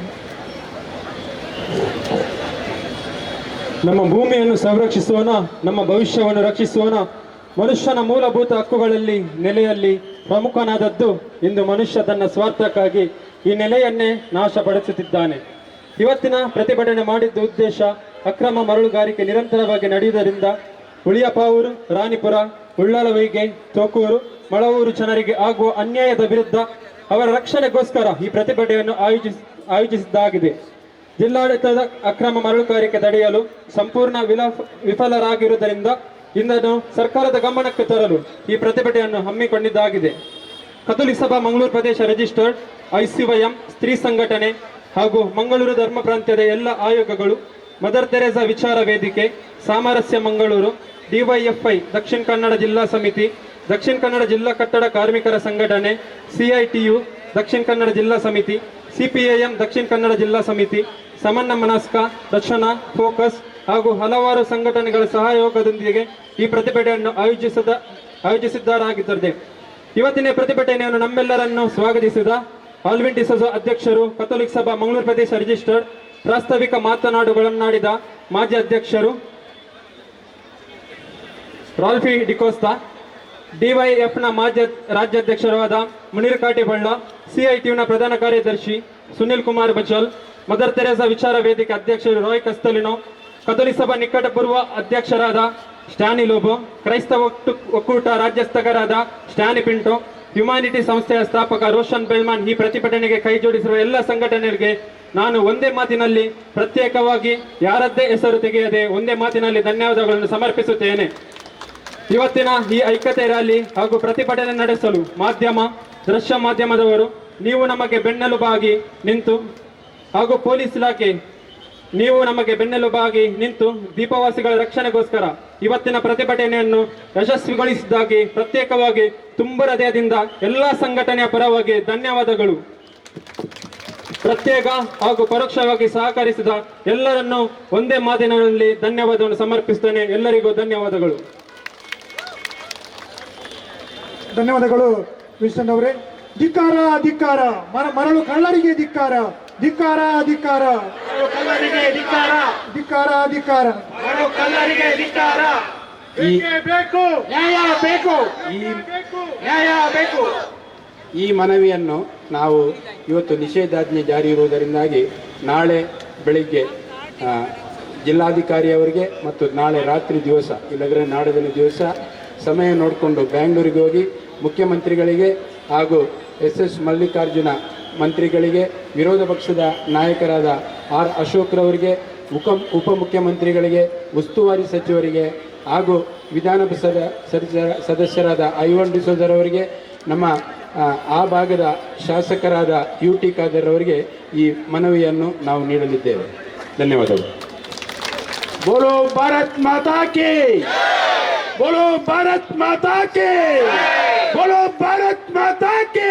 ನಮ್ಮ ಭೂಮಿಯನ್ನು ಸಂರಕ್ಷಿಸೋಣ, ನಮ್ಮ ಭವಿಷ್ಯವನ್ನು ರಕ್ಷಿಸೋಣ. ಮನುಷ್ಯನ ಮೂಲಭೂತ ಹಕ್ಕುಗಳಲ್ಲಿ ನೆಲೆಯಲ್ಲಿ ಪ್ರಮುಖನಾದದ್ದು ಇಂದು ಮನುಷ್ಯ ತನ್ನ ಸ್ವಾರ್ಥಕ್ಕಾಗಿ ಈ ನೆಲೆಯನ್ನೇ ನಾಶಪಡಿಸುತ್ತಿದ್ದಾನೆ. ಇವತ್ತಿನ ಪ್ರತಿಭಟನೆ ಮಾಡಿದ್ದ ಉದ್ದೇಶ ಅಕ್ರಮ ಮರಳುಗಾರಿಕೆ ನಿರಂತರವಾಗಿ ನಡೆಯುವುದರಿಂದ ಉಳಿಯಪಾವೂರು, ರಾಣಿಪುರ, ಉಳ್ಳಲವೈಗೆ, ತೋಕೂರು, ಮಳವೂರು ಜನರಿಗೆ ಆಗುವ ಅನ್ಯಾಯದ ವಿರುದ್ಧ ಅವರ ರಕ್ಷಣೆಗೋಸ್ಕರ ಈ ಪ್ರತಿಭಟನೆಯನ್ನು ಆಯೋಜಿಸಿದ್ದಾಗಿದೆ. ಜಿಲ್ಲಾಡಳಿತದ ಅಕ್ರಮ ಮರಳುಗಾರಿಕೆ ತಡೆಯಲು ಸಂಪೂರ್ಣ ವಿಫಲರಾಗಿರುವುದರಿಂದ ಇದನ್ನು ಸರ್ಕಾರದ ಗಮನಕ್ಕೆ ತರಲು ಈ ಪ್ರತಿಭಟನೆಯನ್ನು ಹಮ್ಮಿಕೊಂಡಿದ್ದಾಗಿದೆ. ಕಥೋಲಿಕ ಸಭಾ ಮಂಗಳೂರು ಪ್ರದೇಶ ರಿಜಿಸ್ಟರ್ಡ್, ICYM ಸ್ತ್ರೀ ಸಂಘಟನೆ ಹಾಗೂ ಮಂಗಳೂರು ಧರ್ಮ ಪ್ರಾಂತ್ಯದ ಎಲ್ಲ ಆಯೋಗಗಳು, ಮದರ್ ತೆರೇಸಾ ವಿಚಾರ ವೇದಿಕೆ, ಸಾಮರಸ್ಯ ಮಂಗಳೂರು, DYFI ದಕ್ಷಿಣ ಕನ್ನಡ ಜಿಲ್ಲಾ ಸಮಿತಿ, ದಕ್ಷಿಣ ಕನ್ನಡ ಜಿಲ್ಲಾ ಕಟ್ಟಡ ಕಾರ್ಮಿಕರ ಸಂಘಟನೆ, CITU ದಕ್ಷಿಣ ಕನ್ನಡ ಜಿಲ್ಲಾ ಸಮಿತಿ, CPIM ದಕ್ಷಿಣ ಕನ್ನಡ ಜಿಲ್ಲಾ ಸಮಿತಿ, ಸಮನ್ನ ಮನಸ್ಕ, ರಕ್ಷಣಾ, ಫೋಕಸ್ ಹಾಗೂ ಹಲವಾರು ಸಂಘಟನೆಗಳ ಸಹಯೋಗದೊಂದಿಗೆ ಈ ಪ್ರತಿಭಟನೆಯನ್ನು ಆಯೋಜಿಸಿದ್ದಾರಾಗಿದ್ದಾರೆ. ಇವತ್ತಿನ ಪ್ರತಿಭಟನೆಯನ್ನು ನಮ್ಮೆಲ್ಲರನ್ನು ಸ್ವಾಗತಿಸಿದ ಆಲ್ವಿನ್ ಡಿಸೋಜ ಅಧ್ಯಕ್ಷರು, ಕಥೋಲಿಕ ಸಭಾ ಮಂಗಳೂರು ಪ್ರದೇಶ ರಿಜಿಸ್ಟರ್ಡ್ ಪ್ರಾಸ್ತಾವಿಕ ಮಾತನಾಡುಗಳನ್ನಾಡಿದ ಮಾಜಿ ಅಧ್ಯಕ್ಷರು ರಾಲ್ಫಿ ಡಿಕೋಸ್ತಾ, DYFನ ಮಾಜಿ ರಾಜ್ಯಾಧ್ಯಕ್ಷರಾದ ಮುನೀರ್ ಕಾಟಿಬಳ್ಳ, CITUನ ಪ್ರಧಾನ ಕಾರ್ಯದರ್ಶಿ ಸುನಿಲ್ ಕುಮಾರ್ ಬಚಲ್, ಮದರ್ ತೆರೇಸಾ ವಿಚಾರ ವೇದಿಕೆ ಅಧ್ಯಕ್ಷರು ರಾಯ್ ಕಸ್ತಲಿನೋ, ಕಥೋಲಿಕ ಸಭಾ ನಿಕಟಪೂರ್ವ ಅಧ್ಯಕ್ಷರಾದ ಸ್ಟ್ಯಾನಿ ಲೋಬೋ, ಕ್ರೈಸ್ತವ ಒಕ್ಕೂಟ ರಾಜ್ಯಸ್ಥರಾದ ಸ್ಟ್ಯಾನಿ ಪಿಂಟೋ, ಹ್ಯುಮ್ಯಾನಿಟಿ ಸಂಸ್ಥೆಯ ಸ್ಥಾಪಕ ರೋಷನ್ ಬೆಲ್ಮಾನ್ ಈ ಪ್ರತಿಭಟನೆಗೆ ಕೈ ಜೋಡಿಸಿರುವ ಎಲ್ಲ ಸಂಘಟನೆಗಳಿಗೆ ನಾನು ಒಂದೇ ಮಾತಿನಲ್ಲಿ ಪ್ರತ್ಯೇಕವಾಗಿ ಯಾರದ್ದೇ ಹೆಸರು ತೆಗೆಯದೆ ಒಂದೇ ಮಾತಿನಲ್ಲಿ ಧನ್ಯವಾದಗಳನ್ನು ಸಮರ್ಪಿಸುತ್ತೇನೆ. ಇವತ್ತಿನ ಈ ಐಕ್ಯತೆ ರ್ಯಾಲಿ ಹಾಗೂ ಪ್ರತಿಭಟನೆ ನಡೆಸಲು ದೃಶ್ಯ ಮಾಧ್ಯಮದವರು ನೀವು ನಮಗೆ ಬೆನ್ನೆಲುಬಾಗಿ ನಿಂತು ಹಾಗೂ ಪೊಲೀಸ್ ಇಲಾಖೆ ನೀವು ನಮಗೆ ಬೆನ್ನೆಲುಬಾಗಿ ನಿಂತು ದೀಪವಾಸಿಗಳ ರಕ್ಷಣೆಗೋಸ್ಕರ ಇವತ್ತಿನ ಪ್ರತಿಭಟನೆಯನ್ನು ಯಶಸ್ವಿಗೊಳಿಸಿದ್ದಾಗಿ ಪ್ರತ್ಯೇಕವಾಗಿ ತುಂಬ ಹೃದಯದಿಂದ ಎಲ್ಲ ಸಂಘಟನೆಯ ಪರವಾಗಿ ಧನ್ಯವಾದಗಳು. ಪ್ರತ್ಯೇಕ ಹಾಗೂ ಪರೋಕ್ಷವಾಗಿ ಸಹಕರಿಸಿದ ಎಲ್ಲರನ್ನೂ ಒಂದೇ ಮಾತಿನಲ್ಲಿ ಧನ್ಯವಾದವನ್ನು ಸಮರ್ಪಿಸುತ್ತೇನೆ. ಎಲ್ಲರಿಗೂ ಧನ್ಯವಾದಗಳು. ಧನ್ಯವಾದಗಳು ವಿಲ್ಸನ್ ಅವರೇ. ಧಿಕ್ಕಾರ ಧಿಕ್ಕಾರ, ಮರಳು ಕಳ್ಳರಿಗೆ ಧಿಕ್ಕಾರ, ಧಿಕ್ಕಾರ ಧಿಕ್ಕಾರ, ಕಳ್ಳರಿಗೆ ಧಿಕ್ಕಾರ, ಧಿಕ್ಕಾರ ಧಿಕ್ಕಾರ, ಕಳ್ಳರಿಗೆ ಧಿಕ್ಕಾರ. ಬೇಕು ನ್ಯಾಯ ಬೇಕು, ನ್ಯಾಯ ಬೇಕು. ಈ ಮನವಿಯನ್ನು ನಾವು ಇವತ್ತು ನಿಷೇಧಾಜ್ಞೆ ಜಾರಿ ಇರುವುದರಿಂದಾಗಿ ನಾಳೆ ಬೆಳಿಗ್ಗೆ ಜಿಲ್ಲಾಧಿಕಾರಿಯವರಿಗೆ ಮತ್ತು ನಾಳೆ ರಾತ್ರಿ ದಿವಸ ಇಲ್ಲದ್ರೆ ನಾಡಿನ ದಿವಸ ಸಮಯ ನೋಡಿಕೊಂಡು ಬೆಂಗಳೂರಿಗೆ ಹೋಗಿ ಮುಖ್ಯಮಂತ್ರಿಗಳಿಗೆ ಹಾಗೂ SS ಮಲ್ಲಿಕಾರ್ಜುನ ಮಂತ್ರಿಗಳಿಗೆ, ವಿರೋಧ ಪಕ್ಷದ ನಾಯಕರಾದ R ಅಶೋಕ್ರವರಿಗೆ, ಉಪಮುಖ್ಯಮಂತ್ರಿಗಳಿಗೆ, ಉಸ್ತುವಾರಿ ಸಚಿವರಿಗೆ ಹಾಗೂ ವಿಧಾನಸಭಾ ಸದಸ್ಯರಾದ ಐವನ್ ಡಿಸೋಜರವರಿಗೆ, ನಮ್ಮ ಆ ಭಾಗದ ಶಾಸಕರಾದ UT ಖಾದರ್ ಅವರಿಗೆ ಈ ಮನವಿಯನ್ನು ನಾವು ನೀಡಲಿದ್ದೇವೆ. ಧನ್ಯವಾದಗಳು. ಬೋಲೋ ಭಾರತ್ ಮಾತಾ ಕಿ, ಬೋಲೋ ಭಾರತ್ ಮಾತಾ ಕಿ, ಬೋಲೋ ಭಾರತ್ ಮಾತಾ ಕಿ.